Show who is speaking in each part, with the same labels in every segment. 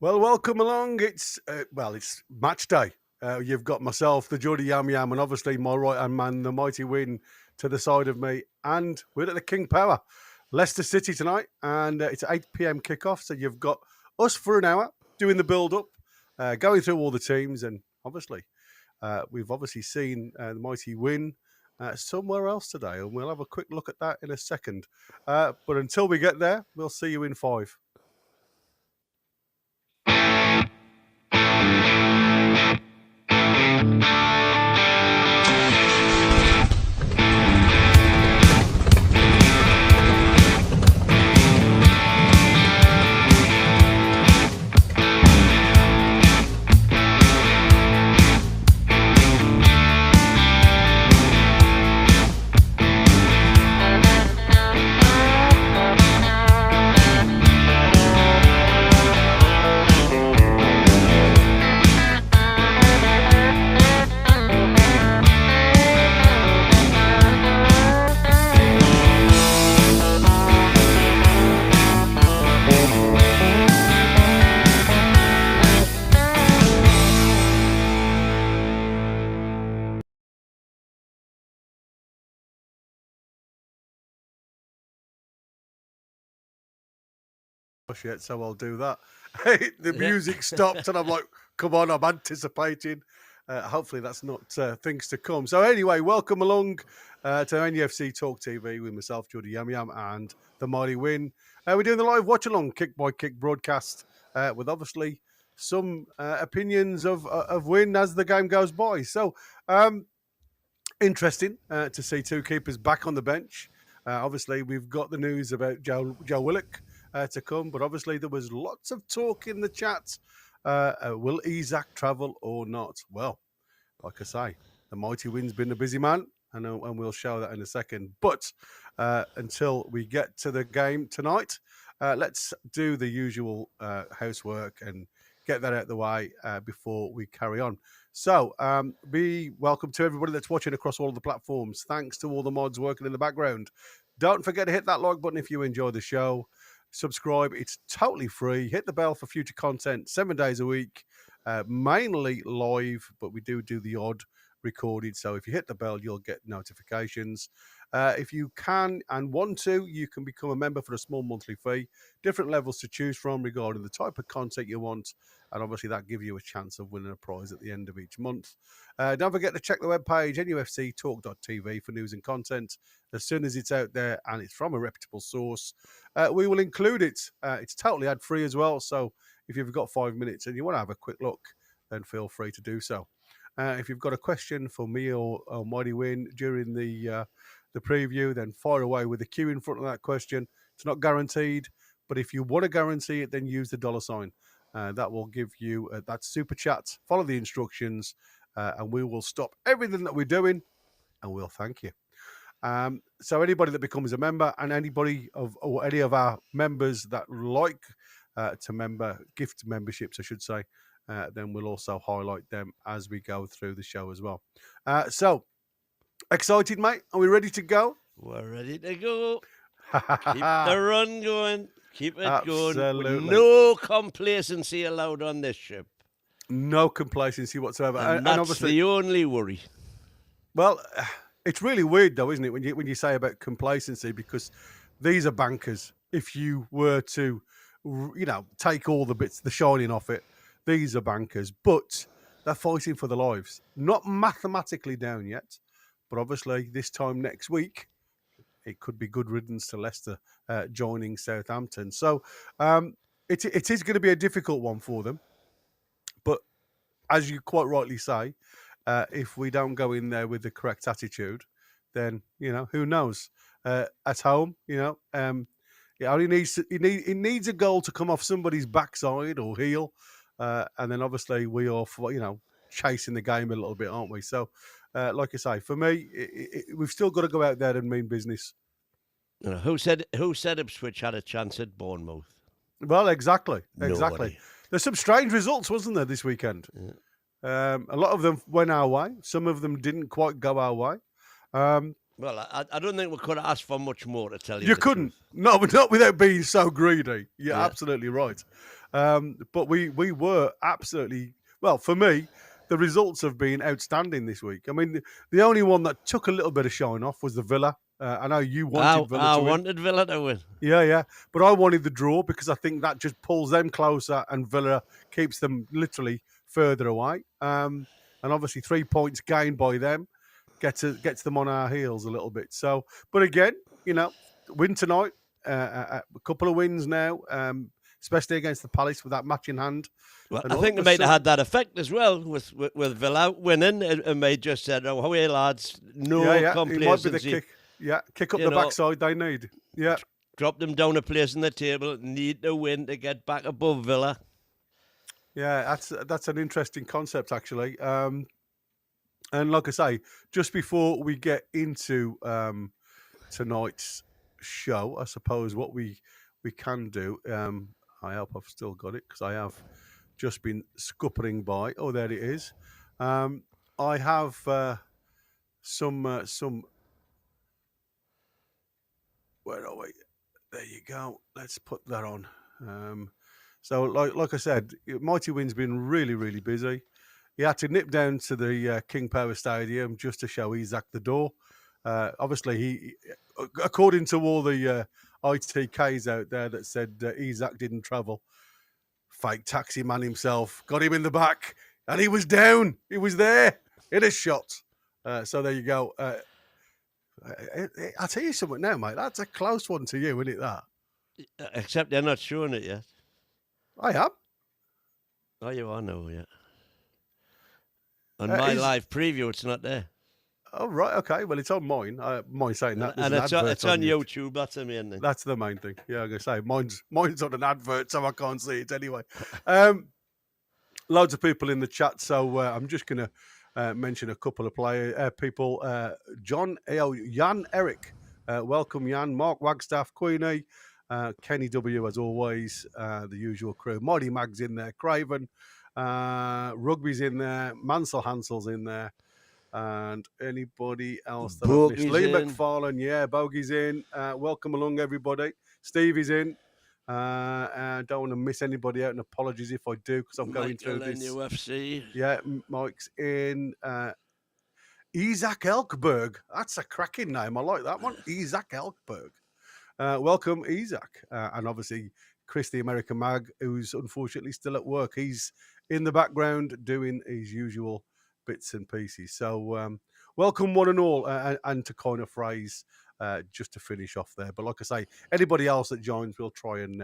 Speaker 1: Well, welcome along. It's match day. You've got myself, the Geordie Yam Yam, and obviously my right hand man, the mighty Win, to the side of me. And we're at the King Power, Leicester City tonight, and it's 8 p.m. kickoff. So you've got us for an hour doing the build up, going through all the teams, and obviously we've obviously seen the mighty Win somewhere else today, and we'll have a quick look at that in a second. But until we get there, we'll see you in 5. Yet, so I'll do that. The music stopped, and I'm like, "Come on, I'm anticipating." Hopefully, that's not things to come. So, anyway, welcome along to NUFC Talk TV with myself, Geordie Yam Yam, and the mighty Win. We're doing the live watch along, kick by kick broadcast with obviously some opinions of Win as the game goes by. So, interesting to see two keepers back on the bench. Obviously, we've got the news about Joe Willock to come, but obviously there was lots of talk in the chat. Will Isaac travel or not? Well, like I say, the mighty Win's been a busy man, and we'll show that in a second. But until we get to the game tonight, let's do the usual housework and get that out of the way before we carry on. So, be welcome to everybody that's watching across all of the platforms. Thanks to all the mods working in the background. Don't forget to hit that like button if you enjoy the show. Subscribe, it's totally free. Hit the bell for future content 7 days a week, mainly live, but we do the odd recorded. So if you hit the bell, you'll get notifications. If you can and want to, you can become a member for a small monthly fee. Different levels to choose from regarding the type of content you want. And obviously that gives you a chance of winning a prize at the end of each month. Don't forget to check the webpage, nufctalk.tv, for news and content. As soon as it's out there and it's from a reputable source, we will include it. It's totally ad-free as well. So if you've got 5 minutes and you want to have a quick look, then feel free to do so. If you've got a question for me or Mighty Win during the preview, then fire away with a Q in front of that question. It's not guaranteed, but if you want to guarantee it, then use the $sign. That will give you that super chat. Follow the instructions, and we will stop everything that we're doing, and we'll thank you. So anybody that becomes a member, and anybody or any of our members that like to gift memberships, I should say, then we'll also highlight them as we go through the show as well. So excited, mate? Are we ready to go?
Speaker 2: We're ready to go. Keep the run going. Keep it going.
Speaker 1: Absolutely.
Speaker 2: With no complacency allowed on this ship.
Speaker 1: No complacency whatsoever.
Speaker 2: And that's
Speaker 1: obviously
Speaker 2: the only worry.
Speaker 1: Well, it's really weird though, isn't it, when you say about complacency, because these are bankers. If you were to, take all the bits, the shining off it, these are bankers, but they're fighting for their lives. Not mathematically down yet, but obviously this time next week, it could be good riddance to Leicester joining Southampton. So it is going to be a difficult one for them. But as you quite rightly say, if we don't go in there with the correct attitude, then who knows? At home, it only needs a goal to come off somebody's backside or heel, and then obviously we are chasing the game a little bit, aren't we? So, like I say, for me, we've still got to go out there and mean business.
Speaker 2: Who said Ipswich had a chance at Bournemouth?
Speaker 1: Well, exactly.
Speaker 2: Nobody.
Speaker 1: There's some strange results, wasn't there, this weekend?
Speaker 2: Yeah.
Speaker 1: A lot of them went our way. Some of them didn't quite go our way.
Speaker 2: Well, I don't think we could have asked for much more, to tell you
Speaker 1: You
Speaker 2: the
Speaker 1: couldn't.
Speaker 2: truth.
Speaker 1: No, not without being so greedy. You're
Speaker 2: Yeah.
Speaker 1: absolutely right. But we were absolutely, well, for me, the results have been outstanding this week. I mean, the only one that took a little bit of shine off was the Villa. I know you wanted Villa
Speaker 2: I
Speaker 1: to win.
Speaker 2: wanted Villa to win.
Speaker 1: Yeah. But I wanted the draw because I think that just pulls them closer and Villa keeps them literally further away. And obviously 3 points gained by them gets them on our heels a little bit. So, but again, win tonight, a couple of wins now, especially against the Palace with that match in hand.
Speaker 2: Well,
Speaker 1: And
Speaker 2: I
Speaker 1: all
Speaker 2: think
Speaker 1: of
Speaker 2: they
Speaker 1: a
Speaker 2: might have
Speaker 1: sudden-
Speaker 2: had that effect as well with Villa winning, and they just said, "Oh, hey lads, no
Speaker 1: it might be the
Speaker 2: complacency.
Speaker 1: kick up
Speaker 2: You
Speaker 1: the
Speaker 2: know,
Speaker 1: backside they need. Yeah,
Speaker 2: Drop them down a place in the table. Need to win to get back above Villa."
Speaker 1: yeah, that's an interesting concept actually. And like I say, just before we get into tonight's show, I suppose what we can do. I hope I've still got it because I have just been scuppering by. Oh, there it is. I have some. Where are we? There you go. Let's put that on. So, like I said, Mighty Win's been really, really busy. He had to nip down to the King Power Stadium just to show Isaac the door. Obviously, he, according to all the ITKs out there that said Isaac didn't travel, fake taxi man himself got him in the back, and he was down. He was there in a shot. So there you go. I'll tell you something now, mate. That's a close one to you, isn't it? That.
Speaker 2: Except they're not showing it yet.
Speaker 1: I am.
Speaker 2: Oh, you are now, yeah. On my live preview, it's not there.
Speaker 1: Oh, right. Okay. Well, it's on mine. Mine saying that.
Speaker 2: And it's on YouTube. That's the main thing.
Speaker 1: That's the main thing. Yeah, I'm going to say mine's on an advert, so I can't see it anyway. Loads of people in the chat, so I'm just going to mention a couple of people. Jan Eric. Welcome, Jan. Mark Wagstaff, Queenie. Kenny W, as always. The usual crew. Mighty Mag's in there. Craven. Rugby's in there. Mansell Hansel's in there. And anybody else that I've missed? Lee McFarlane, yeah, Bogey's in. Welcome along, everybody. Stevie's in. I don't want to miss anybody out, and apologies if I do, because I'm going through this.
Speaker 2: NUFC.
Speaker 1: Yeah, Mike's in. Isaac Elkberg. That's a cracking name. I like that one. Isaac Elkberg. Welcome, Isaac. And obviously, Chris, the American Mag, who's unfortunately still at work. He's in the background doing his usual bits and pieces. So welcome one and all, and to coin a phrase just to finish off there. But like I say, anybody else that joins, we'll try and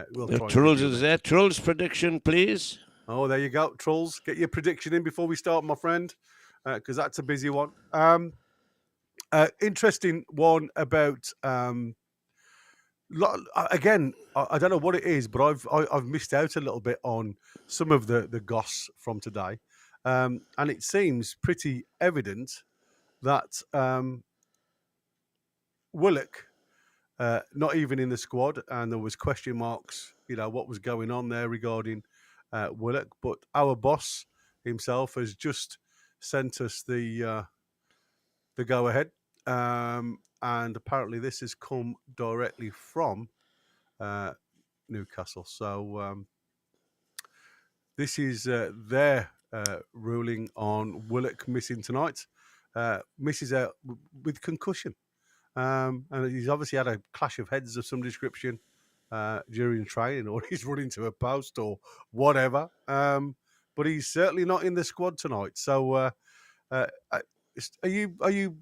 Speaker 2: Trulls is there. Trulls prediction, please.
Speaker 1: Oh, there you go, Trulls. Get your prediction in before we start, my friend, because that's a busy one. Interesting one about. Again, I don't know what it is, but I've missed out a little bit on some of the goss from today. And it seems pretty evident that Willock, not even in the squad, and there was question marks, what was going on there regarding Willock. But our boss himself has just sent us the go-ahead. And apparently this has come directly from Newcastle. So this is their ruling on Willock missing tonight. Misses out with concussion. And he's obviously had a clash of heads of some description during training, or he's run into a post or whatever. But he's certainly not in the squad tonight. So are you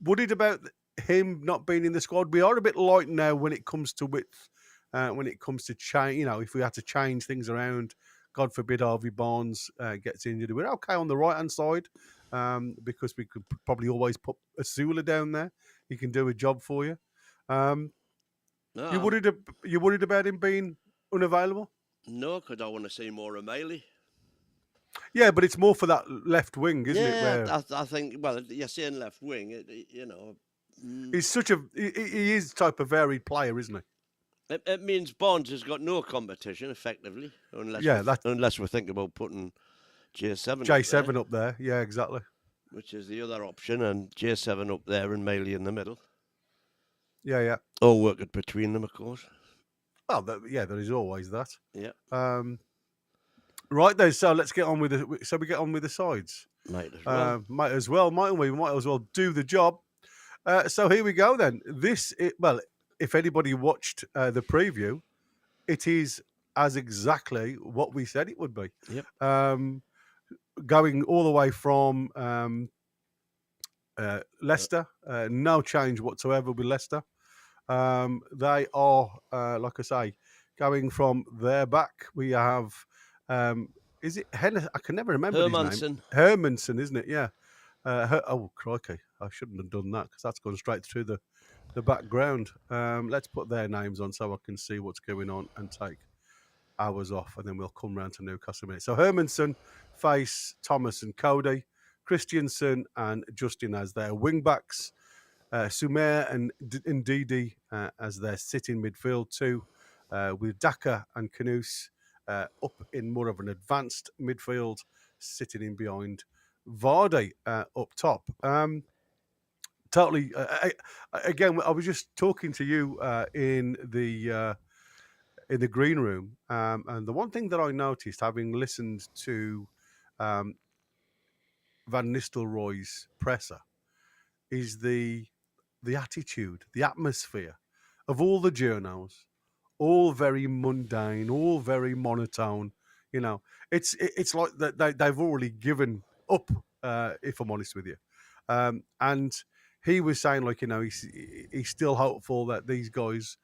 Speaker 1: worried about him not being in the squad? We are a bit light now when it comes to width, when it comes to change. If we had to change things around, God forbid Harvey Barnes gets injured. We're okay on the right hand side because we could probably always put Azula down there. He can do a job for you.
Speaker 2: No,
Speaker 1: You worried about him being unavailable?
Speaker 2: No, because I want to see more of Miley.
Speaker 1: Yeah, but it's more for that left wing, isn't it?
Speaker 2: Yeah, I think. Well, you're saying left wing.
Speaker 1: He's he is type of varied player, isn't he?
Speaker 2: It means Barnes has got no competition, effectively, unless we think about putting J7.
Speaker 1: J7 up there. Yeah, exactly.
Speaker 2: which is the other option, and J7 up there and Miley in the middle.
Speaker 1: Yeah.
Speaker 2: Or work it between them, of course.
Speaker 1: Well, there is always that.
Speaker 2: Yeah.
Speaker 1: Right then, so let's get on with it. So we get on with the sides.
Speaker 2: Might as well.
Speaker 1: Might as well, mightn't we? We might as well do the job. So here we go then. If anybody watched the preview, it is as exactly what we said it would be.
Speaker 2: Yep.
Speaker 1: Going all the way from Leicester, no change whatsoever with Leicester. They are, like I say, going from their back. We have, is it Hennes? I can never remember his name. Hermansen, isn't it? Yeah. Oh, crikey. I shouldn't have done that because that's gone straight through the background. Let's put their names on so I can see what's going on and take hours off, and then we'll come round to Newcastle in a minute. So Hermansen face Thomas and Cody, Christiansen and Justin as their wing backs, Sumer and Ndidi as their sitting midfield too, with Daka and Kanoos up in more of an advanced midfield, sitting in behind Vardy up top. Totally. Again, I was just talking to you in the green room, and the one thing that I noticed, having listened to Van Nistelrooy's presser, is the attitude, the atmosphere of all the journos, all very mundane, all very monotone. You know, it's like that they've already given up. If I'm honest with you, and he was saying, like, you know, he's still hopeful that these guys.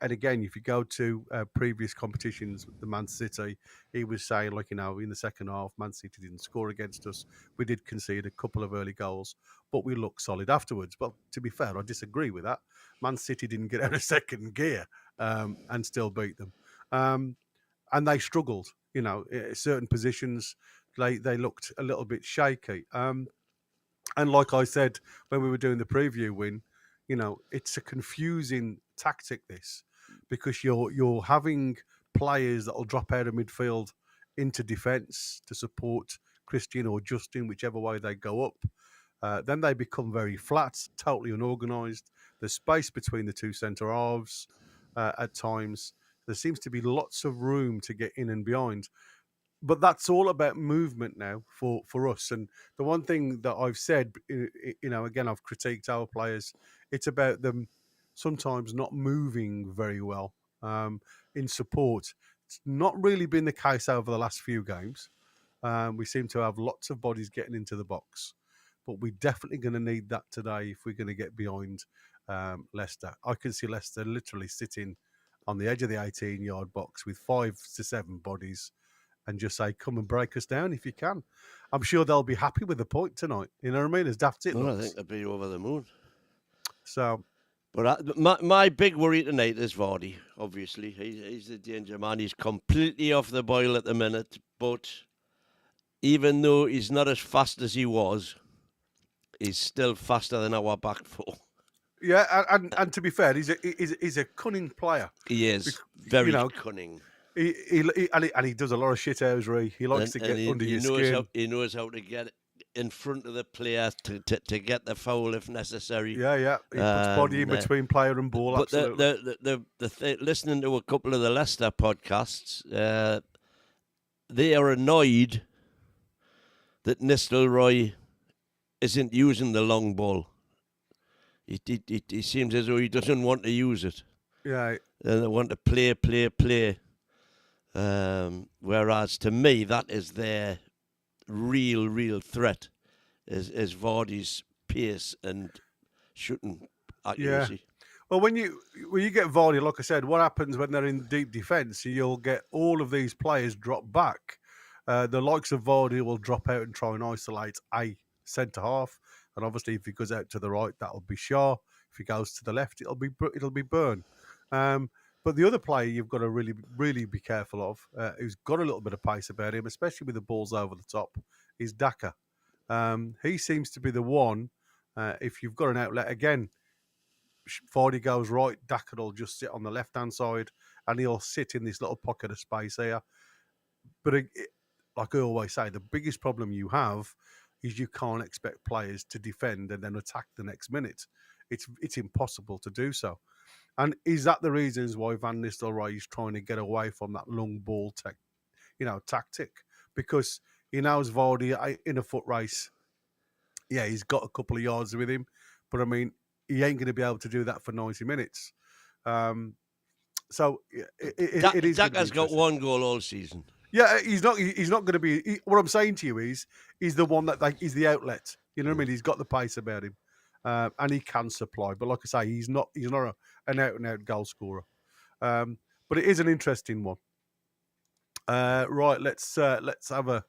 Speaker 1: And again, if you go to previous competitions with the Man City, he was saying, like, you know, in the second half, Man City didn't score against us. We did concede a couple of early goals, but we looked solid afterwards. But to be fair, I disagree with that. Man City didn't get out of second gear and still beat them. And they struggled, you know, certain positions. They looked a little bit shaky. And like I said when we were doing the preview win, you know, it's a confusing tactic, this, because you're having players that will drop out of midfield into defence to support Christian or Justin, whichever way they go up. Then they become very flat, totally unorganised. There's space between the two centre halves at times. There seems to be lots of room to get in and behind. But that's all about movement now for us. And the one thing that I've said, you know, again, I've critiqued our players. It's about them sometimes not moving very well in support. It's not really been the case over the last few games. We seem to have lots of bodies getting into the box, but we're definitely going to need that today if we're going to get behind Leicester. I can see Leicester literally sitting on the edge of the 18-yard box with 5 to 7 bodies, and just say, come and break us down if you can. I'm sure they'll be happy with the point tonight. You know what I mean? As daft as it looks.
Speaker 2: I think they'll be over the moon.
Speaker 1: So,
Speaker 2: but my big worry tonight is Vardy, obviously. He's the danger man. He's completely off the boil at the minute. But even though he's not as fast as he was, he's still faster than our back four.
Speaker 1: Yeah, and to be fair, he's a cunning player.
Speaker 2: He is very cunning.
Speaker 1: He does a lot of shithousery. He likes to get under your skin.
Speaker 2: He knows how to get in front of the player to get the foul if necessary.
Speaker 1: Yeah. He puts body in between player and ball.
Speaker 2: But
Speaker 1: absolutely.
Speaker 2: Listening to a couple of the Leicester podcasts, they are annoyed that Nistelrooy isn't using the long ball. He seems as though he doesn't want to use it.
Speaker 1: Yeah.
Speaker 2: And they want to play. Whereas to me, that is their real threat, is Vardy's pace and shooting accuracy.
Speaker 1: Yeah. Well, when you get Vardy, like I said, what happens when they're in deep defence? You'll get all of these players drop back. The likes of Vardy will drop out and try and isolate a centre half, and obviously if he goes out to the right, that'll be Shaw. If he goes to the left, it'll be Byrne. But the other player you've got to really be careful of, who's got a little bit of pace about him, especially with the balls over the top, is Daka. He seems to be the one. If you've got an outlet again, Vardy goes right, Daka will just sit on the left-hand side, and he'll sit in this little pocket of space here. But like I always say, the biggest problem you have is you can't expect players to defend and then attack the next minute. It's impossible to do so. And is that the reasons why Van Nistelrooy is trying to get away from that long ball tactic? Because he knows Vardy in a foot race. Yeah, he's got a couple of yards with him, but I mean, he ain't going to be able to do that for 90 minutes. So it is.
Speaker 2: Daka's got one goal all season.
Speaker 1: Yeah, he's not going to be. What I'm saying to you is, he's the one that he's the outlet. You know what I mean? He's got the pace about him, and he can supply. But like I say, he's not an out and out goal scorer. But it is an interesting one. Right, let's have a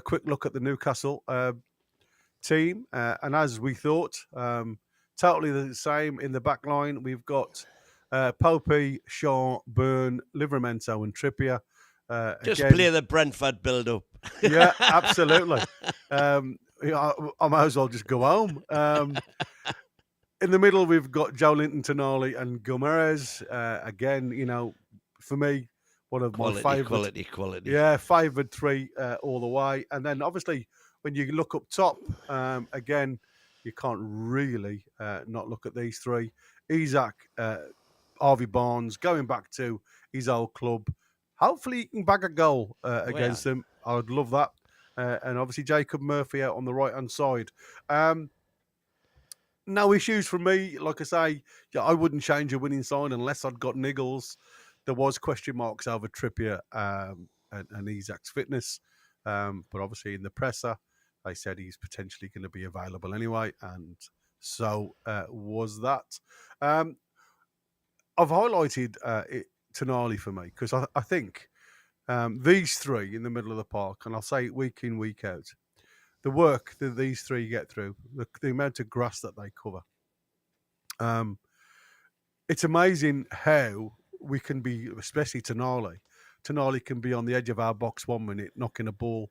Speaker 1: quick look at the Newcastle team, and as we thought, totally the same in the back line. We've got Popey, Shaw, Byrne, Livramento, and Trippier.
Speaker 2: Just
Speaker 1: again,
Speaker 2: play the Brentford build-up.
Speaker 1: Yeah, absolutely. I might as well just go home. In the middle, we've got Joe Linton, Tonali, and Gomes. Again, for me, one of my favourite.
Speaker 2: Quality.
Speaker 1: Yeah, favoured three all the way. And then, obviously, when you look up top, again, you can't really not look at these three. Isak, Harvey Barnes, going back to his old club. Hopefully, he can bag a goal against them. I would love that. And obviously, Jacob Murphy out on the right-hand side. No issues from me. Like I say, I wouldn't change a winning side unless I'd got niggles. There was question marks over Trippier and Isak's fitness. But obviously, in the presser, they said he's potentially going to be available anyway. And so was that. I've highlighted Tonali for me because I think these three in the middle of the park, and I'll say it week in, week out, the work that these three get through, the amount of grass that they cover. It's amazing how we can be, especially Tonali. Tonali can be on the edge of our box 1 minute, knocking a ball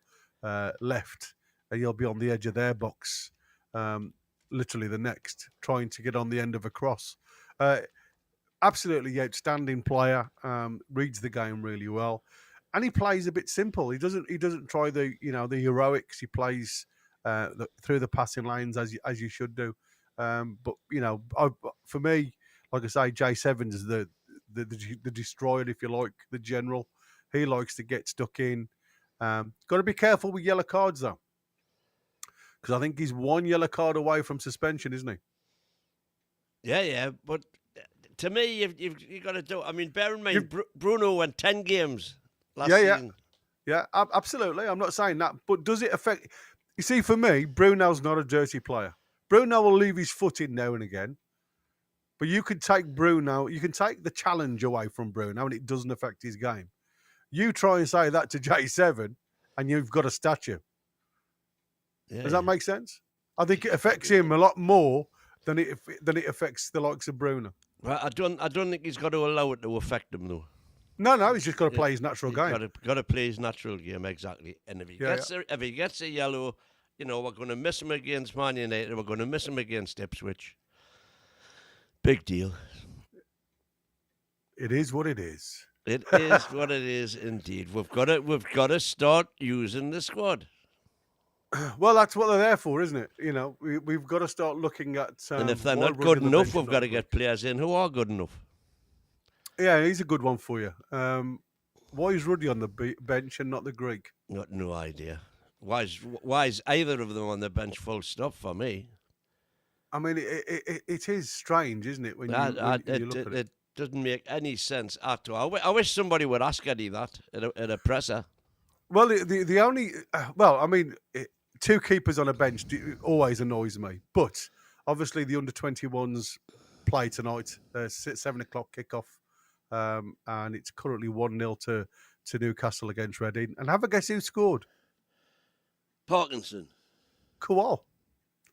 Speaker 1: left, and he'll be on the edge of their box literally the next, trying to get on the end of a cross. Absolutely outstanding player, reads the game really well, and he plays a bit simple. He doesn't try the heroics. He plays through the passing lanes as you should do. But for me, like I say, J7 is the destroyer, if you like, the general. He likes to get stuck in. Got to be careful with yellow cards though, because I think he's one yellow card away from suspension, isn't he?
Speaker 2: Yeah, but to me, you've got to do. I mean, bear in mind, Bruno went 10 games last season.
Speaker 1: Yeah, absolutely. I'm not saying that, but does it affect? You see, for me, Bruno's not a dirty player. Bruno will leave his foot in now and again, but you can take Bruno, you can take the challenge away from Bruno, and it doesn't affect his game. You try and say that to J7, and you've got a statue. Yeah, Does that make sense? I think it affects him a lot more than it affects the likes of Bruno.
Speaker 2: Well, I don't think he's got to allow it to affect him though.
Speaker 1: No, he's just got to play his natural game.
Speaker 2: Got to play his natural game, exactly. And if he gets a yellow, we're going to miss him against Man United. We're going to miss him against Ipswich. Big deal.
Speaker 1: It is what it is.
Speaker 2: It is what it is indeed. We've got to start using the squad.
Speaker 1: Well, that's what they're there for, isn't it? We've got to start looking at.
Speaker 2: And if they're not good enough, we've got to get players in who are good enough.
Speaker 1: Yeah, he's a good one for you. Why is Ruddy on the bench and not the Greek?
Speaker 2: Got no idea. Why is either of them on the bench? Full stop for me.
Speaker 1: I mean, it is strange, isn't it? When you look at it.
Speaker 2: It doesn't make any sense at all. I wish somebody would ask Eddie that at a presser.
Speaker 1: Well, the only two keepers on a bench always annoys me. But obviously, the under-21s play tonight. 7 o'clock kickoff, and it's currently 1-0 to Newcastle against Reading. And have a guess who scored?
Speaker 2: Parkinson.
Speaker 1: Cool.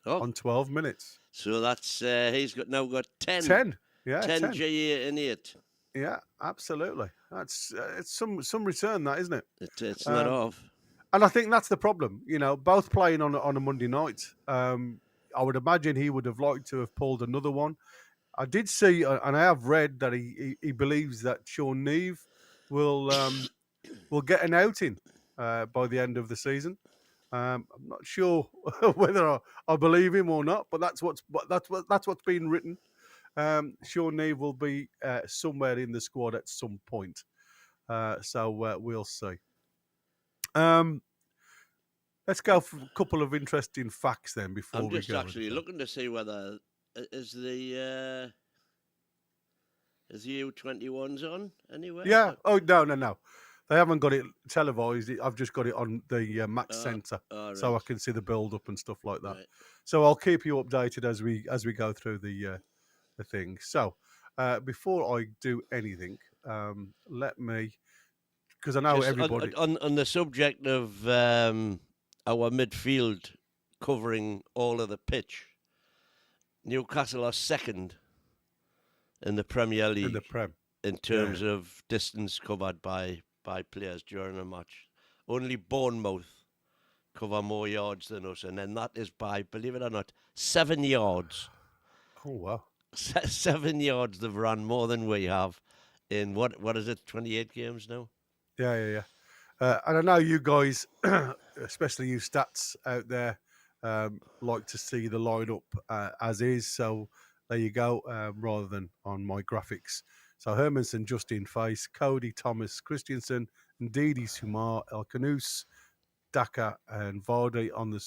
Speaker 1: On 12 minutes.
Speaker 2: So that's he's now got 10.
Speaker 1: 10. Yeah,
Speaker 2: 10 GA in 8.
Speaker 1: Yeah, absolutely. That's it's some return, that, isn't it?
Speaker 2: It's not off.
Speaker 1: And I think that's the problem. Both playing on a Monday night. I would imagine he would have liked to have pulled another one. I did see, and I have read that he believes that Sean Neve will get an outing by the end of the season. I'm not sure whether I believe him or not, but that's what's been written. Sean Neve will be somewhere in the squad at some point, so we'll see. Let's go for a couple of interesting facts then before
Speaker 2: I'm
Speaker 1: we
Speaker 2: just
Speaker 1: go.
Speaker 2: actually looking to see whether is the U21s on anywhere.
Speaker 1: Yeah. Oh no. They haven't got it televised. I've just got it on the match centre, so I can see the build up and stuff like that.
Speaker 2: Right.
Speaker 1: So I'll keep you updated as we go through the thing. So before I do anything, let me, because I know
Speaker 2: Just
Speaker 1: everybody.
Speaker 2: on the subject of our midfield covering all of the pitch, Newcastle are second in the Premier League
Speaker 1: In the Prem.
Speaker 2: in terms of distance covered by players during a match. Only Bournemouth cover more yards than us, and then that is by, believe it or not, 7 yards.
Speaker 1: Oh wow.
Speaker 2: 7 yards they've run more than we have in what is it, 28 games now?
Speaker 1: Yeah. And I know you guys, especially you stats out there, like to see the lineup as is. So there you go, rather than on my graphics. So Hermanson, Justin Face, Cody Thomas, Christiansen, Ndidi Sumar, El Canus, Daka, and Vardy on the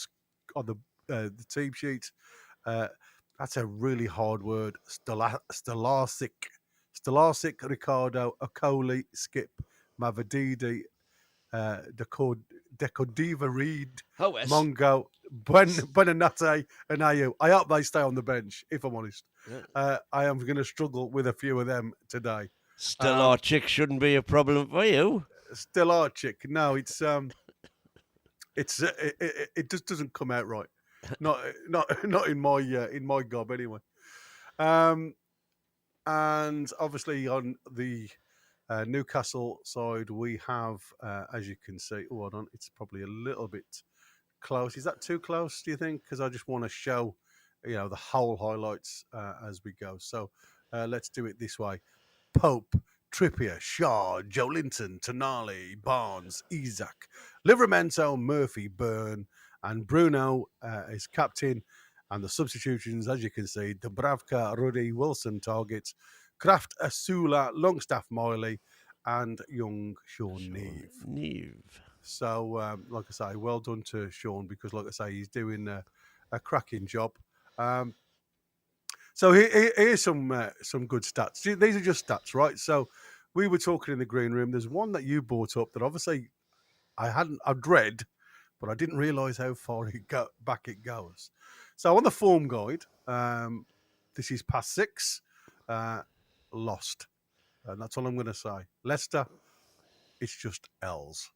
Speaker 1: team sheet. That's a really hard word. Stolarsic, Ricardo, Okoli, Skip, Mavadidi, Decodiva Reed, Mongo, Buenanote, and Ayu. I hope they stay on the bench, if I'm honest. I am going to struggle with a few of them today.
Speaker 2: Stolarczyk shouldn't be a problem for you.
Speaker 1: Stolarczyk, no, it just doesn't come out right. Not in my gob anyway. And obviously on the Newcastle side, we have, as you can see, hold on, it's probably a little bit close. Is that too close, do you think? Because I just want to show, the whole highlights as we go. So let's do it this way. Pope, Trippier, Shaw, Joe Linton, Tonali, Barnes, Isaac, Livramento, Murphy, Byrne, and Bruno is captain. And the substitutions, as you can see, Dubravka, Ruddy, Wilson, Target, Kraft, Asula, Longstaff, Miley, and young Sean Neve. So, like I say, well done to Sean, because, like I say, he's doing a cracking job. So here's some good stats. These are just stats, right? So we were talking in the green room. There's one that you brought up that obviously I'd read, but I didn't realise how far back it goes. So on the form guide, this is past 6, lost. And that's all I'm going to say. Leicester, it's just L's.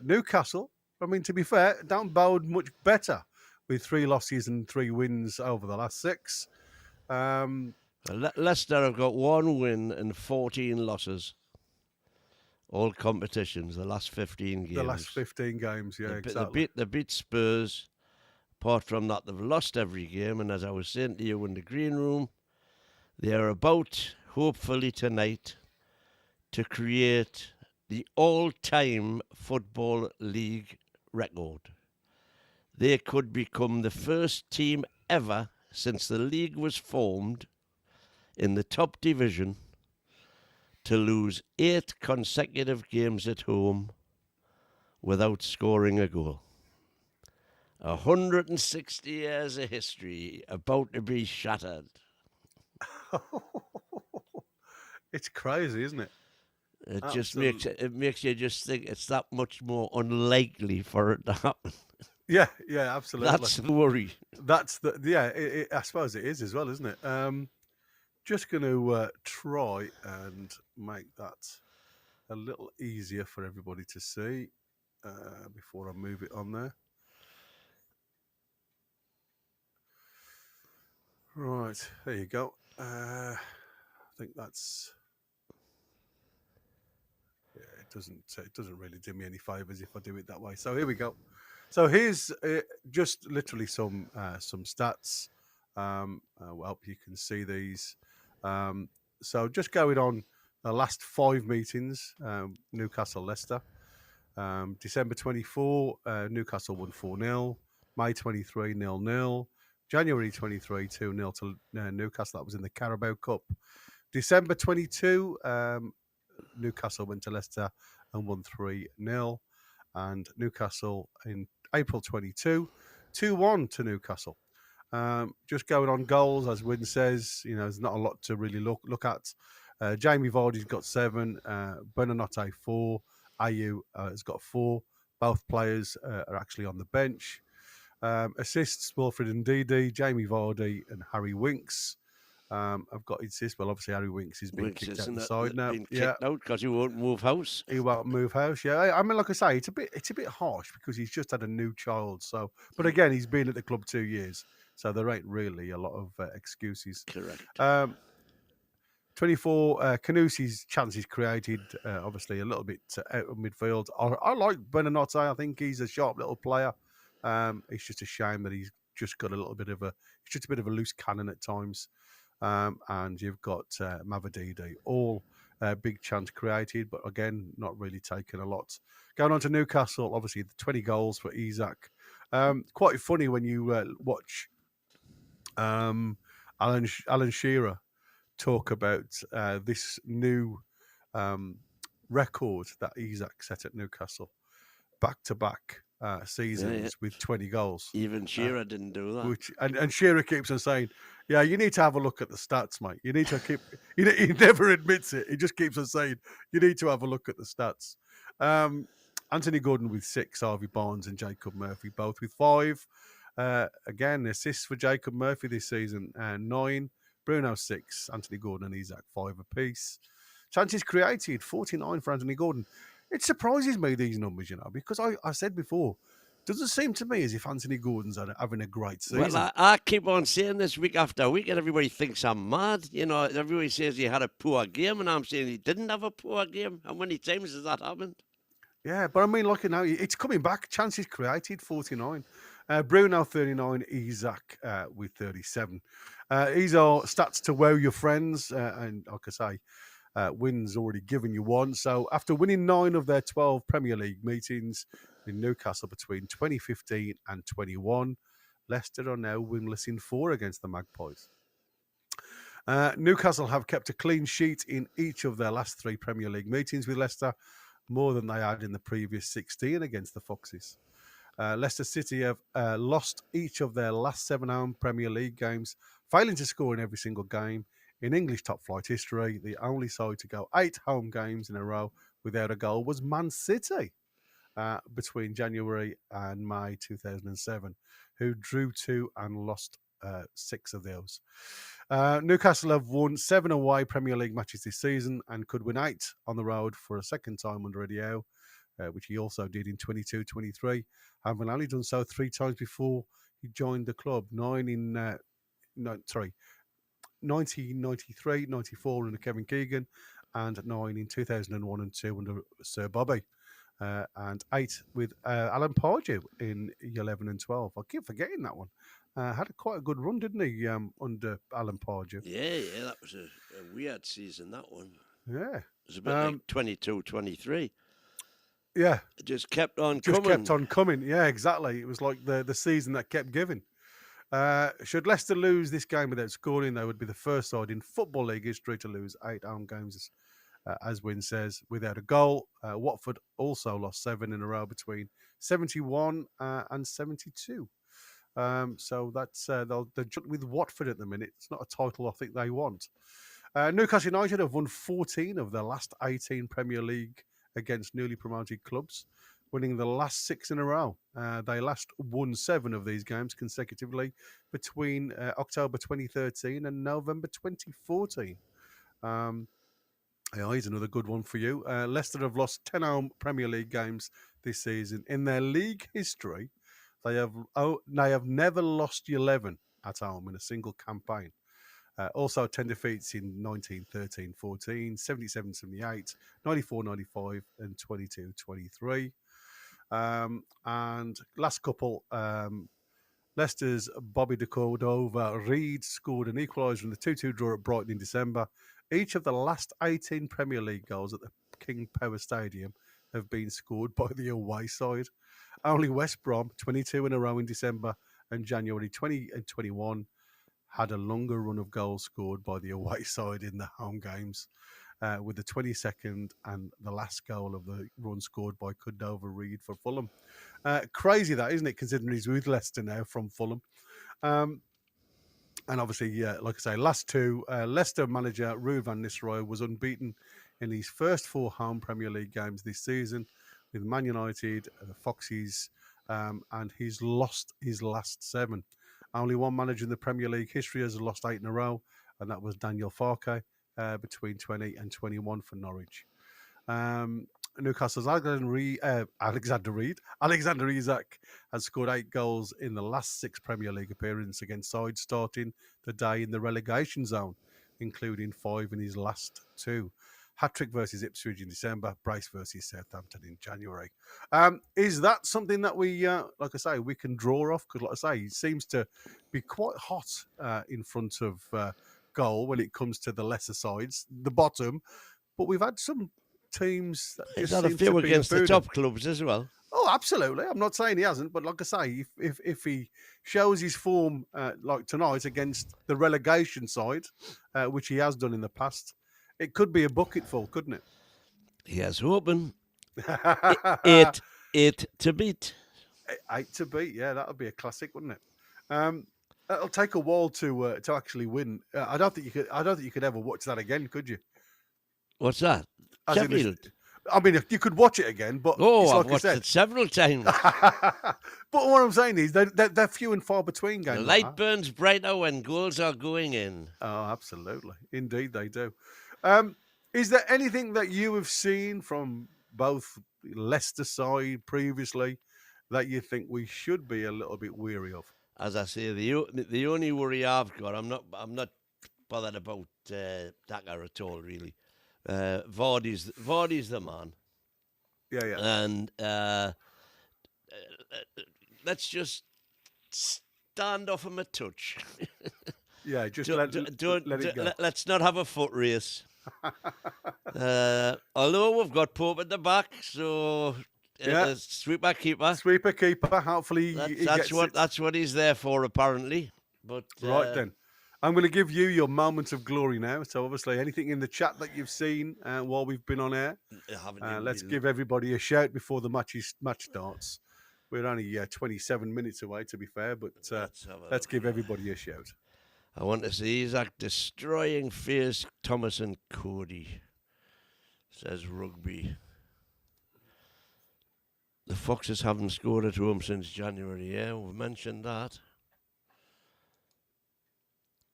Speaker 1: Newcastle, I mean, to be fair, don't bode much better with 3 losses and 3 wins over the last 6.
Speaker 2: Leicester have got 1 win and 14 losses. All competitions, the last 15 games.
Speaker 1: The last 15 games, yeah, exactly.
Speaker 2: They beat Spurs. Apart from that, they've lost every game. And as I was saying to you in the green room, they are about, hopefully tonight, to create the all-time Football League record. They could become the first team ever since the league was formed in the top division to lose 8 consecutive games at home without scoring a goal. 160 years of history about to be shattered.
Speaker 1: It's crazy, isn't it?
Speaker 2: It just makes you just think it's that much more unlikely for it to happen.
Speaker 1: Yeah, absolutely.
Speaker 2: That's the worry.
Speaker 1: I suppose it is as well, isn't it? Just going to try and make that a little easier for everybody to see before I move it on there. Right, there you go. I think that's. Yeah, it doesn't really do me any favors if I do it that way. So here we go. So here's just literally some stats. Well, you can see these. So just going on the last 5 meetings, Newcastle, Leicester. December 24, Newcastle won 4-0. May 23, 0-0. January 23, 2-0 to Newcastle. That was in the Carabao Cup. December 22, Newcastle went to Leicester and won 3-0. And Newcastle in April 22, 2-1 to Newcastle. Just going on goals, as Wynne says, there's not a lot to really look at. Jamie Vardy's got 7, Benanote 4, Ayew has got 4. Both players are actually on the bench. Assists, Wilfred and Ndidi, Jamie Vardy and Harry Winks. I've got assists. Well, obviously Harry Winks is being kicked out the side now.
Speaker 2: Been kicked out because he won't move house.
Speaker 1: He won't move house. Yeah, I mean, like I say, it's a bit harsh because he's just had a new child. So, but again, he's been at the club 2 years, so there ain't really a lot of excuses.
Speaker 2: Correct.
Speaker 1: 24, Canusi's chances created, obviously a little bit out of midfield. I like Benanote. I think he's a sharp little player. It's just a shame that he's just got he's just a bit of a loose cannon at times. And you've got Mavadidi, all big chance created, but again, not really taken a lot. Going on to Newcastle, obviously the 20 goals for Isak. Quite funny when you watch Alan Shearer talk about this new record that Isak set at Newcastle, back-to-back seasons with 20 goals.
Speaker 2: Even Shearer didn't do that.
Speaker 1: And Shearer keeps on saying, yeah, you need to have a look at the stats, mate. You need to keep... he never admits it. He just keeps on saying, you need to have a look at the stats. Anthony Gordon with 6, Harvey Barnes and Jacob Murphy both with 5. Again, assists for Jacob Murphy this season, 9. Bruno 6, Anthony Gordon and Isak 5 apiece. Chances created, 49 for Anthony Gordon. It surprises me, these numbers, because I said before, doesn't seem to me as if Anthony Gordon's having a great season.
Speaker 2: Well, I keep on saying this week after week, and everybody thinks I'm mad. Everybody says he had a poor game, and I'm saying he didn't have a poor game. How many times has that happened?
Speaker 1: Yeah, but I mean, look, now it's coming back. Chances created, 49. Bruno 39, Isak with 37. These are stats to wow your friends, and like I say, Wynn's already given you one. So after winning 9 of their 12 Premier League meetings in Newcastle between 2015 and 21, Leicester are now winless in 4 against the Magpies. Newcastle have kept a clean sheet in each of their last 3 Premier League meetings with Leicester, more than they had in the previous 16 against the Foxes. Leicester City have lost each of their last 7 home Premier League games, failing to score in every single game. In English top-flight history, the only side to go 8 home games in a row without a goal was Man City between January and May 2007, who drew 2 and lost 6 of those. Newcastle have won 7 away Premier League matches this season and could win 8 on the road for a second time under Eddie Howe, which he also did in 22-23, having only done so 3 times before he joined the club. 1993, 94 under Kevin Keegan, and 9 in 2001 and 2 under Sir Bobby, and 8 with Alan Pardew in 11 and 12. I keep forgetting that one. Had quite a good run, didn't he, under Alan Pardew?
Speaker 2: Yeah, that was a weird season, that one.
Speaker 1: Yeah.
Speaker 2: It was a bit like 22-23.
Speaker 1: Yeah.
Speaker 2: It just kept on
Speaker 1: coming. Yeah, exactly. It was like the season that kept giving. Should Leicester lose this game without scoring, they would be the first side in Football League history to lose 8 home games, as Wynne says, without a goal. Watford also lost 7 in a row between 71 and 72. So that's they're with Watford at the minute. It's not a title I think they want. Newcastle United have won 14 of their last 18 Premier League against newly promoted clubs, winning the last 6 in a row. They last won 7 of these games consecutively between October 2013 and November 2014. Here's another good one for you. Leicester have lost 10 home Premier League games this season. In their league history, they have never lost 11 at home in a single campaign. Also 10 defeats in 1913-14, 77-78, 94-95, and 22-23. And last couple, Leicester's Bobby de Cordova-Reid scored an equaliser in the 2-2 draw at Brighton in December. Each of the last 18 Premier League goals at the King Power Stadium have been scored by the away side. Only West Brom, 22 in a row in December and January 20 and 21, had a longer run of goals scored by the away side in the home games, with the 22nd and the last goal of the run scored by Cordova Reid for Fulham. Crazy that, isn't it, considering he's with Leicester now from Fulham. And obviously, like I say, last two, Leicester manager Ruud van Nistelrooy was unbeaten in his first 4 home Premier League games this season with Man United, the Foxes, and he's lost his last 7. Only one manager in the Premier League history has lost 8 in a row, and that was Daniel Farke between 20 and 21 for Norwich. Newcastle's Alexander Isak has scored 8 goals in the last 6 Premier League appearances against sides starting the day in the relegation zone, including 5 in his last 2. Hat-trick versus Ipswich in December, brace versus Southampton in January. Is that something that we, like I say, we can draw off? Because, like I say, he seems to be quite hot in front of goal when it comes to the lesser sides, the bottom. But we've had some teams that
Speaker 2: He's
Speaker 1: just
Speaker 2: had a
Speaker 1: seem
Speaker 2: few
Speaker 1: to be
Speaker 2: against the
Speaker 1: improving.
Speaker 2: top clubs as well.
Speaker 1: Oh, absolutely. I'm not saying he hasn't, but like I say, if he shows his form like tonight against the relegation side, which he has done in the past, it could be a bucketful, couldn't it?
Speaker 2: Here's hoping. Eight to beat.
Speaker 1: 8 to beat, yeah, that would be a classic, wouldn't it? It'll take a while to actually win. I don't think you could ever watch that again, could you?
Speaker 2: What's that?
Speaker 1: As in this-
Speaker 2: Sheffield.
Speaker 1: I mean, you could watch it again, but
Speaker 2: Oh,
Speaker 1: it's
Speaker 2: I've
Speaker 1: like I
Speaker 2: watched
Speaker 1: said.
Speaker 2: it several times.
Speaker 1: But what I'm saying is they're few and far between games.
Speaker 2: The
Speaker 1: like
Speaker 2: light
Speaker 1: that.
Speaker 2: burns brighter when goals are going in.
Speaker 1: Oh, absolutely. Indeed, they do. Is there anything that you have seen from both Leicester side previously that you think we should be a little bit weary of?
Speaker 2: As I say, the only worry I've got, I'm not bothered about Daka at all, really. Vardy's the man,
Speaker 1: Yeah.
Speaker 2: and let's just stand off him a touch.
Speaker 1: Yeah, just
Speaker 2: Don't-
Speaker 1: let it go.
Speaker 2: Let's not have a foot race. Although we've got Pope at the back, so
Speaker 1: Yeah.
Speaker 2: sweeper keeper.
Speaker 1: Sweeper keeper. Hopefully, he gets it.
Speaker 2: That's what he's there for, apparently. But
Speaker 1: Right then. I'm going to give you your moment of glory now. So obviously, anything in the chat that you've seen while we've been on air, let's give everybody a shout before the match starts. We're only 27 minutes away, to be fair, but let's give everybody a shout.
Speaker 2: I want to see Isaac destroying fierce Thomas and Cody, says Rugby. The Foxes haven't scored at home since January. Yeah, we've mentioned that.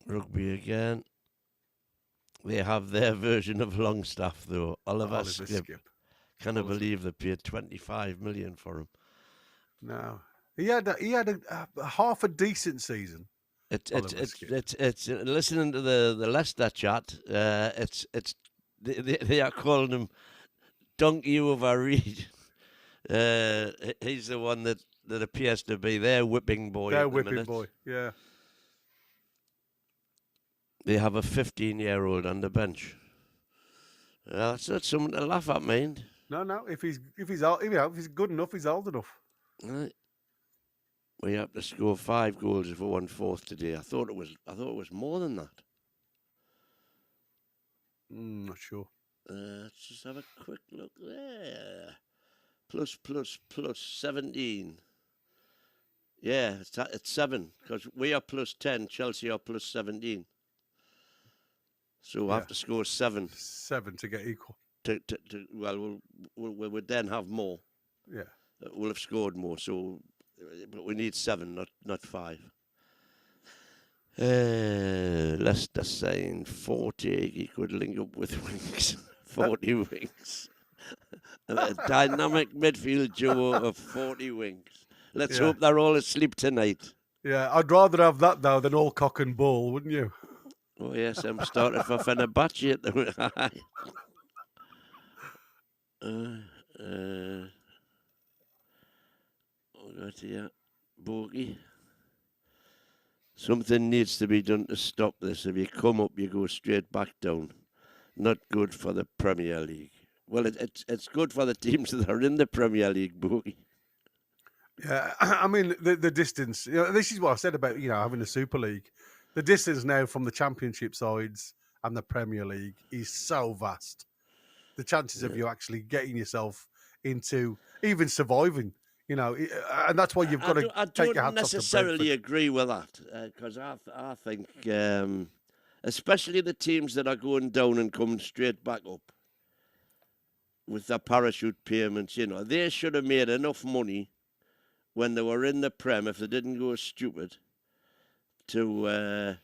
Speaker 2: Rugby again. They have their version of Longstaff, though. Oliver Skip. Can I believe they paid 25 million for him?
Speaker 1: No, he had a half a decent season.
Speaker 2: It's listening to the Leicester chat. They are calling him Donkey over Reed. He's the one that appears to be their whipping boy.
Speaker 1: Their whipping boy, yeah.
Speaker 2: They have a 15-year-old on the bench. That's not something to laugh at, mind.
Speaker 1: No. If he's good enough, he's old enough.
Speaker 2: Right. We have to score 5 goals if we won 4th today. I thought it was more than that.
Speaker 1: Not sure.
Speaker 2: Let's just have a quick look there. Plus 17. Yeah, it's 7 because we are plus 10. Chelsea are plus 17. So we have to score 7.
Speaker 1: 7 to get equal.
Speaker 2: Well, we would then have more.
Speaker 1: Yeah.
Speaker 2: We'll have scored more. So, but we need 7, not 5. Leicester saying 40. He could link up with Winks. 40 Winks. A dynamic midfield duo of 40 Winks. Let's hope they're all asleep tonight.
Speaker 1: Yeah, I'd rather have that though than all cock and ball, wouldn't you?
Speaker 2: Oh yes, I'm starting for Fenerbahce at the minute. Got here, Bogey. Something needs to be done to stop this. If you come up, you go straight back down. Not good for the Premier League. Well, it's good for the teams that are in the Premier League, Boogie.
Speaker 1: Yeah, I mean the distance. This is what I said about having a Super League. The distance now from the Championship sides and the Premier League is so vast. The chances of you actually getting yourself into even surviving, and that's why you've got to
Speaker 2: I
Speaker 1: take your
Speaker 2: don't
Speaker 1: hats off to
Speaker 2: necessarily
Speaker 1: Brentford.
Speaker 2: agree with that because I think, especially the teams that are going down and coming straight back up with their parachute payments, they should have made enough money when they were in the Prem, if they didn't go stupid, to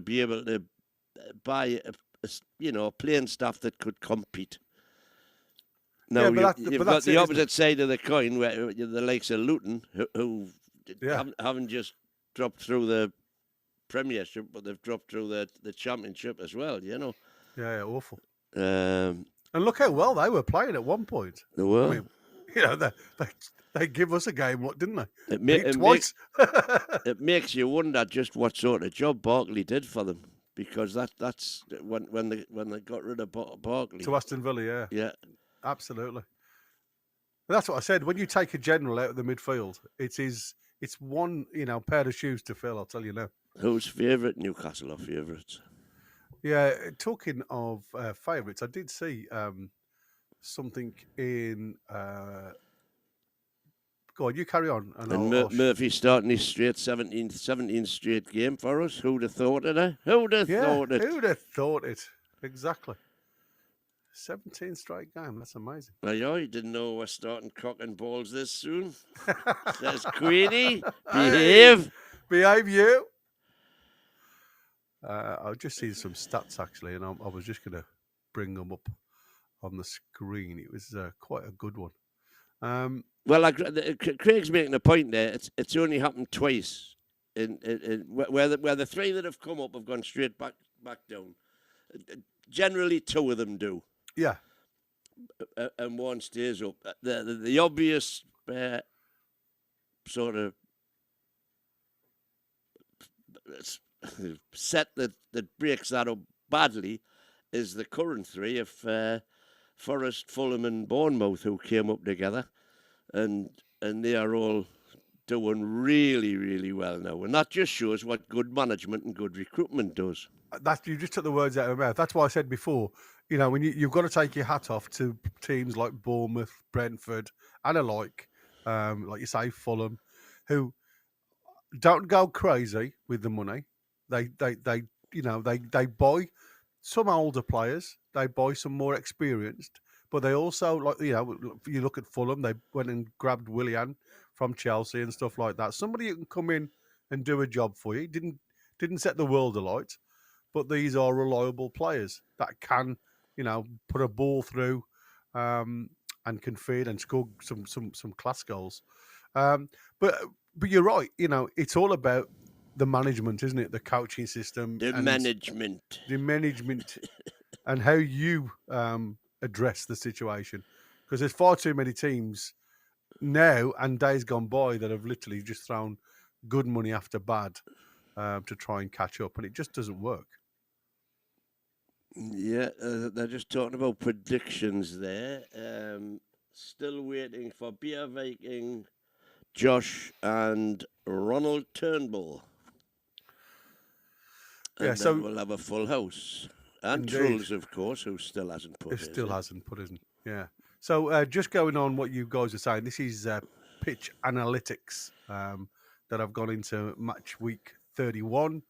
Speaker 2: be able to buy playing staff that could compete. Now you've got the opposite side of the coin, where the likes of Luton, who haven't just dropped through the Premiership, but they've dropped through the Championship as well.
Speaker 1: Yeah, awful.
Speaker 2: And
Speaker 1: look how well they were playing at one point.
Speaker 2: They were.
Speaker 1: I mean, they give us a game, didn't they?
Speaker 2: It
Speaker 1: twice.
Speaker 2: It makes you wonder just what sort of job Barkley did for them, because that's when they got rid of Barkley
Speaker 1: to Aston Villa.
Speaker 2: Yeah,
Speaker 1: absolutely. But that's what I said. When you take a general out of the midfield, it's one pair of shoes to fill. I'll tell you now.
Speaker 2: Who's favourite? Newcastle or favourites?
Speaker 1: Yeah, talking of favourites, I did see something in. Go on, you carry on.
Speaker 2: And Murphy starting his 17th straight game for us. Who'd have thought it, eh? Who'd have thought it?
Speaker 1: Who'd have thought it? Exactly. 17 straight game. That's amazing.
Speaker 2: I didn't know we're starting cocking balls this soon. Says Queenie, behave.
Speaker 1: Behave you. I've just seen some stats, actually, and I was just going to bring them up on the screen. It was quite a good one.
Speaker 2: Well, Craig's making a point there. It's only happened twice, where the three that have come up have gone straight back down. Generally, two of them do.
Speaker 1: Yeah.
Speaker 2: And one stays up. The obvious sort of set that breaks that up badly is the current three of Forest, Fulham and Bournemouth, who came up together, and they are all doing really, really well now. And that just shows what good management and good recruitment does.
Speaker 1: You just took the words out of my mouth. That's why I said before, when you've got to take your hat off to teams like Bournemouth, Brentford, and alike, like you say, Fulham, who don't go crazy with the money. They buy some older players. They buy some more experienced, but they also, you look at Fulham, they went and grabbed Willian from Chelsea and stuff like that. Somebody who can come in and do a job for you. Didn't set the world alight, but these are reliable players that can, put a ball through and can feed and score some class goals. But you're right. It's all about the management, isn't it? The coaching system.
Speaker 2: The management.
Speaker 1: And how you address the situation. Because there's far too many teams now and days gone by that have literally just thrown good money after bad to try and catch up. And it just doesn't work.
Speaker 2: Yeah, they're just talking about predictions there. Still waiting for Beer Viking, Josh and Ronald Turnbull. And so we'll have a full house. And Trulls, of course, who still hasn't put his.
Speaker 1: Hasn't put his. Yeah. So just going on what you guys are saying, this is pitch analytics that have gone into match week 31.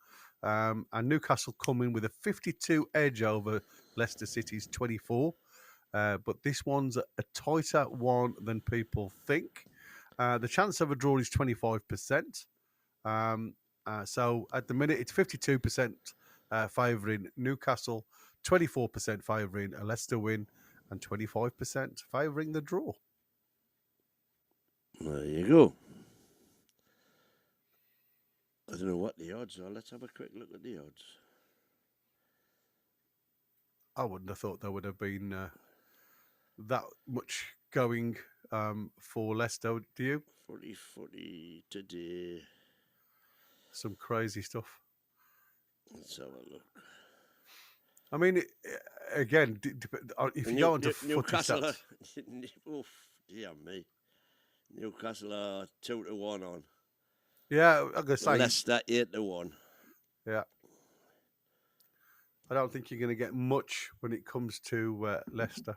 Speaker 1: And Newcastle come in with a 52 edge over Leicester City's 24. But this one's a tighter one than people think. The chance of a draw is 25%. So at the minute, it's 52% favouring Newcastle, 24% favouring a Leicester win, and 25% favouring the draw.
Speaker 2: There you go. I don't know what the odds are. Let's have a quick look at the odds.
Speaker 1: I wouldn't have thought there would have been that much going for Leicester, do you?
Speaker 2: 40 today.
Speaker 1: Some crazy stuff.
Speaker 2: Let's have a look.
Speaker 1: I mean, again, if you go onto footy
Speaker 2: Newcastle are,
Speaker 1: stats,
Speaker 2: oof, dear me. Newcastle are 2-1 on.
Speaker 1: yeah, I'm gonna say,
Speaker 2: Leicester 8-1.
Speaker 1: yeah, I don't think you're going to get much when it comes to Leicester.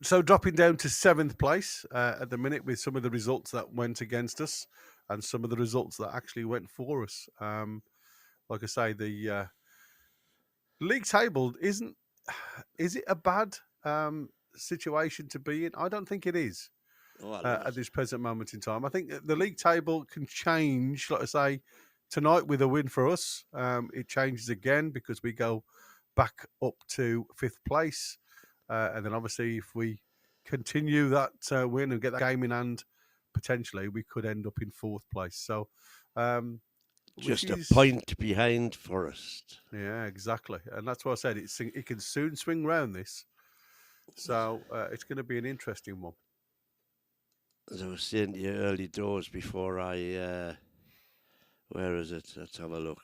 Speaker 1: So dropping down to 7th place at the minute with some of the results that went against us and some of the results that actually went for us. Like I say, the league table isn't. Is it a bad situation to be in? I don't think it is
Speaker 2: Oh, I love
Speaker 1: at
Speaker 2: it.
Speaker 1: this present moment in time. I think the league table can change. Like I say, tonight with a win for us, it changes again because we go back up to 5th place. And then obviously, if we continue that win and get that game in hand, potentially we could end up in 4th place. So, which
Speaker 2: Just a
Speaker 1: is,
Speaker 2: point behind Forest.
Speaker 1: yeah, exactly. And that's why I said it can soon swing round this. So it's going to be an interesting one.
Speaker 2: As I was saying to you early doors before I, where is it? Let's have a look.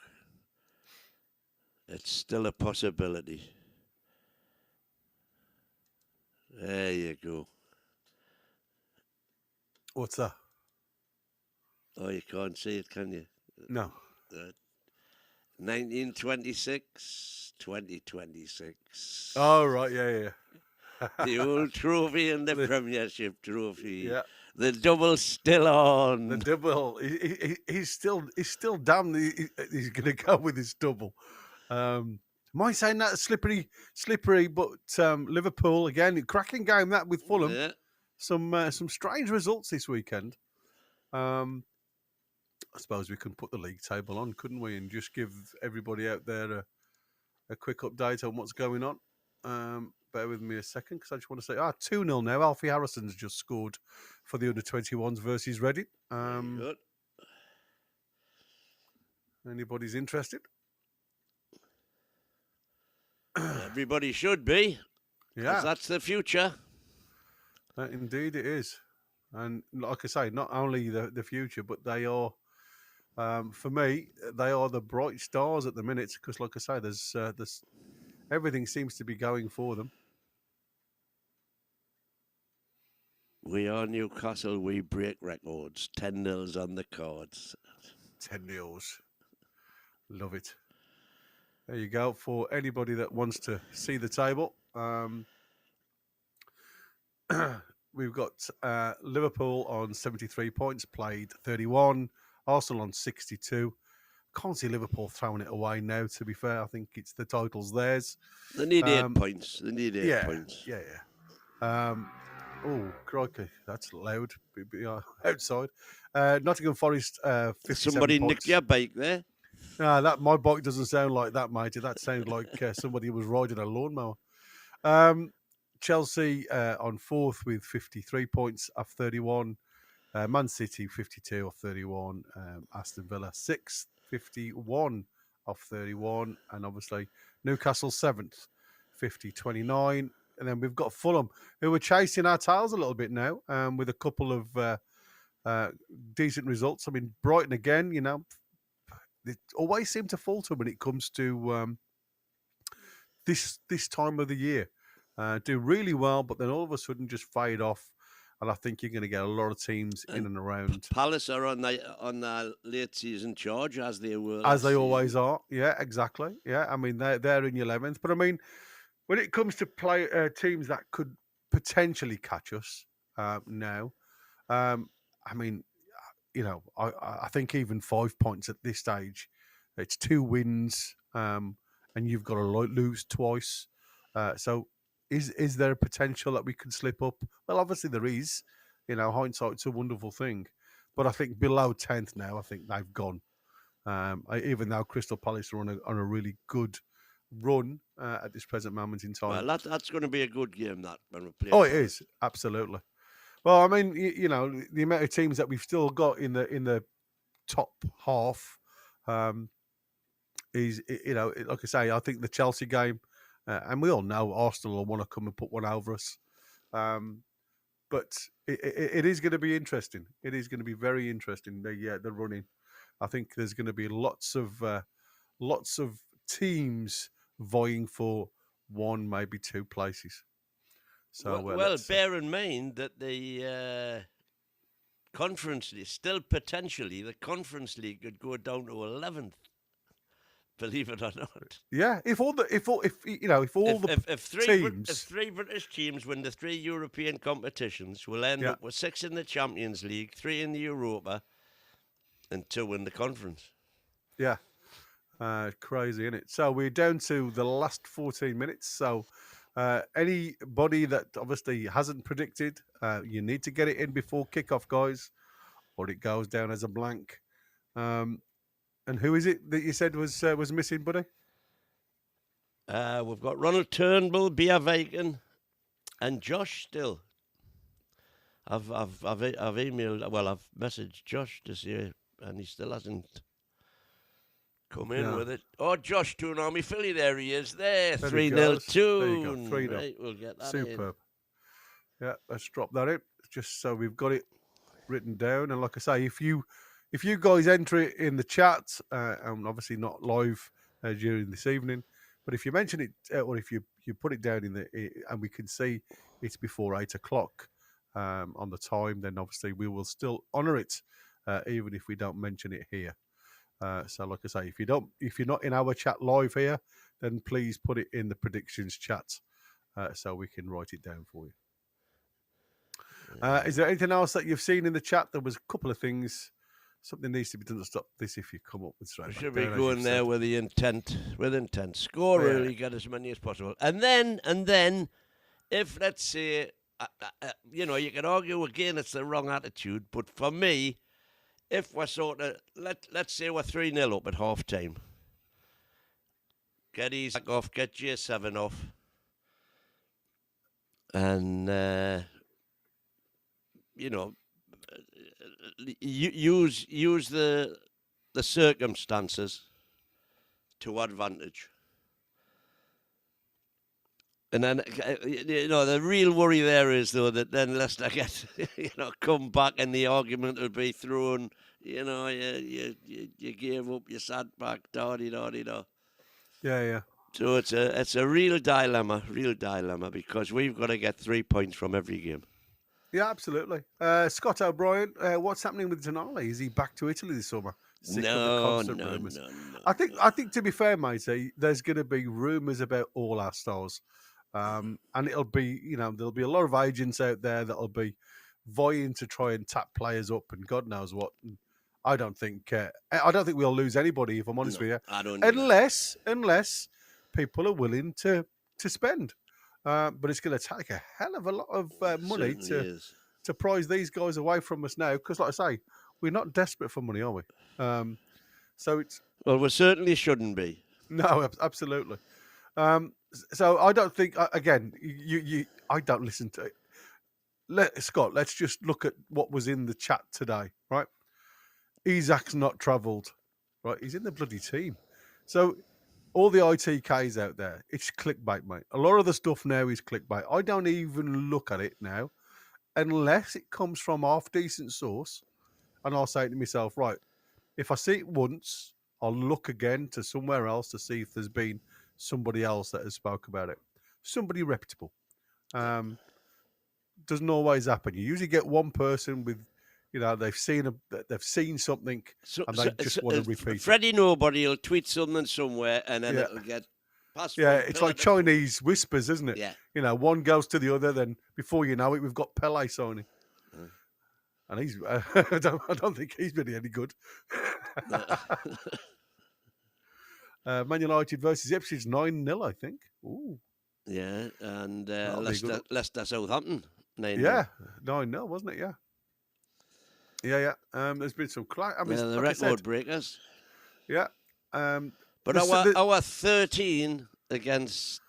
Speaker 2: It's still a possibility. There you go.
Speaker 1: What's that?
Speaker 2: Oh, you can't see it, can you?
Speaker 1: No.
Speaker 2: 1926, 2026.
Speaker 1: Oh, right. Yeah.
Speaker 2: The old trophy and the
Speaker 1: The-
Speaker 2: Premiership trophy.
Speaker 1: Yeah.
Speaker 2: The double's still on.
Speaker 1: The double. He's still damn. He's going to go with his double. Am I saying that slippery? But Liverpool again, cracking game that with Fulham.
Speaker 2: Yeah.
Speaker 1: Some strange results this weekend. I suppose we can put the league table on, couldn't we, and just give everybody out there a quick update on what's going on. Bear with me a second because I just want to say, 2-0 now. Alfie Harrison's just scored for the under-21s versus Reading.
Speaker 2: Very good.
Speaker 1: Anybody's interested?
Speaker 2: Everybody should be.
Speaker 1: Yeah,
Speaker 2: That's the future.
Speaker 1: indeed it is. And like I say, not only the future, but they are, for me, they are the bright stars at the minute. Because, like I say, there's everything seems to be going for them.
Speaker 2: We are Newcastle. We break records. 10-0s on the cards.
Speaker 1: 10-0s. Love it. There you go. For anybody that wants to see the table, we've got Liverpool on 73 points, played 31. Arsenal on 62. Can't see Liverpool throwing it away now, to be fair. I think it's the title's theirs.
Speaker 2: They need 8 points. They need 8 points.
Speaker 1: Yeah. Oh, crikey. That's loud. Outside. Nottingham Forest, 57
Speaker 2: Somebody
Speaker 1: points.
Speaker 2: nicked your bike there.
Speaker 1: No, my bike doesn't sound like that, matey. That sounds like somebody was riding a lawnmower. Chelsea on 4th with 53 points off 31. Man City 52 off 31. Aston Villa 6th, 51 off 31. And obviously Newcastle 7th, 29. And then we've got Fulham, who are chasing our tails a little bit now with a couple of decent results. I mean, Brighton again, they always seem to falter when it comes to this time of the year. Do really well, but then all of a sudden just fade off. And I think you're going to get a lot of teams in and around.
Speaker 2: Palace are on their late season charge, as they were.
Speaker 1: As they always are. Yeah, exactly. Yeah, I mean, they're in your 11th. But I mean, when it comes to play teams that could potentially catch us now, I mean, I think even 5 points at this stage, it's 2 wins, and you've got to lose twice. So is there a potential that we can slip up? Well, obviously there is. Hindsight's a wonderful thing. But I think below 10th now, I think they've gone. Even though Crystal Palace are on a really good run at this present moment in time.
Speaker 2: Well, that's going to be a good game, that, when we play.
Speaker 1: Oh, it is. Absolutely. Well, I mean, the amount of teams that we've still got in the top half is, like I say, I think the Chelsea game, and we all know Arsenal will want to come and put one over us. But it is going to be interesting. It is going to be very interesting. The running. I think there's going to be lots of teams vying for one, maybe two places. So
Speaker 2: well, bear in mind that the Conference League, still potentially, the Conference League could go down to 11th. Believe it or not.
Speaker 1: Yeah, if three teams,
Speaker 2: three British teams win the 3 European competitions, we'll end up with 6 in the Champions League, 3 in the Europa, and 2 in the conference.
Speaker 1: Yeah, crazy, isn't it? So we're down to the last 14 minutes. So anybody that obviously hasn't predicted, you need to get it in before kickoff, guys, or it goes down as a blank. And who is it that you said was missing, buddy?
Speaker 2: We've got Ronald Turnbull, Bia Viken, and Josh still. I've emailed, well, I've messaged Josh to see, and he still hasn't come in with it. Oh, Josh Toonami Philly, there he is. There, 3-0 Toon.
Speaker 1: There you go, 3-0.
Speaker 2: Right, we'll get that
Speaker 1: Superb. Yeah, let's drop that in, just so we've got it written down. And like I say, if you guys enter it in the chat, and obviously not live during this evening, but if you mention it, or if you put it down and we can see it's before 8 o'clock on the time, then obviously we will still honour it, even if we don't mention it here. So like I say, if you're not in our chat live here, then please put it in the predictions chat, so we can write it down for you. Is there anything else that you've seen in the chat? There was a couple of things. Something needs to be done to stop this if you come up with straight.
Speaker 2: Should be going there with the intent. Score really, get as many as possible. And then, if let's say, you can argue again it's the wrong attitude, but for me, if we're sort of, let's say we're 3-0 up at half time, get Isaac off, get J7 off, and use the circumstances to advantage. And then, the real worry there is, though, that then Leicester get, come back and the argument will be thrown, you gave up, you sat back, da-di-da-di-da.
Speaker 1: Yeah.
Speaker 2: So it's a real dilemma, because we've got to get 3 points from every game.
Speaker 1: Yeah, absolutely. Scott O'Brien, what's happening with Tonali? Is he back to Italy this summer?
Speaker 2: No.
Speaker 1: I think, to be fair, matey, there's going to be rumours about all our stars. And it'll be, there'll be a lot of agents out there that'll be vying to try and tap players up and God knows what. And I don't think we'll lose anybody, if I'm honest with you.
Speaker 2: I don't
Speaker 1: unless people are willing to spend. But it's going to take a hell of a lot of money to prize these guys away from us now. Because, like I say, we're not desperate for money, are we? So it's...
Speaker 2: Well, we certainly shouldn't be.
Speaker 1: No, absolutely. So I don't think, again, I don't listen to it. Scott, let's just look at what was in the chat today, right? Isaac's not travelled, right? He's in the bloody team. So all the ITKs out there, it's clickbait, mate. A lot of the stuff now is clickbait. I don't even look at it now unless it comes from half-decent source, and I'll say to myself, right, if I see it once, I'll look again to somewhere else to see if there's been somebody else that has spoke about it. Somebody reputable. Doesn't always happen. You usually get one person with, they've seen something and they just want to repeat
Speaker 2: Freddie it. Nobody will tweet something somewhere and then it'll get passed.
Speaker 1: Yeah, it's like Chinese whispers, isn't it?
Speaker 2: Yeah.
Speaker 1: One goes to the other, then before you know it, we've got Pele signing. And he's, I don't think he's been any good. Man United versus Ipswich 9-0, I think. Ooh.
Speaker 2: Yeah, and Leicester Southampton 9-0.
Speaker 1: Yeah, 9-0, wasn't it? Yeah. There's been some
Speaker 2: the record breakers.
Speaker 1: Yeah.
Speaker 2: But our 13 against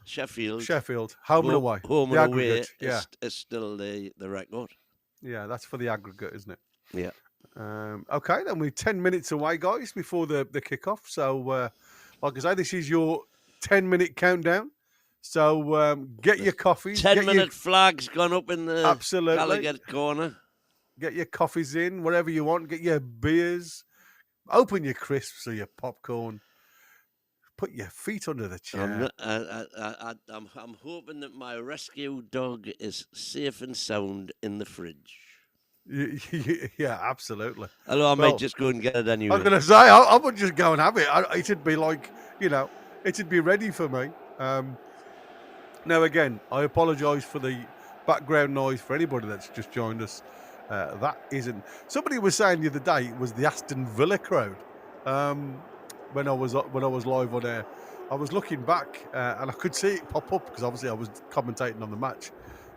Speaker 2: Sheffield,
Speaker 1: home and away.
Speaker 2: Home and away is still the record.
Speaker 1: Yeah, that's for the aggregate, isn't it?
Speaker 2: Yeah.
Speaker 1: Okay, then we're 10 minutes away, guys, before the kickoff. So, like I say, this is your 10-minute countdown. So, get your coffees.
Speaker 2: 10-minute flags gone up in the Gallagher corner.
Speaker 1: Get your coffees in, whatever you want. Get your beers. Open your crisps or your popcorn. put your feet under the
Speaker 2: I'm,
Speaker 1: chair.
Speaker 2: not, I'm hoping that my rescue dog is safe and sound in the fridge.
Speaker 1: Yeah, absolutely.
Speaker 2: Although I might
Speaker 1: Well,
Speaker 2: just go and get it
Speaker 1: I was
Speaker 2: anyway.
Speaker 1: going to say, I would just go and have it. It'd be like, it'd be ready for me. Now, again, I apologise for the background noise for anybody that's just joined us. That isn't. Somebody was saying the other day it was the Aston Villa crowd. When I was live on air, I was looking back and I could see it pop up because obviously I was commentating on the match,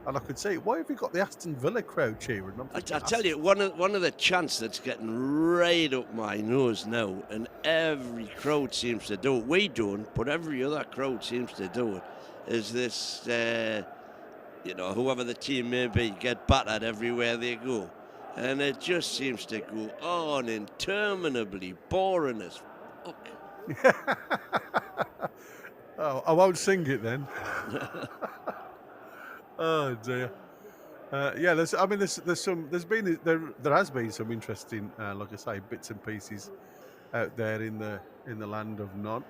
Speaker 1: and I could see it. Why have you got the Aston Villa crowd cheering?
Speaker 2: I tell you, one of the chants that's getting right up my nose now, and every crowd seems to do it. We don't, but every other crowd seems to do it. Is this, whoever the team may be, get battered everywhere they go, and it just seems to go on interminably, boring as fuck.
Speaker 1: Oh, I won't sing it then. Oh dear. Yeah, there has been some interesting, like I say, bits and pieces out there in the land of none.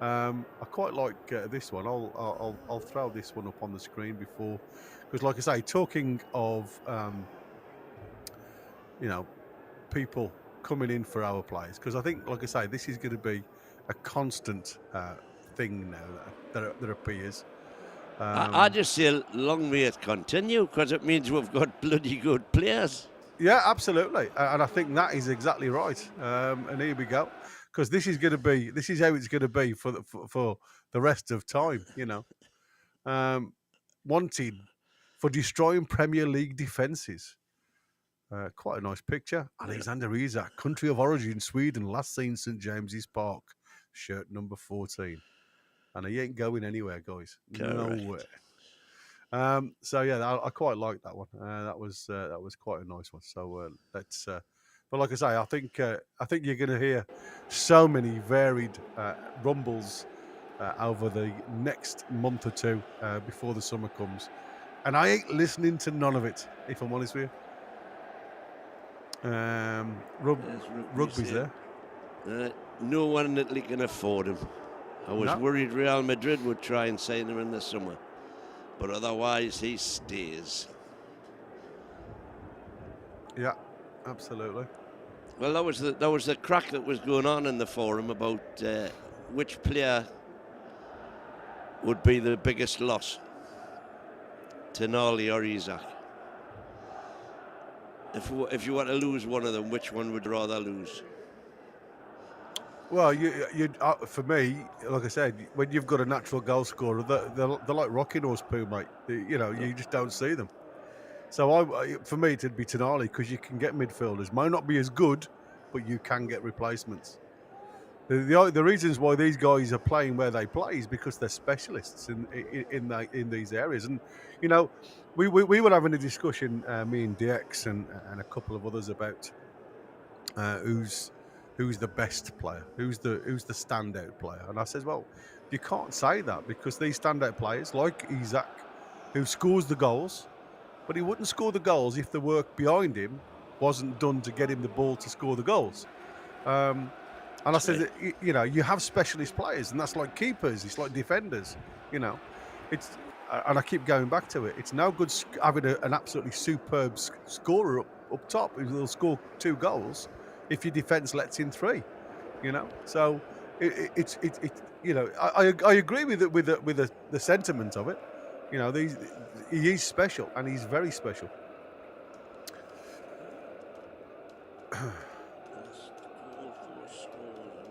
Speaker 1: I quite like this one. I'll throw this one up on the screen before, because like I say, talking of people coming in for our players, because I think, like I say, this is going to be a constant thing now that appears.
Speaker 2: I just say long may it continue, because it means we've got bloody good players.
Speaker 1: Yeah, absolutely, and I think that is exactly right. And here we go, because this is how it's going to be for the rest of time. Wanted for destroying Premier League defences. Quite a nice picture. Alexander Isak, country of origin Sweden, last seen St James's Park, shirt number 14, and he ain't going anywhere, guys.
Speaker 2: Correct.
Speaker 1: Nowhere. So yeah, I quite like that one. That was quite a nice one. So let's. But like I say, I think you're going to hear so many varied rumbles over the next month or two before the summer comes, and I ain't listening to none of it, if I'm honest with you. Rugby's there.
Speaker 2: No one that can afford him. I was worried Real Madrid would try and sign him in the summer, but otherwise he stays.
Speaker 1: Yeah, absolutely.
Speaker 2: Well, that was the crack that was going on in the forum about which player would be the biggest loss, Tonali or Isak. If you want to lose one of them, which one would you rather lose?
Speaker 1: Well, for me, like I said, when you've got a natural goal scorer, they're like rocking horse poo, mate. You just don't see them. So for me, it'd be Tonali, because you can get midfielders. Might not be as good, but you can get replacements. The reasons why these guys are playing where they play is because they're specialists in these areas. And we were having a discussion, me and DX and a couple of others, about who's the best player, who's the standout player. And I says, well, you can't say that, because these standout players, like Isak, who scores the goals, but he wouldn't score the goals if the work behind him wasn't done to get him the ball to score the goals. And I said, you have specialist players, and that's like keepers, it's like defenders. It's, and I keep going back to it. It's no good having an absolutely superb scorer up top who will score 2 goals if your defence lets in 3. So I agree with the sentiment of it. He is special, and he's very special.
Speaker 2: I'm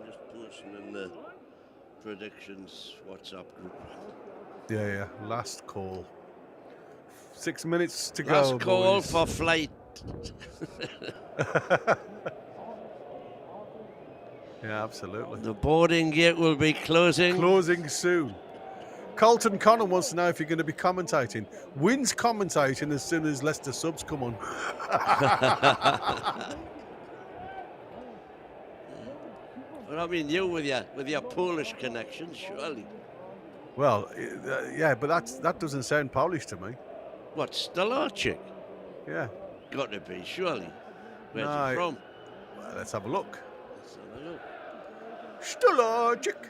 Speaker 2: just posting in the predictions WhatsApp group.
Speaker 1: Yeah. Last call. 6 minutes to go.
Speaker 2: Last call
Speaker 1: boys.
Speaker 2: for flight.
Speaker 1: Yeah, absolutely.
Speaker 2: The boarding gate will be closing.
Speaker 1: Closing soon. Colton Connor wants to know if you're going to be commentating. Wynn's commentating as soon as Leicester subs come on.
Speaker 2: Well, I mean, you with your Polish connection, surely.
Speaker 1: Well, yeah, but that doesn't sound Polish to me.
Speaker 2: What, Stolarczyk?
Speaker 1: Yeah.
Speaker 2: Got to be, surely. Where's
Speaker 1: No,
Speaker 2: he from?
Speaker 1: Well, let's have a look.
Speaker 2: Let's have a look.
Speaker 1: Stolarczyk.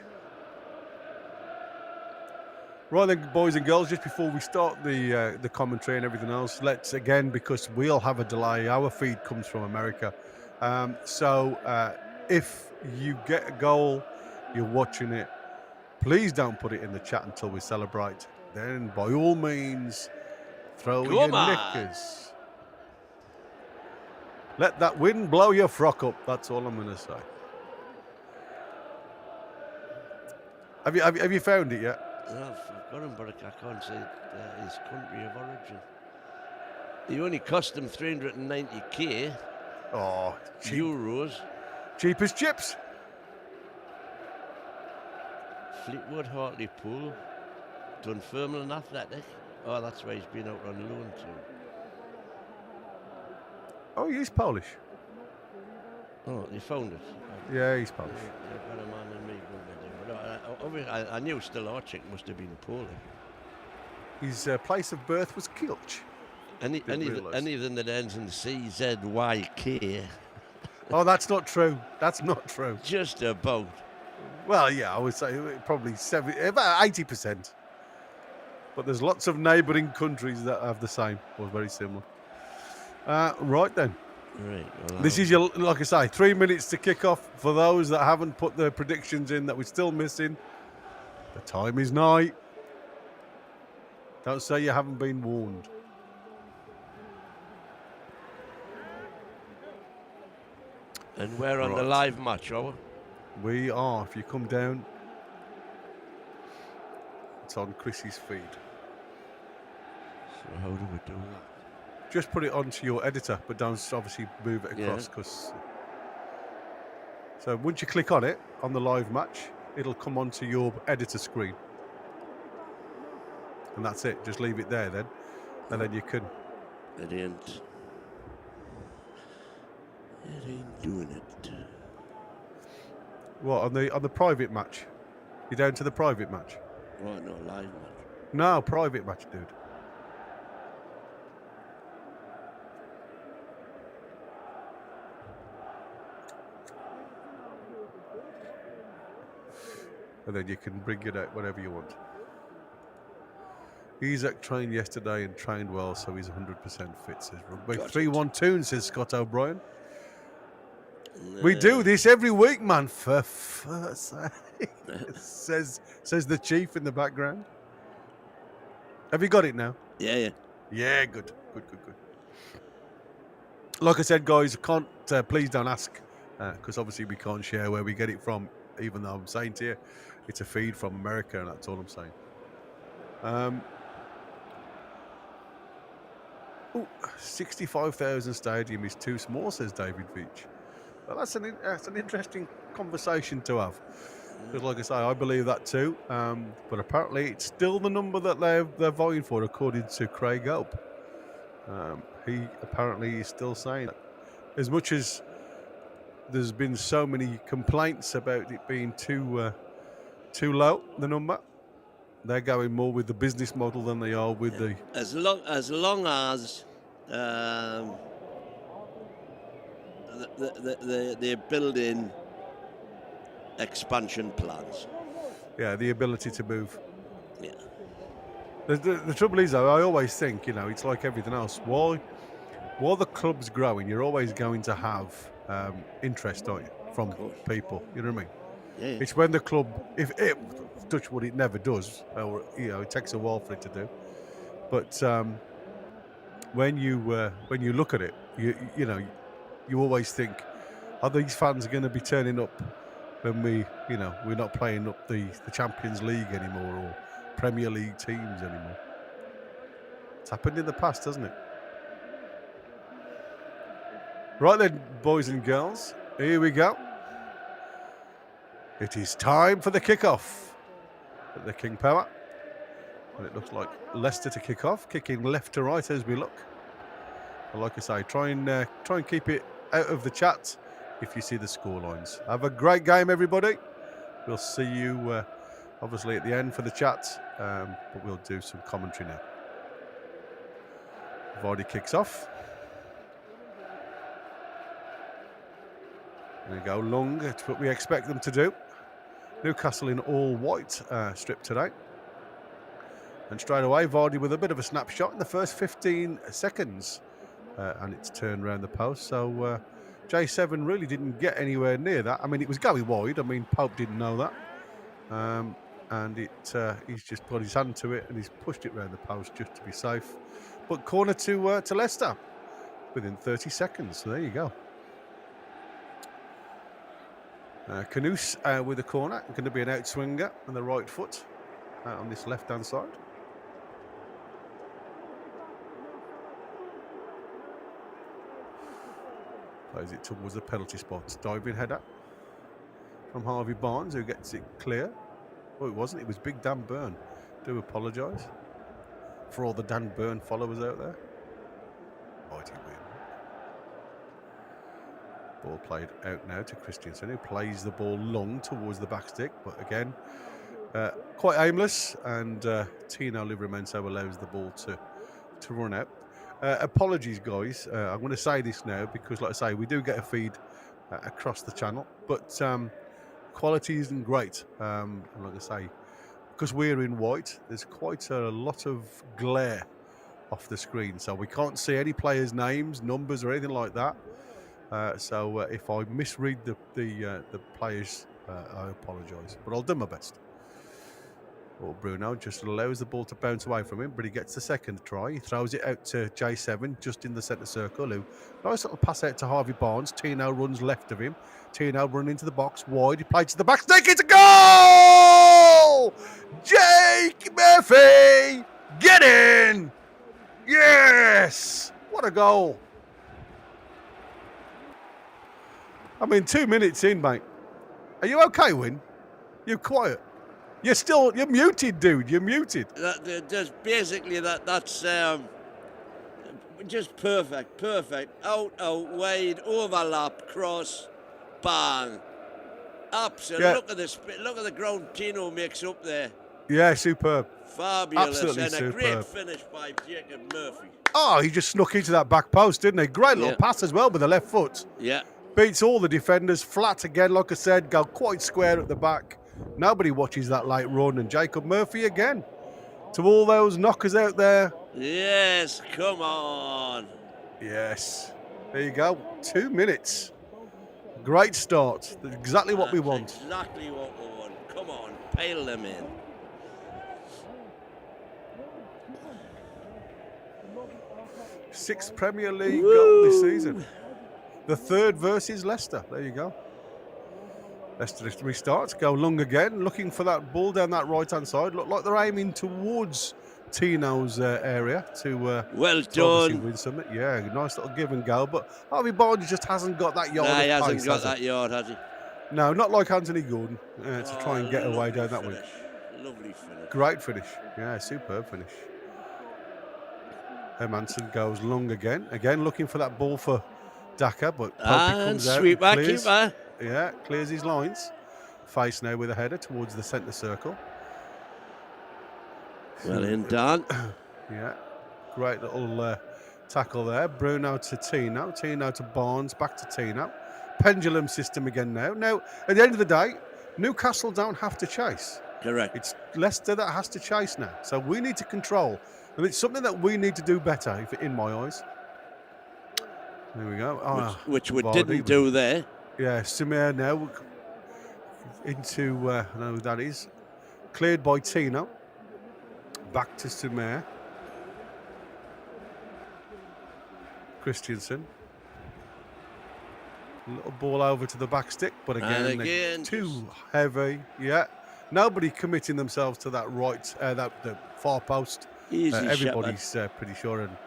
Speaker 1: Right then, boys and girls, just before we start the commentary and everything else, let's again, because we'll have a delay, our feed comes from America. So if you get a goal, you're watching it, please don't put it in the chat until we celebrate. Then, by all means, throw your
Speaker 2: Come on.
Speaker 1: knickers. Let that wind blow your frock up. That's all I'm going to say. Have you found it yet?
Speaker 2: I've got him, but I can't say his country of origin. He only cost him 390k
Speaker 1: Oh,
Speaker 2: euros.
Speaker 1: Cheap as chips.
Speaker 2: Fleetwood, Hartlepool, Dunfermline Athletic. Oh, that's why he's been out on loan to.
Speaker 1: Oh, he's Polish.
Speaker 2: Oh, you found it?
Speaker 1: Yeah, he's Polish.
Speaker 2: You've got a man in me. I knew still Archik must have been Polish.
Speaker 1: His place of birth was Kilch.
Speaker 2: Anything that ends in CZYK.
Speaker 1: Oh, that's not true. That's not true.
Speaker 2: Just about.
Speaker 1: Well, yeah, I would say probably about 80%. But there's lots of neighbouring countries that have the same or very similar. Right then.
Speaker 2: Right. Well,
Speaker 1: this is your, like I say, 3 minutes to kick off. For those that haven't put their predictions in that we're still missing, the time is nigh. Don't say you haven't been warned.
Speaker 2: And we're on the live match, are we?
Speaker 1: We are. If you come down, it's on Chrissy's feed.
Speaker 2: So how do we do that?
Speaker 1: Just put it onto your editor, but don't obviously move it across. So once you click on it, on the live match, it'll come onto your editor screen. And that's it. Just leave it there then. And then you can...
Speaker 2: It ain't doing it.
Speaker 1: What, on the private match? You're down to the private match?
Speaker 2: Right, no, live match.
Speaker 1: No, private match, dude. And then you can bring it out whenever you want. Isaac trained yesterday and trained well, so he's 100% fit, says Rugby. 312, says Scott O'Brien. We do this every week, man. For sake. says the chief in the background. Have you got it now?
Speaker 2: Yeah.
Speaker 1: Yeah, good. Like I said, guys, please don't ask, because obviously we can't share where we get it from, even though I'm saying to you, it's a feed from America, and that's all I'm saying. 65,000 stadium is too small, says David Veach. Well, that's an interesting conversation to have. Because, like I say, I believe that too. But apparently, it's still the number that they're vying for, according to Craig Hope. He apparently is still saying that. As much as there's been so many complaints about it being too low, the number, they're going more with the business model than they are with the...
Speaker 2: As long as they're building expansion plans.
Speaker 1: Yeah, the ability to move.
Speaker 2: Yeah.
Speaker 1: The trouble is, though, I always think, it's like everything else. While the club's growing, you're always going to have interest, don't you, from people. You know what I mean?
Speaker 2: Yeah.
Speaker 1: It's when the club, if it, touch wood, it never does, or it takes a while for it to do. But when you look at it, you always think, are these fans going to be turning up when we're not playing up the Champions League anymore or Premier League teams anymore? It's happened in the past, hasn't it? Right then, boys and girls, here we go. It is time for the kickoff at the King Power. And it looks like Leicester to kick off, kicking left to right as we look. And like I say, try and keep it out of the chat if you see the score lines. Have a great game, everybody. We'll see you obviously at the end for the chat, but we'll do some commentary now. Vardy kicks off. There we go, long. It's what we expect them to do. Newcastle in all white strip today. And straight away, Vardy with a bit of a snapshot in the first 15 seconds. And it's turned around the post. So J7 really didn't get anywhere near that. I mean, it was going wide. I mean, Pope didn't know that. And he's just put his hand to it and he's pushed it around the post just to be safe. But corner to Leicester within 30 seconds. So there you go. Canoes with the corner. Going to be an outswinger on the right foot on this left-hand side. Plays it towards the penalty spot. Diving header from Harvey Barnes, who gets it clear. Oh, it wasn't. It was Big Dan Burn. Do apologise for all the Dan Burn followers out there. Mighty win. Ball played out now to Christensen, who plays the ball long towards the back stick. But again, quite aimless. And Tino Livramento allows the ball to run out. Apologies, guys. I'm going to say this now because, like I say, we do get a feed across the channel, but quality isn't great. And like I say, because we're in white, there's quite a lot of glare off the screen, so we can't see any players' names, numbers, or anything like that. So if I misread the players, I apologise, but I'll do my best. Well, Bruno just allows the ball to bounce away from him, but he gets the second try. He throws it out to J7, just in the centre circle. Who nice little pass out to Harvey Barnes. Tino runs left of him. Tino running into the box wide. He plays to the back stick. It's a goal! Jake Murphy, get in! Yes! What a goal! I mean, 2 minutes in, mate. Are you okay, Win? You're quiet. You're muted, dude. You're muted.
Speaker 2: Just basically that's just perfect. Out, wide, overlap, cross, bang. Absolutely.
Speaker 1: Yeah.
Speaker 2: Look at the ground Tino makes up there.
Speaker 1: Yeah, superb.
Speaker 2: Fabulous.
Speaker 1: Absolutely
Speaker 2: and
Speaker 1: superb.
Speaker 2: A great finish by Jacob Murphy.
Speaker 1: Oh, he just snuck into that back post, didn't he? Great little pass as well with the left foot.
Speaker 2: Yeah.
Speaker 1: Beats all the defenders. Flat again, like I said. Go quite square at the back. Nobody watches that late run. And Jacob Murphy again. To all those knockers out there.
Speaker 2: Yes, come on.
Speaker 1: Yes. There you go. 2 minutes. Great start. That's exactly what we want.
Speaker 2: Exactly what we want. Come on, pile them in.
Speaker 1: Sixth Premier League goal this season. The third versus Leicester. There you go. Leicester restarts. Go long again. Looking for that ball down that right-hand side. Look like they're aiming towards Tino's area to
Speaker 2: well
Speaker 1: done. Win something. Yeah, nice little give and go. But Harvey Barnes just hasn't got that yard.
Speaker 2: Nah, he hasn't
Speaker 1: pace,
Speaker 2: got that yard, has he?
Speaker 1: No, not like Anthony Gordon to try and get away down that way.
Speaker 2: Lovely finish.
Speaker 1: Great finish. Yeah, superb finish. Hermanson goes long again. Again, looking for that ball for Daka, but Popey comes out.
Speaker 2: Sweet back keeper.
Speaker 1: Yeah, clears his lines. Face now with a header towards the centre circle.
Speaker 2: Well in done.
Speaker 1: Yeah, great little tackle there. Bruno to Tino. Tino to Barnes. Back to Tino. Pendulum system again now. Now, at the end of the day, Newcastle don't have to chase.
Speaker 2: Correct.
Speaker 1: It's Leicester that has to chase now. So we need to control. And it's something that we need to do better, in my eyes. There we go.
Speaker 2: Which we
Speaker 1: Vardy,
Speaker 2: didn't do there.
Speaker 1: Yeah, Samir now into, I don't know who that is. Cleared by Tino. Back to Samir. Christensen. A little ball over to the back stick, but again too heavy. Yeah, nobody committing themselves to that right, the far post. Everybody's pretty sure, and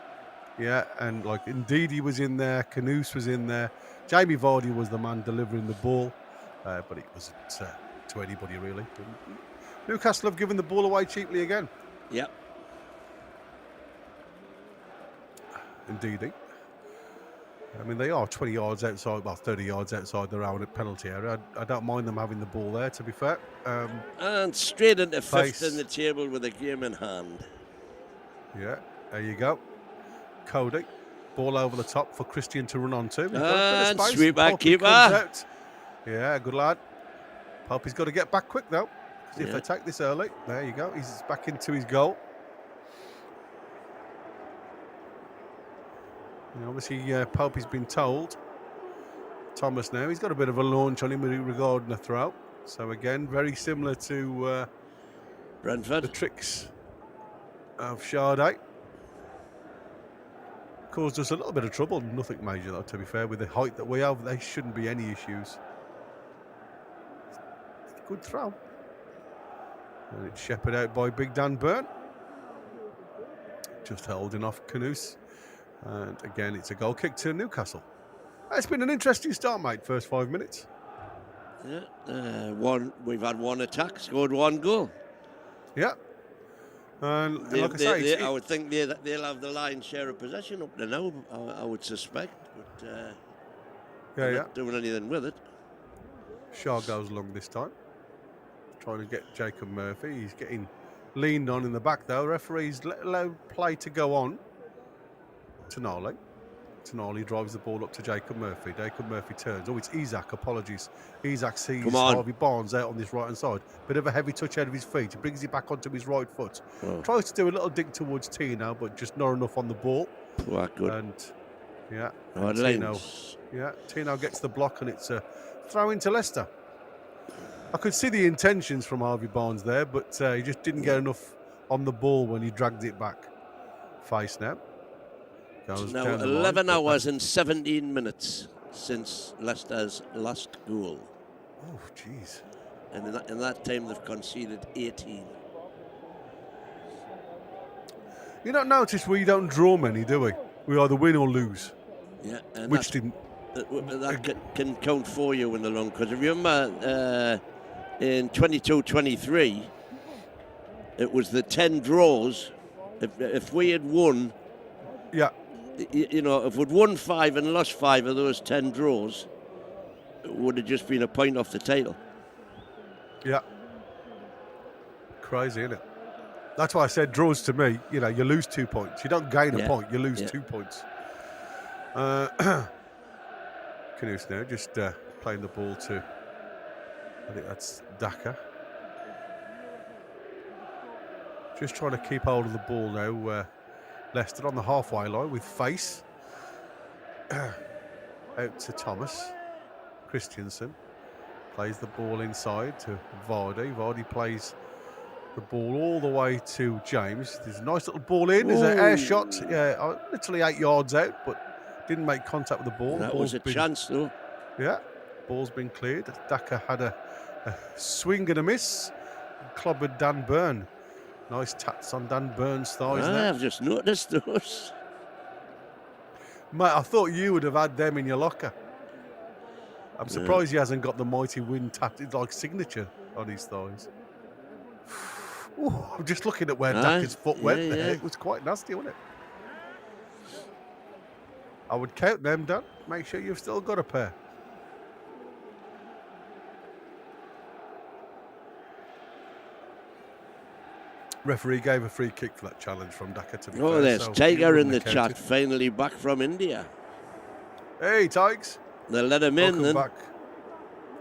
Speaker 1: yeah, and like indeed he was in there. Canoes was in there. Jamie Vardy was the man delivering the ball, but it wasn't to anybody really. Newcastle have given the ball away cheaply again.
Speaker 2: Yep.
Speaker 1: Indeedy. I mean, they are 20 yards outside, well, 30 yards outside their own penalty area. I don't mind them having the ball there, to be fair.
Speaker 2: And straight into fifth in the table with a game in hand.
Speaker 1: Yeah, there you go. Cody, ball over the top for Christian to run onto.
Speaker 2: And sweet back keeper.
Speaker 1: Yeah, good lad. Pope, he's got to get back quick, though. Because if they take this early, there you go. He's back into his goal. Obviously, Pope has been told. Thomas now, he's got a bit of a launch on him regarding the throw. So again, very similar to
Speaker 2: Brentford.
Speaker 1: the tricks of Sade. Caused us a little bit of trouble. Nothing major, though, to be fair. With the height that we have, there shouldn't be any issues. Good throw. And it's shepherded out by Big Dan Burn. Just holding off Canoes. And again, it's a goal kick to Newcastle. It's been an interesting start, mate, first 5 minutes.
Speaker 2: Yeah, we've had one attack, scored one goal.
Speaker 1: Yeah. And like I say,
Speaker 2: I would think they'll have the lion's share of possession up to now, I would suspect. But not doing anything with it.
Speaker 1: Shaw goes long this time. Trying to get Jacob Murphy. He's getting leaned on in the back, though. Referees allowed play to go on. Tonali drives the ball up to Jacob Murphy. Jacob Murphy turns. Oh, it's Isaac. Apologies. Isaac sees Harvey Barnes out on this right-hand side. Bit of a heavy touch out of his feet. He brings it back onto his right foot. Oh. Tries to do a little dig towards Tino, but just not enough on the ball.
Speaker 2: Good.
Speaker 1: And, yeah. Tino gets the block, and it's a throw into Leicester. I could see the intentions from Harvey Barnes there, but he just didn't get enough on the ball when he dragged it back. Face now.
Speaker 2: Now 11 hours and 17 minutes since Leicester's last goal.
Speaker 1: Oh, jeez.
Speaker 2: And in that time, they've conceded 18.
Speaker 1: You don't notice we don't draw many, do we? We either win or lose.
Speaker 2: Yeah. And
Speaker 1: which didn't.
Speaker 2: That can count for you in the long. Because if you remember, in 22-23, it was the 10 draws. If we had won...
Speaker 1: Yeah.
Speaker 2: If we'd won 5 and lost 5 of those 10 draws, it would have just been a point off the title.
Speaker 1: Yeah. Crazy, isn't it? That's why I said draws to me, you lose 2 points. You don't gain a point, you lose 2 points. Canoes now just playing the ball to, I think that's Daka. Just trying to keep hold of the ball now. Leicester on the halfway line with Face. Out to Thomas. Christensen plays the ball inside to Vardy. Vardy plays the ball all the way to James. There's a nice little ball in. There's an air shot. Yeah, literally 8 yards out, but didn't make contact with the ball.
Speaker 2: That was a chance, though.
Speaker 1: Yeah, ball's been cleared. Daka had a swing and a miss. Clobbered Dan Burn. Nice tats on Dan Burns' thighs there.
Speaker 2: I've just noticed those.
Speaker 1: Mate, I thought you would have had them in your locker. I'm surprised he hasn't got the mighty wind tattooed like signature on his thighs. Ooh, I'm just looking at where Daka's foot went there. It was quite nasty, wasn't it? I would count them, Dan. Make sure you've still got a pair. Referee gave a free kick for that challenge from Daka, to be fair.
Speaker 2: There's Tiger in the chat, finally back from India.
Speaker 1: Hey, Tigers.
Speaker 2: They'll let him in then.
Speaker 1: Back.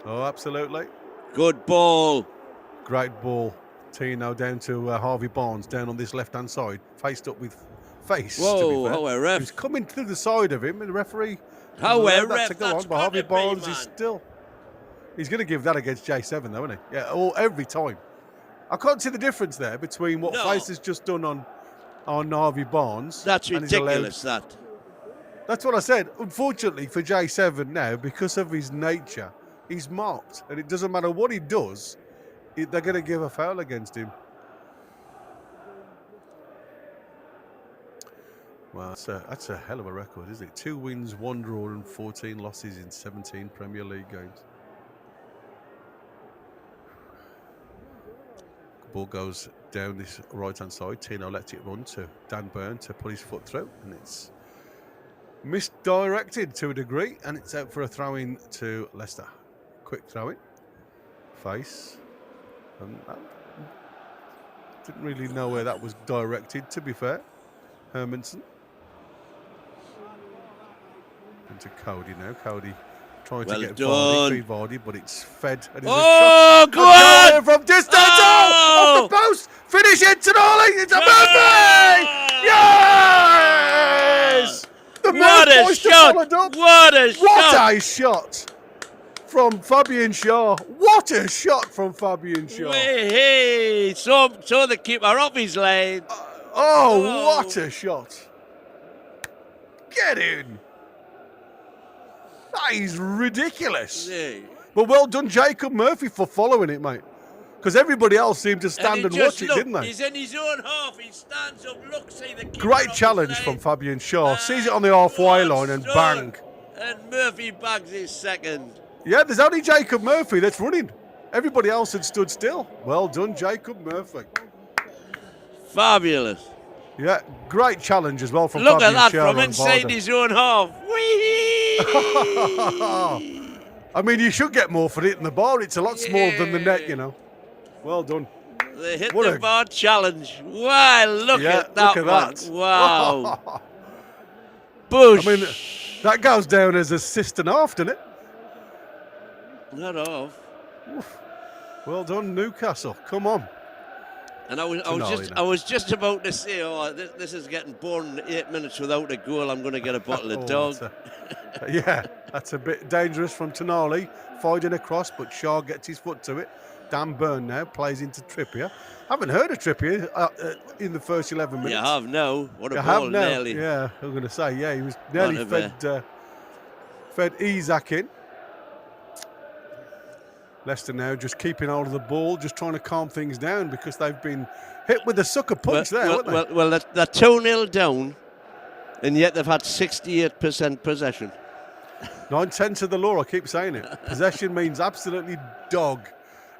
Speaker 1: Oh, absolutely.
Speaker 2: Good ball.
Speaker 1: Great ball. Tino down to Harvey Barnes, down on this left-hand side, faced up with Face.
Speaker 2: Whoa, how a ref.
Speaker 1: He's coming through the side of him, and the referee...
Speaker 2: How a ref,
Speaker 1: to go on, but Harvey Barnes is still... He's going to give that against J7, though, isn't he? Yeah, every time. I can't see the difference there between what Face has just done on Harvey Barnes.
Speaker 2: That's ridiculous,
Speaker 1: That's what I said. Unfortunately for J7 now, because of his nature, he's marked. And it doesn't matter what he does, they're going to give a foul against him. Well, that's a hell of a record, isn't it? 2 wins, 1 draw and 14 losses in 17 Premier League games. Ball goes down this right-hand side. Tino lets it run to Dan Burn to put his foot through, and it's misdirected to a degree, and it's out for a throw-in to Leicester. Quick throw-in. Face. Didn't really know where that was directed, to be fair. Hermanson. Into Cody now. Cody trying to get Vardy, but it's fed. And
Speaker 2: go on!
Speaker 1: From distance! Off the post! Finish it, Tonali! It's a Murphy! Yes! The
Speaker 2: What a
Speaker 1: Foster
Speaker 2: shot!
Speaker 1: followed up.
Speaker 2: What a shot!
Speaker 1: What a shot from Fabian Shaw. What a shot from Fabian Shaw.
Speaker 2: Hey, so the keeper off his line.
Speaker 1: Oh, what a shot. Get in. That is ridiculous.
Speaker 2: Yeah.
Speaker 1: But well done, Jacob Murphy, for following it, mate. Because everybody else seemed to stand and watch it, didn't they?
Speaker 2: He's in his own half. He stands up, looks, see the keeper
Speaker 1: Great
Speaker 2: off
Speaker 1: challenge
Speaker 2: his
Speaker 1: from
Speaker 2: line.
Speaker 1: Fabian Shaw. Sees it on the halfway line and bang.
Speaker 2: And Murphy bags his second.
Speaker 1: Yeah, there's only Jacob Murphy that's running. Everybody else had stood still. Well done, Jacob Murphy.
Speaker 2: Fabulous.
Speaker 1: Yeah, great challenge as well from
Speaker 2: Look
Speaker 1: Fabian
Speaker 2: at that
Speaker 1: Shaw
Speaker 2: from
Speaker 1: on
Speaker 2: inside
Speaker 1: Varda.
Speaker 2: his own half. Whee!
Speaker 1: I mean, you should get more for it in the bar. It's a lot smaller than the net, you know. Well done.
Speaker 2: They hit
Speaker 1: What
Speaker 2: the
Speaker 1: a-
Speaker 2: bar challenge. Wow, look at that
Speaker 1: look at
Speaker 2: one.
Speaker 1: that.
Speaker 2: Wow. Bush.
Speaker 1: I mean, that goes down as assist and half, doesn't it?
Speaker 2: Not off.
Speaker 1: Well done, Newcastle. Come on.
Speaker 2: And I was just about to say, oh, this is getting boring. 8 minutes without a goal. I'm going to get a bottle of dog.
Speaker 1: Yeah, that's a bit dangerous from Tonali. Finding across, but Shaw gets his foot to it. Dan Burn now plays into Trippier. Haven't heard of Trippier in the first 11 minutes.
Speaker 2: You have now. What a
Speaker 1: You
Speaker 2: ball,
Speaker 1: have now.
Speaker 2: nearly.
Speaker 1: Yeah, I'm going to say, yeah, he was nearly
Speaker 2: Whatever.
Speaker 1: fed Isak in. Leicester now just keeping hold of the ball, just trying to calm things down because they've been hit with a sucker punch haven't they?
Speaker 2: Well, they're 2-0 down, and yet they've had 68% possession.
Speaker 1: 9/10 to the law, I keep saying it. Possession means absolutely dog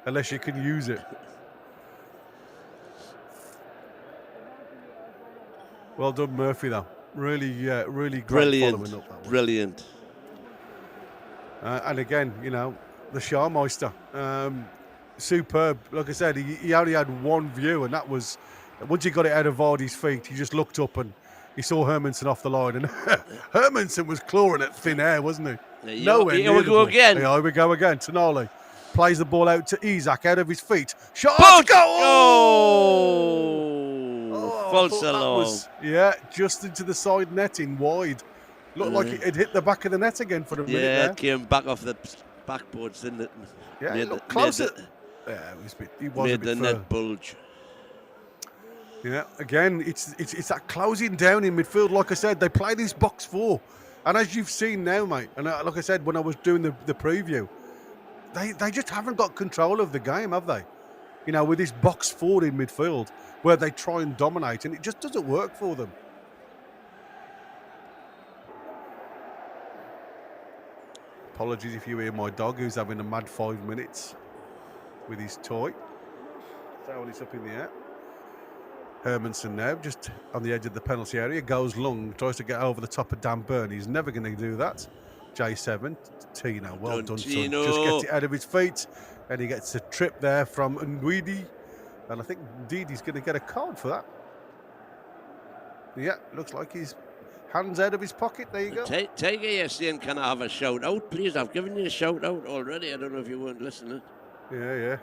Speaker 1: unless you can use it. Well done, Murphy, though. Really great
Speaker 2: Brilliant.
Speaker 1: following up that one.
Speaker 2: Brilliant.
Speaker 1: And again, you know, the Scharmeister, superb. Like I said, he only had one view, and that was once he got it out of Vardy's feet, he just looked up and he saw Hermansen off the line, and Hermansen was clawing at thin air, wasn't he? Nowhere
Speaker 2: Here
Speaker 1: near
Speaker 2: we
Speaker 1: the
Speaker 2: go
Speaker 1: ball.
Speaker 2: again.
Speaker 1: Here we go again. Tonali plays the ball out to Isak out of his feet. Shot!
Speaker 2: Punch!
Speaker 1: Go!
Speaker 2: Oh,
Speaker 1: I
Speaker 2: false
Speaker 1: thought that
Speaker 2: alarm.
Speaker 1: was- yeah, just into the side netting wide. Looked like it had hit the back of the net again for a minute
Speaker 2: Yeah,
Speaker 1: there.
Speaker 2: it came back off the backboards, didn't it?
Speaker 1: Yeah,
Speaker 2: Made
Speaker 1: it looked
Speaker 2: the-
Speaker 1: closer.
Speaker 2: made
Speaker 1: Yeah, it was a bit. He
Speaker 2: the,
Speaker 1: was a
Speaker 2: made
Speaker 1: bit
Speaker 2: the
Speaker 1: further.
Speaker 2: net bulge.
Speaker 1: Yeah, again, it's that closing down in midfield. Like I said, they play this box four, and as you've seen now, mate, and like I said when I was doing the preview, they just haven't got control of the game, have they? You know, with this box four in midfield where they try and dominate, and it just doesn't work for them. Apologies if you hear my dog, who's having a mad 5 minutes with his toy. Throwing it up in the air. Hermansen now, just on the edge of the penalty area, goes long, tries to get over the top of Dan Burn. He's never going to do that. J7, Tino, well done, son.
Speaker 2: Tino.
Speaker 1: Just gets it out of his feet, and he gets a trip there from Nguidi. And I think Ndidi's going to get a card for that. Yeah, looks like his hands out of his pocket. There you go.
Speaker 2: Take it, you're saying, can I have a shout out, please? I've given you a shout out already. I don't know if you weren't listening.
Speaker 1: Yeah.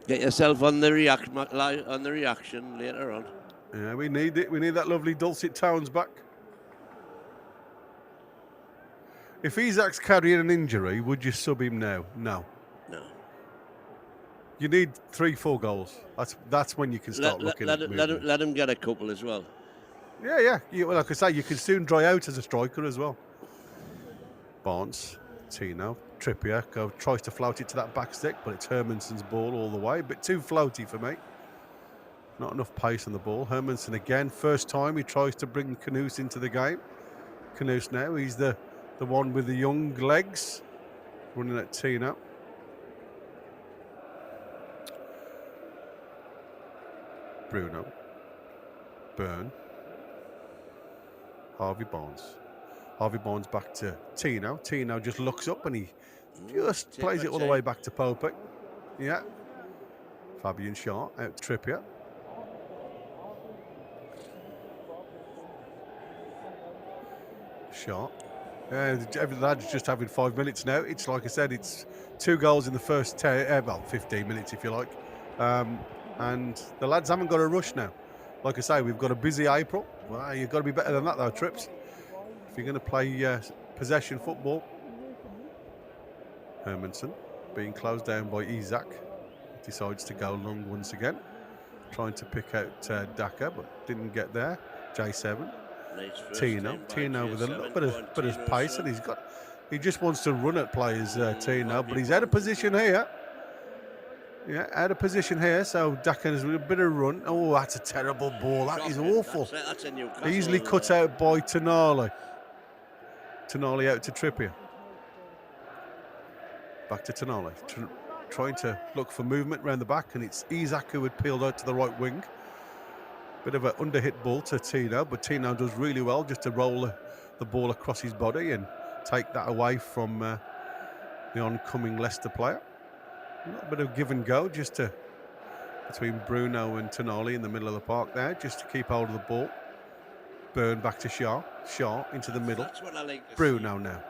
Speaker 2: Get yourself on the reaction later on.
Speaker 1: Yeah, we need it. We need that lovely dulcet tones back. If Isak's carrying an injury, would you sub him now? No.
Speaker 2: No.
Speaker 1: You need 3-4 goals. That's when you can start looking at movement.
Speaker 2: let him get a couple as well.
Speaker 1: Yeah. Well, like I say, you can soon dry out as a striker as well. Barnes, Tino, Trippier tries to float it to that back stick, but it's Hermansen's ball all the way. A bit too floaty for me. Not enough pace on the ball. Hermansen again, first time he tries to bring Knuth into the game. Knuth now, he's the one with the young legs, running at Tino. Bruno, Burn, Harvey Barnes. Harvey Barnes back to Tino. Tino just looks up and he just plays it all the way back to Pope. Yeah. Fabian Shaw out to Trippier. Shaw. Every lad's just having 5 minutes now. It's like I said, it's 2 goals in the first 15 minutes if you like. And the lads haven't got a rush now. Like I say, we've got a busy April. Well, you've got to be better than that, though, Trips. If you're going to play possession football. Hermanson being closed down by Isaac. Decides to go long once again. Trying to pick out Daka, but didn't get there. J7. Tino with a little bit of pace, and he just wants to run at players, Tino, but he's out of position here. Yeah, out of position here, so Daka has a bit of run. Oh, that's a terrible ball. That is awful.
Speaker 2: That's a Newcastle,
Speaker 1: Easily cut out by Tonali. Tonali out to Trippier. Back to Tonali. Trying to look for movement around the back, and it's Isaac who had peeled out to the right wing. Bit of an underhit ball to Tino, but Tino does really well just to roll the ball across his body and take that away from the oncoming Leicester player. A little bit of give and go just between Bruno and Tonali in the middle of the park there, just to keep hold of the ball. Burn back to Shaw. Shaw into the middle.
Speaker 2: That's what I like to
Speaker 1: Bruno
Speaker 2: see.
Speaker 1: now.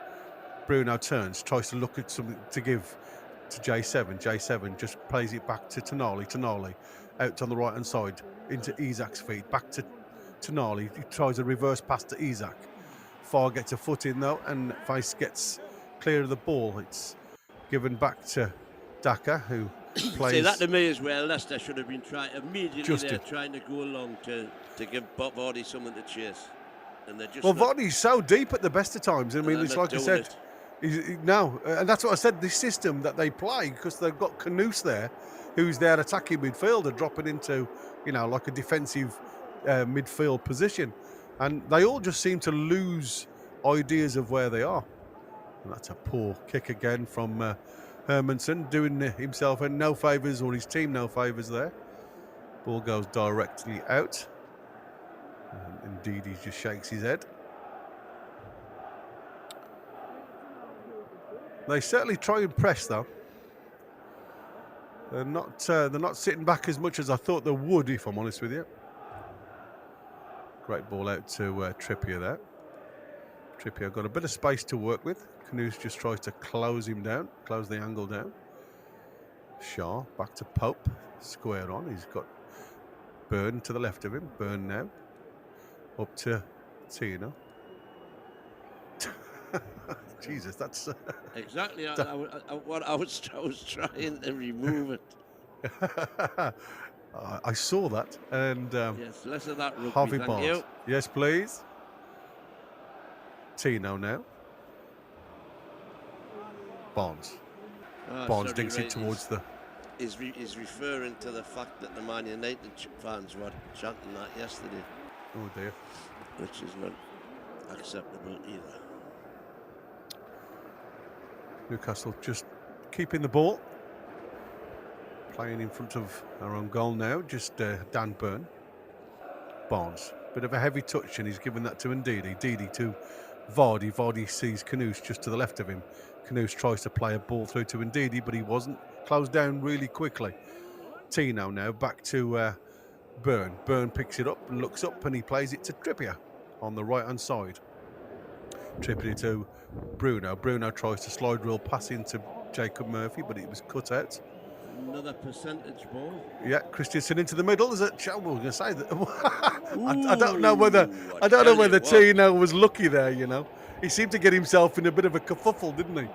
Speaker 1: Bruno turns, tries to look at something to give to J7. J7 just plays it back to Tonali. Tonali out on the right hand side into Isaac's feet. Back to Tonali. He tries a reverse pass to Isaac. Farr gets a foot in though, and Weiss gets clear of the ball. It's given back to Daka, who plays.
Speaker 2: See, that to me as well, Leicester should have been trying immediately. They're trying to go along to give Vardy something to chase. And they're just
Speaker 1: Vardy's so deep at the best of times. I mean, it's like I said. No, and that's what I said, this system that they play, because they've got Kanoos there, who's their attacking midfielder, dropping into, like a defensive midfield position. And they all just seem to lose ideas of where they are. And that's a poor kick again from Hermanson, doing himself no favours, or his team no favours there. Ball goes directly out. And indeed, he just shakes his head. They certainly try and press, though. They're not sitting back as much as I thought they would, if I'm honest with you. Great ball out to Trippier there. Trippier got a bit of space to work with. Kanoos just tries to close him down, close the angle down. Shaw back to Pope, square on. He's got Burn to the left of him. Burn now up to Tino. Jesus, that's
Speaker 2: exactly what I was trying to remove it.
Speaker 1: I saw that, and
Speaker 2: yes, less of that.
Speaker 1: Harvey
Speaker 2: thank
Speaker 1: Barnes.
Speaker 2: you.
Speaker 1: Yes, please. Tino now. Barnes. Barnes dinks it towards the.
Speaker 2: He's referring to the fact that the Man United fans were chanting that yesterday.
Speaker 1: Oh dear.
Speaker 2: Which is not acceptable either.
Speaker 1: Newcastle just keeping the ball. Playing in front of our own goal now, just Dan Burn. Barnes, bit of a heavy touch, and he's given that to Ndidi. Ndidi to Vardy. Vardy sees Kanoos just to the left of him. Kanoos tries to play a ball through to Ndidi, but he wasn't. Closed down really quickly. Tino now back to Burn. Burn picks it up and looks up, and he plays it to Trippier on the right-hand side. Trippier to Bruno. Bruno tries to slide rule pass into Jacob Murphy, but it was cut out.
Speaker 2: Another percentage ball.
Speaker 1: Yeah, Christensen into the middle. Is it? I was going to say that. I don't know whether Tino was lucky there. He seemed to get himself in a bit of a kerfuffle, didn't he?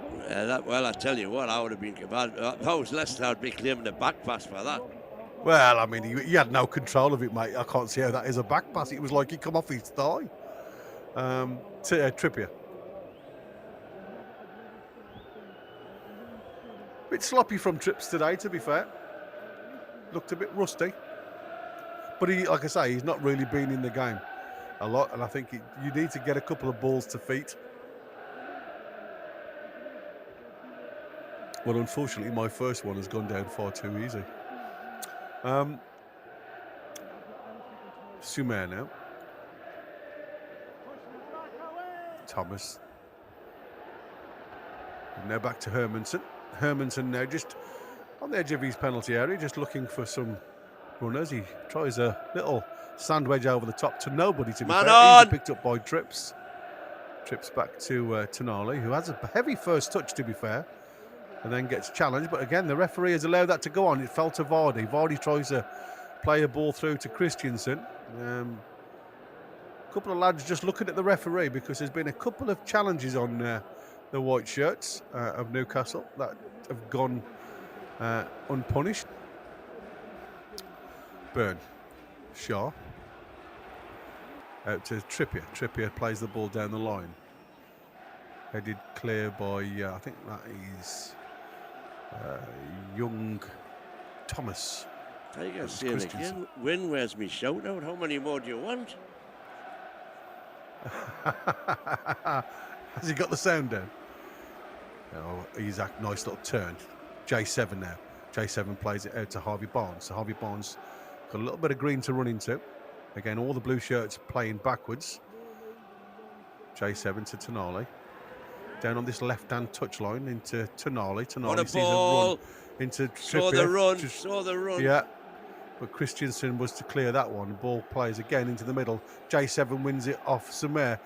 Speaker 2: Well, I tell you what, I would have been. If I was Leicester, I'd be claiming a back pass for that.
Speaker 1: Well, I mean, he had no control of it, mate. I can't see how that is a back pass. It was like he come off his thigh. Trippier. Bit sloppy from Trips today, to be fair. Looked a bit rusty. But like I say, he's not really been in the game a lot, and I think you need to get a couple of balls to feet. Well, unfortunately, my first one has gone down far too easy. Sumer now. Thomas. And now back to Hermanson. Hermanson now just on the edge of his penalty area, just looking for some runners. He tries a little sand wedge over the top to nobody, to be fair. Easily picked up by Trips. Trips back to Tonali, who has a heavy first touch, to be fair, and then gets challenged. But again, the referee has allowed that to go on. It fell to Vardy. Vardy tries to play a ball through to Christensen. A couple of lads just looking at the referee because there's been a couple of challenges on the white shirts of Newcastle that have gone unpunished. Burn. Shaw. Out to Trippier. Trippier plays the ball down the line. Headed clear by, I think that is young Thomas.
Speaker 2: Tiger saying again, win, where's me shout out? How many more do you want?
Speaker 1: Has he got the sound down? Oh, Isaac, nice little turn. J7 now. J7 plays it out to Harvey Barnes. So Harvey Barnes got a little bit of green to run into. Again, all the blue shirts playing backwards. J7 to Tonali. Down on this left-hand touchline into Tonali.
Speaker 2: What a
Speaker 1: sees
Speaker 2: ball.
Speaker 1: a run into Trippier.
Speaker 2: Saw the run.
Speaker 1: Yeah. But Christensen was to clear that one. Ball plays again into the middle. J7 wins it off Sumer.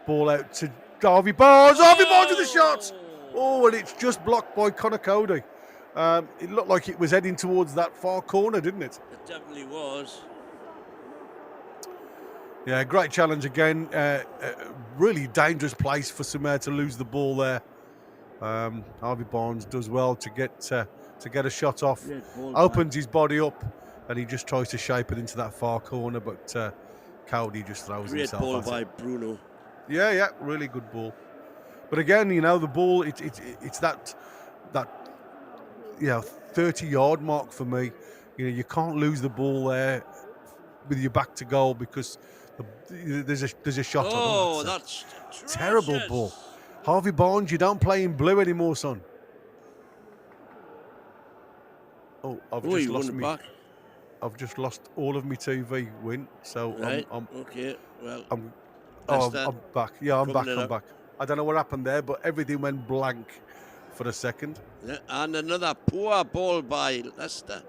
Speaker 1: Ball out to Harvey Barnes. Harvey Barnes with the shot. Oh, and it's just blocked by Connor Cody. It looked like it was heading towards that far corner, didn't it?
Speaker 2: It definitely was.
Speaker 1: Yeah, great challenge again. Really dangerous place for Sumer to lose the ball there. Harvey Barnes does well to get a shot off. Opens his body up, and he just tries to shape it into that far corner, but Cody just throws himself
Speaker 2: at it.
Speaker 1: Great ball by
Speaker 2: Bruno.
Speaker 1: Yeah, really good ball. But again, you know, the ball, it's that 30-yard mark for me. You know, you can't lose the ball there with your back to goal because there's a shot on him.
Speaker 2: Oh, that's
Speaker 1: terrible ball. Harvey Barnes, you don't play in blue anymore, son. Oh, I've just lost all of my TV win. So
Speaker 2: right.
Speaker 1: I'm
Speaker 2: okay. Well,
Speaker 1: I'm back. Yeah, I'm back. I don't know what happened there, but everything went blank for a second.
Speaker 2: Yeah, and another poor ball by Leicester.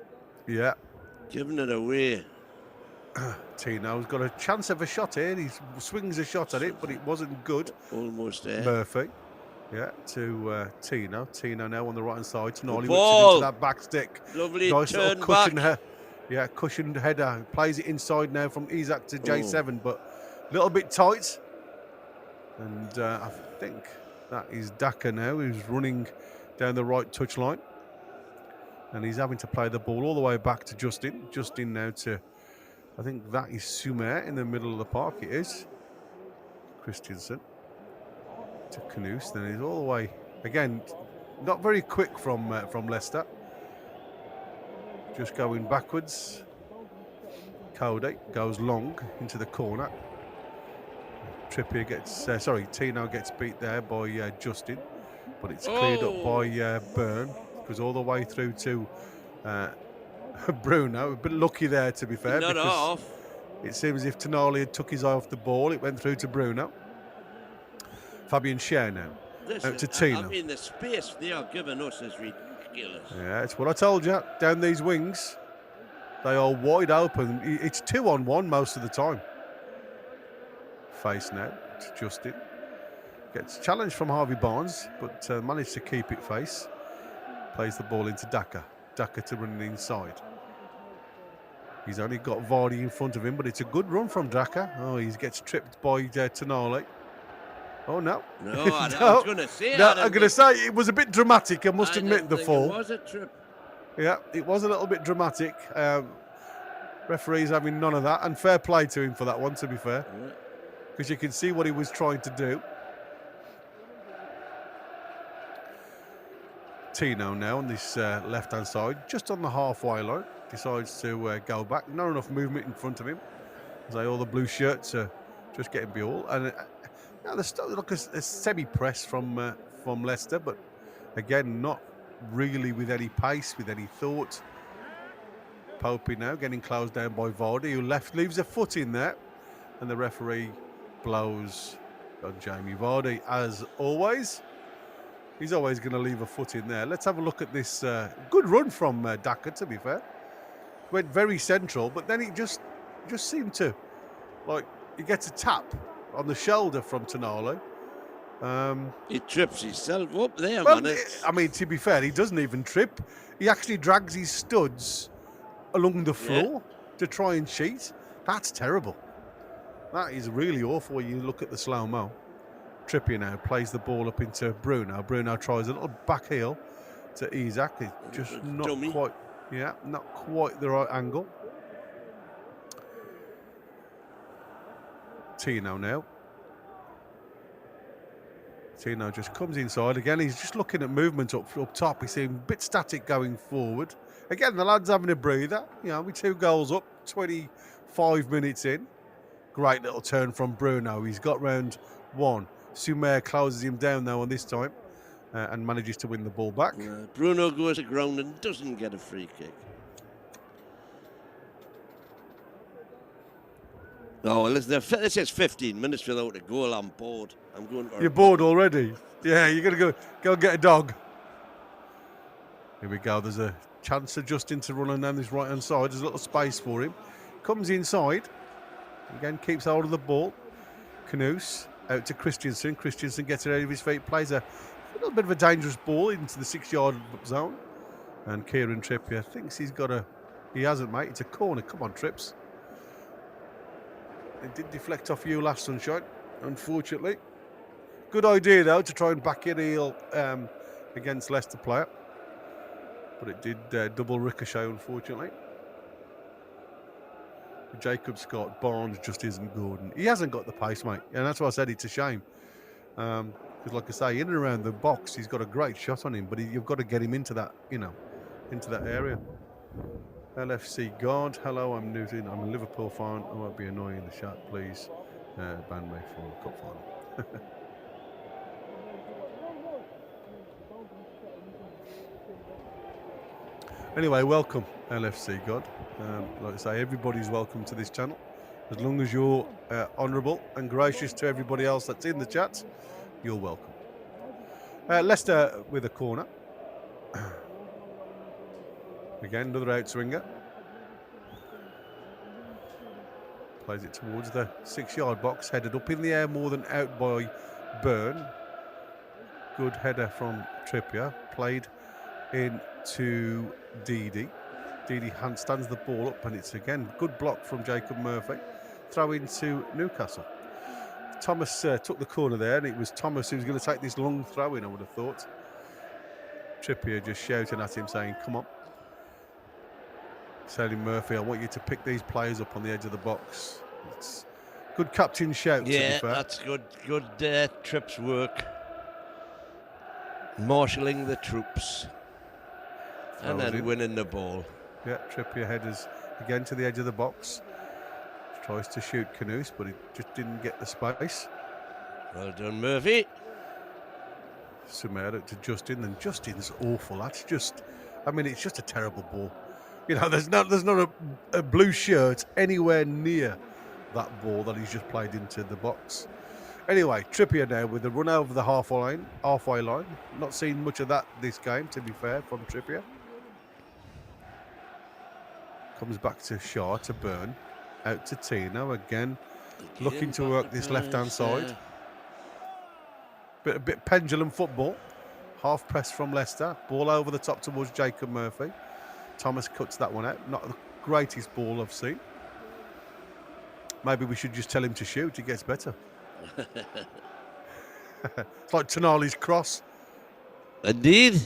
Speaker 1: Yeah.
Speaker 2: Giving it away.
Speaker 1: Tino's got a chance of a shot here. He swings a shot at it, but it wasn't good.
Speaker 2: Almost there.
Speaker 1: Murphy. Yeah, to Tino. Tino now on the right-hand side. Tonali whips it into that back stick.
Speaker 2: Lovely
Speaker 1: nice
Speaker 2: turn
Speaker 1: little cushion
Speaker 2: back.
Speaker 1: Cushioned header. Plays it inside now from Isaac to J7, but a little bit tight. And I think that is Daka now, who's running down the right touchline. And he's having to play the ball all the way back to Justin. Justin now to, I think that is Sumer in the middle of the park. It is. Christensen to Knus. Then he's all the way, again, not very quick from Leicester. Just going backwards. Cody goes long into the corner. Trippier gets, Tino gets beat there by Justin, but it's cleared up by Byrne. Goes all the way through to Bruno. A bit lucky there, to be fair.
Speaker 2: Not off.
Speaker 1: It seems as if Tonali had took his eye off the ball. It went through to Bruno. Fabian Schär now. Out to Tino.
Speaker 2: I mean, the space they are giving us is ridiculous.
Speaker 1: Yeah, it's what I told you. Down these wings, they are wide open. It's 2-on-1 most of the time. Face now to Justin. Gets challenged from Harvey Barnes, but managed to keep it face. Plays the ball into Daka. Daka to run inside. He's only got Vardy in front of him, but it's a good run from Daka. Oh, he gets tripped by Tonali. Oh, no.
Speaker 2: No, I was going to say
Speaker 1: no, I'm going to say it was a bit dramatic, I must admit, the fall.
Speaker 2: It was a trip.
Speaker 1: Yeah, it was a little bit dramatic. Referee's having none of that, and fair play to him for that one, to be fair. Because you can see what he was trying to do. Tino now on this left-hand side, just on the halfway line, decides to go back. Not enough movement in front of him. As all the blue shirts are just getting ball. And there's still like a semi-press from Leicester, but again, not really with any pace, with any thought. Popey now getting closed down by Vardy, who leaves a foot in there, and the referee blows on Jamie Vardy as always. He's always going to leave a foot in there. Let's have a look at this good run from Daka, to be fair. Went very central, but then it just seemed to, like, he gets a tap on the shoulder from Tonali.
Speaker 2: He trips himself up there,
Speaker 1: man. I mean, to be fair, he doesn't even trip. He actually drags his studs along the floor to try and cheat. That's terrible. That is really awful when you look at the slow-mo. Trippier now plays the ball up into Bruno. Bruno tries a little back heel to Isaac. It's just not
Speaker 2: Dummy.
Speaker 1: quite, not quite the right angle. Tino now. Tino just comes inside again. He's just looking at movement up top. He's seeing a bit static going forward. Again, the lad's having a breather. With 2 goals up, 25 minutes in. Great little turn from Bruno. He's got round 1. Sumer closes him down though on this time and manages to win the ball back.
Speaker 2: Bruno goes to ground and doesn't get a free kick. Oh, well, this says 15 minutes without a goal. I'm bored. I'm going.
Speaker 1: You're bored already? Yeah, you're going to go and get a dog. Here we go. There's a chance of Justin to run on down this right-hand side. There's a little space for him. Comes inside. Again, keeps hold of the ball. Knus out to Christensen. Christensen gets it out of his feet. Plays a little bit of a dangerous ball into the 6-yard zone. And Kieran Trippier thinks he's got a... He hasn't, mate. It's a corner. Come on, Trips. It did deflect off you last, Sunshine, unfortunately. Good idea, though, to try and back in heel against Leicester player. But it did double ricochet, unfortunately. Jacob Scott, Barnes just isn't good. And he hasn't got the pace, mate. And that's why I said it's a shame. Because, like I say, in and around the box, he's got a great shot on him. But you've got to get him into that, into that area. LFC God, hello, I'm Newton. I'm a Liverpool fan. I won't be annoying in the chat, please. Ban me for cup final. Anyway, welcome, LFC God. Like I say, everybody's welcome to this channel. As long as you're honourable and gracious to everybody else that's in the chat, you're welcome. Leicester with a corner. Again, another outswinger. Plays it towards the 6-yard box, headed up in the air more than out by Byrne. Good header from Trippier. Played into Didi. Didi stands the ball up, and it's again good block from Jacob Murphy. Throw into Newcastle. Thomas took the corner there, and it was Thomas who was going to take this long throw in, I would have thought. Trippier just shouting at him, saying, come on. Telling Murphy, I want you to pick these players up on the edge of the box. It's good captain shout, to be fair.
Speaker 2: That's good. Good Trips work. Marshalling the troops. And then winning the ball.
Speaker 1: Yeah, Trippier headers again to the edge of the box. Tries to shoot Knus, but he just didn't get the space.
Speaker 2: Well done, Murphy.
Speaker 1: Sumer to Justin, and Justin's awful. That's just, it's just a terrible ball. There's not a blue shirt anywhere near that ball that he's just played into the box. Anyway, Trippier now with the run over the halfway line. Not seen much of that this game, to be fair, from Trippier. Comes back to Shaw, to Byrne. Out to Tino again. Looking to work this left-hand side. A bit pendulum football. Half press from Leicester. Ball over the top towards Jacob Murphy. Thomas cuts that one out. Not the greatest ball I've seen. Maybe we should just tell him to shoot. He gets better. It's like Tonali's cross.
Speaker 2: Indeed.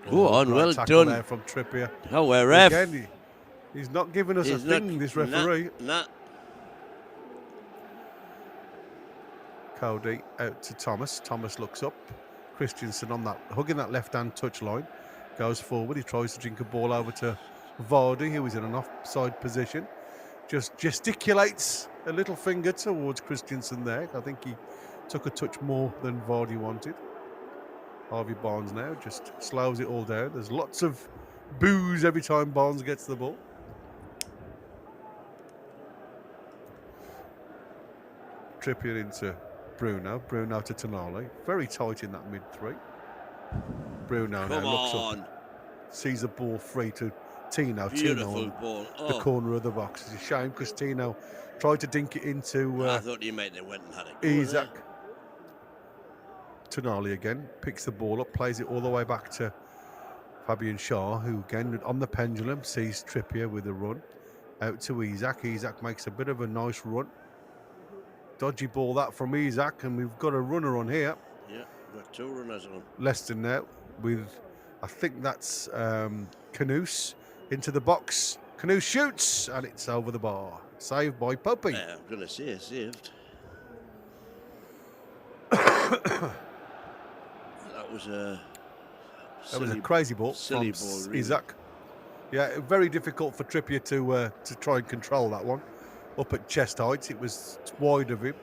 Speaker 2: Go on, well done.
Speaker 1: There from Trippier.
Speaker 2: Oh, we're ref.
Speaker 1: Again, he's not giving us a thing, this referee.
Speaker 2: Nah.
Speaker 1: Cody out to Thomas. Thomas looks up. Christensen on that, hugging that left-hand touch line. Goes forward. He tries to drink a ball over to Vardy, who is in an offside position. Just gesticulates a little finger towards Christensen there. I think he took a touch more than Vardy wanted. Harvey Barnes now just slows it all down. There's lots of boos every time Barnes gets the ball. Trippier into Bruno. Bruno to Tonali. Very tight in that mid-3. Bruno now looks up. Sees a ball free to Tino.
Speaker 2: Beautiful ball.
Speaker 1: The corner of the box. It's a shame because Tino tried to dink it into...
Speaker 2: I thought you made it went and had it.
Speaker 1: Isaac. Tonali again. Picks the ball up. Plays it all the way back to Fabian Shaw, who again on the pendulum sees Trippier with a run. Out to Isak. Isak makes a bit of a nice run. Dodgy ball that from Isak, and we've got a runner on here.
Speaker 2: Yeah, got 2 runners on.
Speaker 1: Leicester now with, I think that's Canoes into the box. Canoes shoots, and it's over the bar. Saved by Poppy.
Speaker 2: I'm going to say saved. That was a
Speaker 1: crazy ball
Speaker 2: silly
Speaker 1: from
Speaker 2: ball, really.
Speaker 1: Isak. Yeah, very difficult for Trippier to try and control that one. Up at chest height, it was wide of him.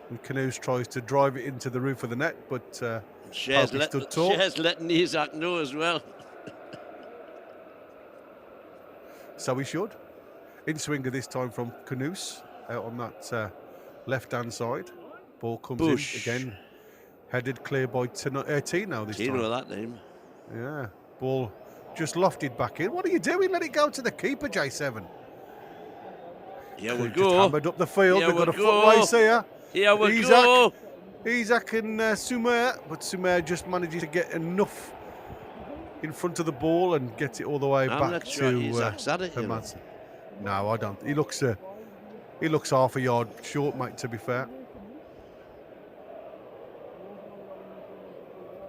Speaker 1: And Canoes tries to drive it into the roof of the net, but
Speaker 2: Shares letting Isak know as well.
Speaker 1: So he should. In swinger this time from Canoes out on that left-hand side. Ball comes in again. Headed clear by Tino this time.
Speaker 2: Tino, that name.
Speaker 1: Yeah. Ball just lofted back in. What are you doing? Let it go to the keeper, J7.
Speaker 2: Here we
Speaker 1: Just
Speaker 2: go.
Speaker 1: hammered up the field.
Speaker 2: Here
Speaker 1: They've got a
Speaker 2: we
Speaker 1: foot
Speaker 2: go.
Speaker 1: race here.
Speaker 2: Here we go.
Speaker 1: Isak and Sumer, but Sumer just manages to get enough in front of the ball and get it all the way
Speaker 2: I'm
Speaker 1: back
Speaker 2: not sure
Speaker 1: to
Speaker 2: Isak's had it, you know.
Speaker 1: Hermansen. No, I don't. He looks half a yard short, mate, to be fair.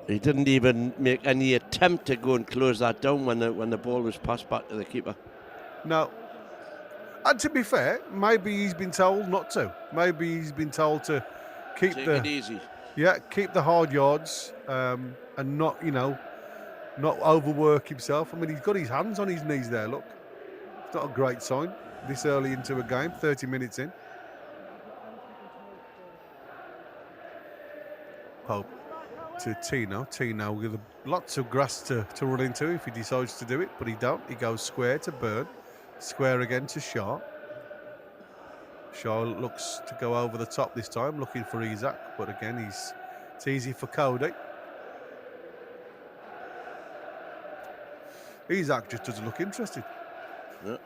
Speaker 2: He didn't even make any attempt to go and close that down when the ball was passed back to the keeper.
Speaker 1: No. And to be fair, maybe he's been told not to. Maybe he's been told to keep
Speaker 2: it easy.
Speaker 1: Yeah, keep the hard yards and not, not overwork himself. I mean, he's got his hands on his knees there, look. It's not a great sign this early into a game, 30 minutes in. Pope to Tino. Tino with lots of grass to run into if he decides to do it, but he don't. He goes square to Byrne. Square again to Shaw. Shaw looks to go over the top this time, looking for Isak, but again, it's easy for Cody. Isak just doesn't look interested.
Speaker 2: Yeah.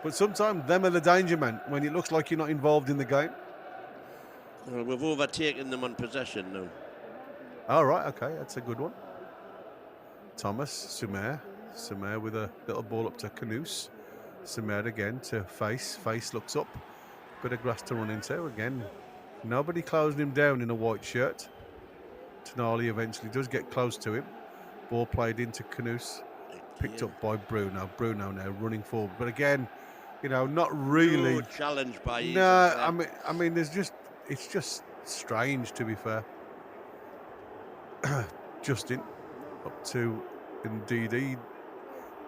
Speaker 1: But sometimes them are the danger men when it looks like you're not involved in the game.
Speaker 2: Well, we've overtaken them on possession now.
Speaker 1: All right, okay, that's a good one. Thomas, Sumer with a little ball up to Canoes. Sumer again to Face. Face looks up. Bit of grass to run into. Again, nobody closing him down in a white shirt. Tonali eventually does get close to him. Ball played into Canoes. Picked up by Bruno. Bruno now running forward. But again, not really.
Speaker 2: No challenge by Isak.
Speaker 1: No, I mean, it's just strange, to be fair. Justin up to Ndidi.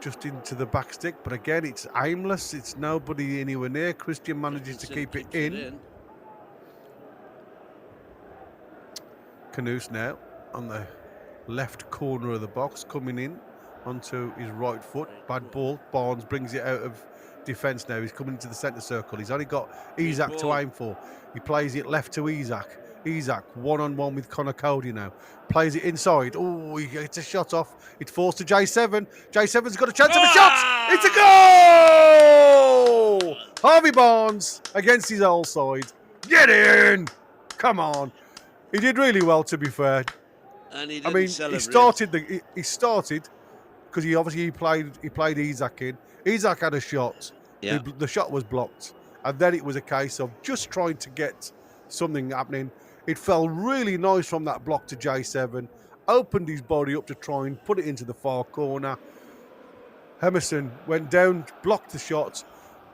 Speaker 1: Just into the back stick, but again, it's aimless. It's nobody anywhere near. Christian manages to keep it in. Canoes now on the left corner of the box, coming in onto his right foot. Bad ball. Barnes brings it out of defence now. He's coming into the centre circle. He's only got Isak to aim for. He plays it left to Isak. Isak one-on-one with Connor Cody now. Plays it inside. Oh, he gets a shot off. It falls to J7. J7's got a chance of a shot. It's a goal! Harvey Barnes against his old side. Get in! Come on. He did really well, to be fair.
Speaker 2: And he didn't celebrate.
Speaker 1: He started because he played Isak in. Isak had a shot.
Speaker 2: Yeah.
Speaker 1: The shot was blocked. And then it was a case of just trying to get something happening. It fell really nice from that block to J7. Opened his body up to try and put it into the far corner. Emerson went down, blocked the shot.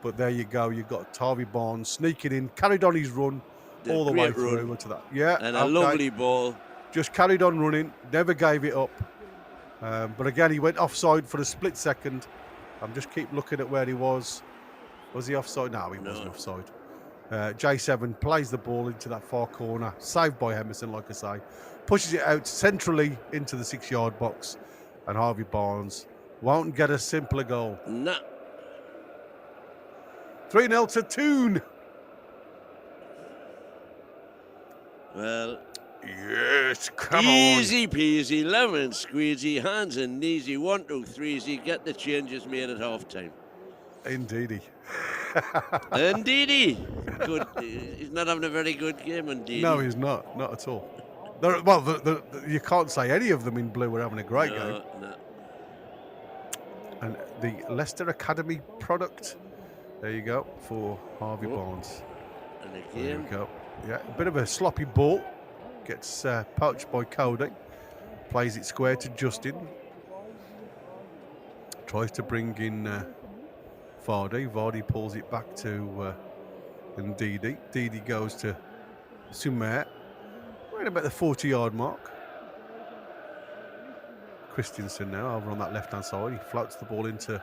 Speaker 1: But there you go. You've got Harvey Barnes sneaking in, carried on his run all the way through into that. Yeah,
Speaker 2: and a lovely ball.
Speaker 1: Just carried on running, never gave it up. But again, he went offside for a split second. I'm just keep looking at where he was. Was he offside? No, he wasn't offside. J7 plays the ball into that far corner, saved by Emerson, like I say. Pushes it out centrally into the 6-yard box. And Harvey Barnes won't get a simpler goal.
Speaker 2: Nah.
Speaker 1: 3-0 to Toon.
Speaker 2: Well,
Speaker 1: yes, come
Speaker 2: easy peasy, lemon squeezy, hands and kneesy, 1, 2, 3 get the changes made at half time.
Speaker 1: Indeedy.
Speaker 2: Indeedy. Good. He's not having a very good game, Indeedy.
Speaker 1: No, he's not at all. You can't say any of them in blue are having a great game.
Speaker 2: No.
Speaker 1: And the Leicester Academy product There you go for Harvey
Speaker 2: Oh.
Speaker 1: Barnes.
Speaker 2: And
Speaker 1: There
Speaker 2: again.
Speaker 1: we go. Yeah, a bit of a sloppy ball. Gets poached by Cody. Plays it square to Justin. Tries to bring in Vardy. Vardy pulls it back to Ndidi. Ndidi goes to Sumer. We're at about the 40-yard mark. Christensen now over on that left-hand side. He floats the ball into...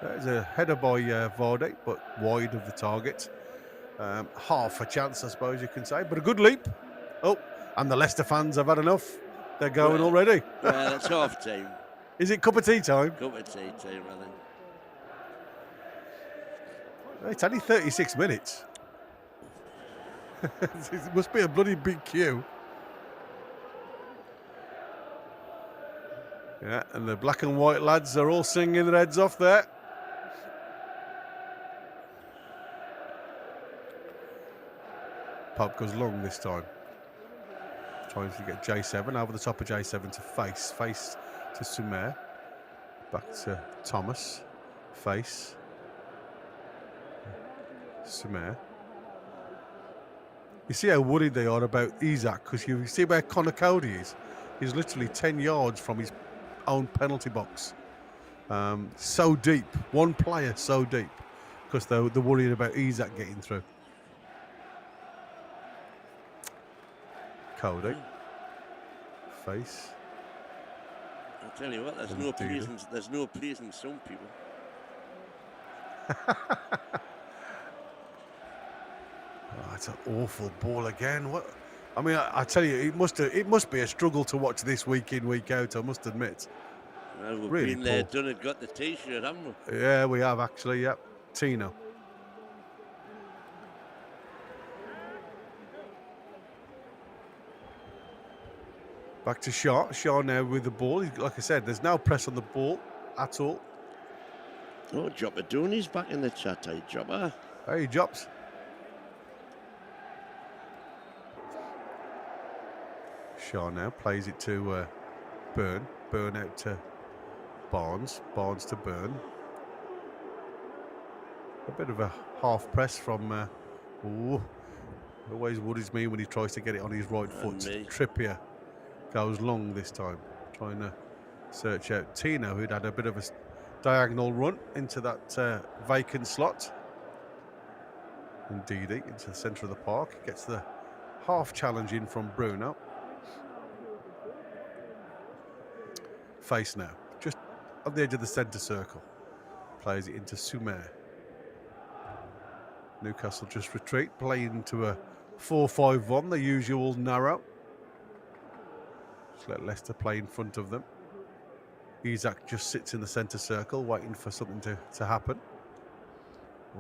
Speaker 1: There's a header by Vardy, but wide of the target. Half a chance, I suppose you can say, but a good leap. Oh, and the Leicester fans have had enough. They're going already.
Speaker 2: Well, it's half time.
Speaker 1: Is it cup of tea time?
Speaker 2: Cup of tea time, I think.
Speaker 1: It's only 36 minutes. It must be a bloody big queue. Yeah, and the black and white lads are all singing their heads off there. Pope goes long this time. Trying to get J7 over the top of J7 to face. Face to Sumer. Back to Thomas. Face. Sumer. You see how worried they are about Isaac, because you see where Connor Cody is. He's literally 10 yards from his own penalty box. So deep. One player so deep, because they're worried about Isaac getting through. Cody. Face.
Speaker 2: I'll tell you what, there's no pleasing some people.
Speaker 1: Oh, it's an awful ball again. What? I mean, I tell you, it must be a struggle to watch this week in, week out, I must admit.
Speaker 2: Well, we've
Speaker 1: Really
Speaker 2: been there,
Speaker 1: poor.
Speaker 2: done it, got the T-shirt, haven't we?
Speaker 1: Yeah, we have actually, yep. Tino. Back to Shaw. Shaw now with the ball. Like I said, there's no press on the ball at all.
Speaker 2: Oh, Jopper Dooney's back in the chat, hey, Jopper.
Speaker 1: Hey, he drops. Shaw now plays it to Byrne. Byrne out to Barnes. Barnes to Byrne. A bit of a half press from... always worries me when he tries to get it on his right foot. Trippier goes long this time. Trying to search out Tino, who'd had a bit of a diagonal run into that vacant slot. Indeed, into the centre of the park. Gets the half challenge in from Bruno. Face now, just on the edge of the centre circle. Plays it into Sumer. Newcastle just retreat, playing into a 4-5-1, the usual narrow. Just let Leicester play in front of them. Isaac just sits in the centre circle, waiting for something to happen.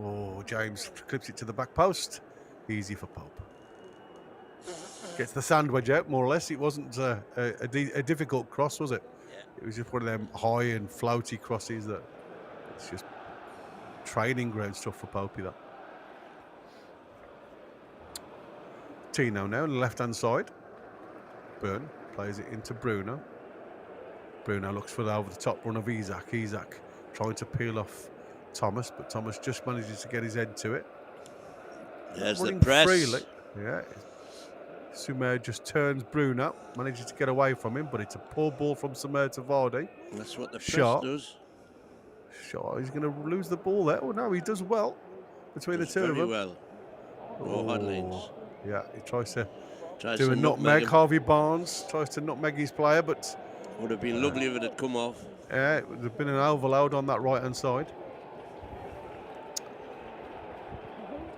Speaker 1: Oh, James clips it to the back post. Easy for Pope. Gets the sandwich out, more or less. It wasn't a difficult cross, was it?
Speaker 2: Yeah.
Speaker 1: It was just one of them high and floaty crosses that it's just training ground stuff for Popey, that. Tino now on the left-hand side. Byrne plays it into Bruno. Bruno looks for the over-the-top run of Isaac. Isaac trying to peel off Thomas, but Thomas just manages to get his head to it.
Speaker 2: There's the press.
Speaker 1: Freely. Yeah. Sumer just turns Bruno, manages to get away from him, but it's a poor ball from Sumer to Vardy.
Speaker 2: That's what the press
Speaker 1: Shaw
Speaker 2: does.
Speaker 1: Shaw, he's going to lose the ball there. Oh, no, he does well between the two of them.
Speaker 2: Well. No hard lines.
Speaker 1: Yeah, he tries to
Speaker 2: Tries
Speaker 1: do
Speaker 2: to
Speaker 1: a nutmeg.
Speaker 2: him.
Speaker 1: Harvey Barnes tries to nutmeg his player, but
Speaker 2: Would have been lovely if it had come off.
Speaker 1: yeah, it would have been an overload on that right-hand side.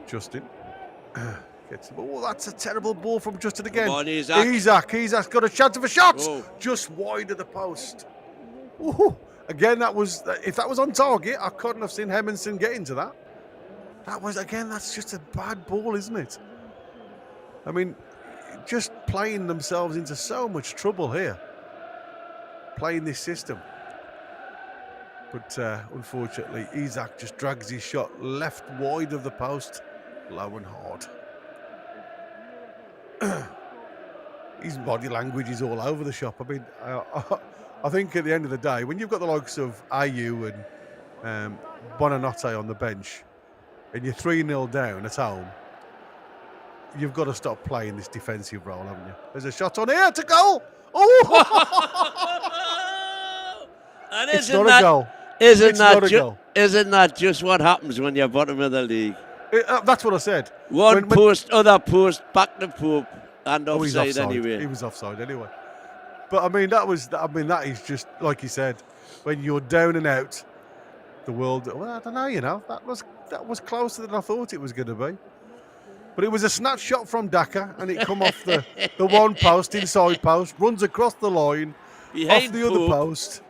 Speaker 1: Justin gets the ball. Oh, that's a terrible ball from Justin again.
Speaker 2: Come on, Isaac.
Speaker 1: Isaac's got a chance of a shot.
Speaker 2: Oh.
Speaker 1: Just wide of the post. Ooh. Again, if that was on target, I couldn't have seen Hemingson get into that. That's just a bad ball, isn't it? I mean, just playing themselves into so much trouble here. Playing this system. But unfortunately, Isaac just drags his shot left wide of the post, low and hard. His body language is all over the shop. I mean, I think at the end of the day, when you've got the likes of Ayew and Bonanotte on the bench, and you're 3-0 down at home, you've got to stop playing this defensive role, haven't you? There's a shot on here to goal. Oh!
Speaker 2: And
Speaker 1: It's not a goal.
Speaker 2: Isn't
Speaker 1: It's not a
Speaker 2: that
Speaker 1: goal.
Speaker 2: isn't that just what happens when you're bottom of the league?
Speaker 1: That's what I said.
Speaker 2: One post, other post, back to Pope, and
Speaker 1: he's
Speaker 2: offside
Speaker 1: offside
Speaker 2: anyway.
Speaker 1: He was offside anyway. But I mean, that is just like you said. When you're down and out, the world. Well, I don't know. You know, that was closer than I thought it was going to be. But it was a snatch shot from Daka, and it come off the one post, inside post, runs across the line,
Speaker 2: Behind
Speaker 1: off the other post,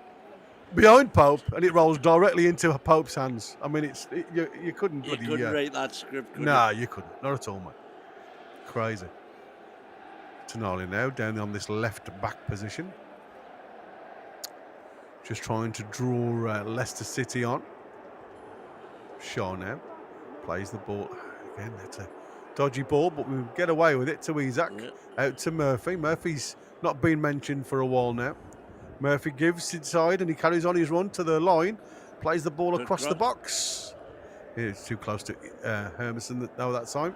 Speaker 1: behind Pope, and it rolls directly into Pope's hands. I mean, you couldn't.
Speaker 2: You couldn't write that script, could
Speaker 1: Nah,
Speaker 2: you?
Speaker 1: you couldn't. Not at all, mate. Crazy. Tonali now down on this left back position. Just trying to draw Leicester City on. Shaw now plays the ball. Again, that's a dodgy ball, but we get away with it to Isaac. Yeah. Out to Murphy. Murphy's not been mentioned for a while now. Murphy gives inside and he carries on his run to the line. Plays the ball across the box. It's too close to Hermanson that time.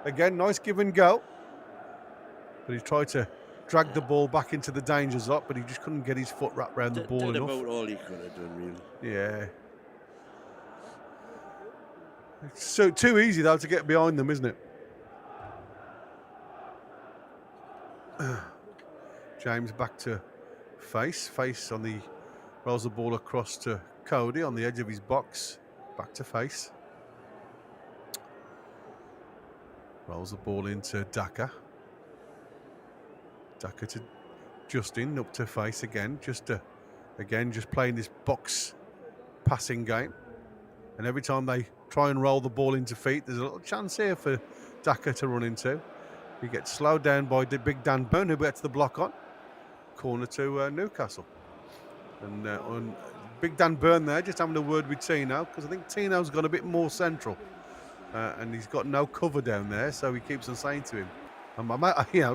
Speaker 1: Again, nice give and go. But he tried to drag the ball back into the danger zone, but he just couldn't get his foot wrapped around the ball
Speaker 2: did
Speaker 1: enough.
Speaker 2: About all he could have done, really.
Speaker 1: Yeah. It's so too easy though to get behind them, isn't it? James back to Face. Face on the rolls the ball across to Cody on the edge of his box. Back to Face. Rolls the ball into Daka. Daka to Justin, up to Face again. Just playing this box passing game. And every time they try and roll the ball into feet, there's a little chance here for Daka to run into. He gets slowed down by the big Dan Burn, who gets the block on. Corner to Newcastle. And on big Dan Burn there, just having a word with Tino, because I think Tino's gone a bit more central. And he's got no cover down there, so he keeps on saying to him,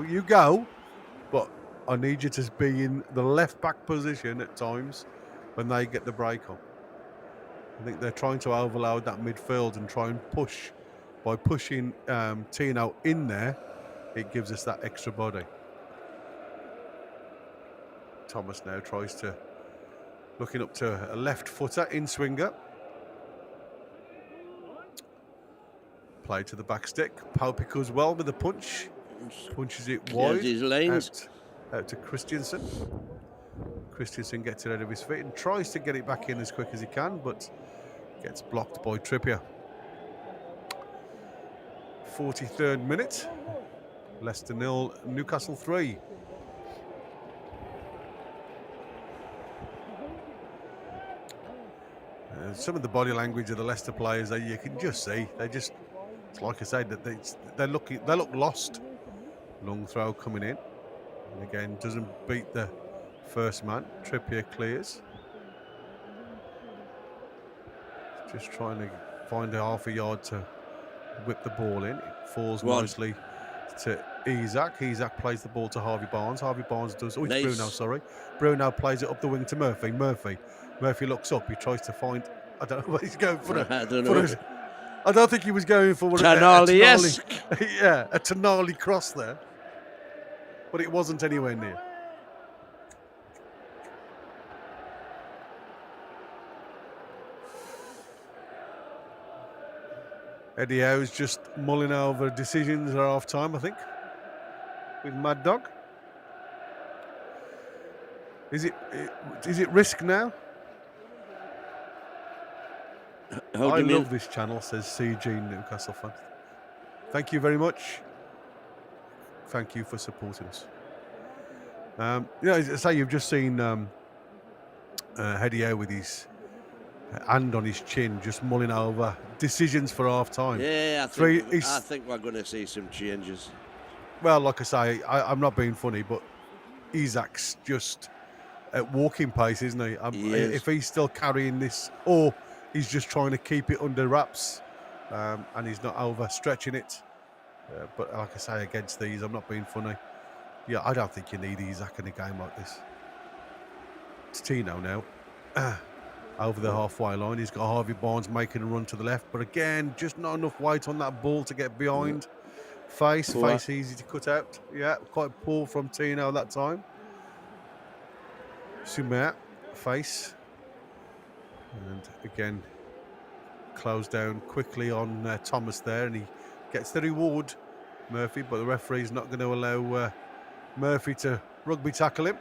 Speaker 1: you go, but I need you to be in the left back position at times when they get the break on. I think they're trying to overload that midfield and try and push. By pushing Tino in there, it gives us that extra body. Thomas now tries to, looking up to a left footer in swinger. Play to the back stick. Pope goes well with the punch. Punches it wide.
Speaker 2: His lanes.
Speaker 1: Out to Christensen. Christensen gets it out of his feet and tries to get it back in as quick as he can, but gets blocked by Trippier. 43rd minute. Leicester 0, Newcastle 3. Some of the body language of the Leicester players, you can just see, it's like I said, that they look lost. Long throw coming in, and again doesn't beat the first man. Trippier clears. Just trying to find a half a yard to whip the ball in. It falls nicely to Isaac. Isaac plays the ball to Harvey Barnes. Harvey Barnes does. Oh, it's nice. Bruno, sorry. Bruno plays it up the wing to Murphy. Murphy looks up. He tries to find. I don't know what he's going for.
Speaker 2: I don't know.
Speaker 1: I don't think he was going for
Speaker 2: Tonali-esque.
Speaker 1: Yeah, a Tonali cross there. But it wasn't anywhere near. Eddie Howe's just mulling over decisions at half time, I think, with Mad Dog. Is it risk now? I love this channel, says CG Newcastle fan. Thank you very much. Thank you for supporting us. As I say, you've just seen Eddie Howe with his hand on his chin, just mulling over decisions for half time.
Speaker 2: Yeah, I think we're going to see some changes.
Speaker 1: Well, like I say, I'm not being funny, but Isaac's just at walking pace, isn't he? If he's still carrying this, or he's just trying to keep it under wraps, and he's not overstretching it. But like I say, against these, I'm not being funny. Yeah, I don't think you need Isaac in a game like this. It's Tino now. over the halfway line. He's got Harvey Barnes making a run to the left, but again, just not enough weight on that ball to get behind. Face easy to cut out. Yeah, quite poor from Tino that time. Sumer, face. And again, closed down quickly on Thomas there, and he gets the reward, Murphy, but the referee's not going to allow Murphy to rugby tackle him.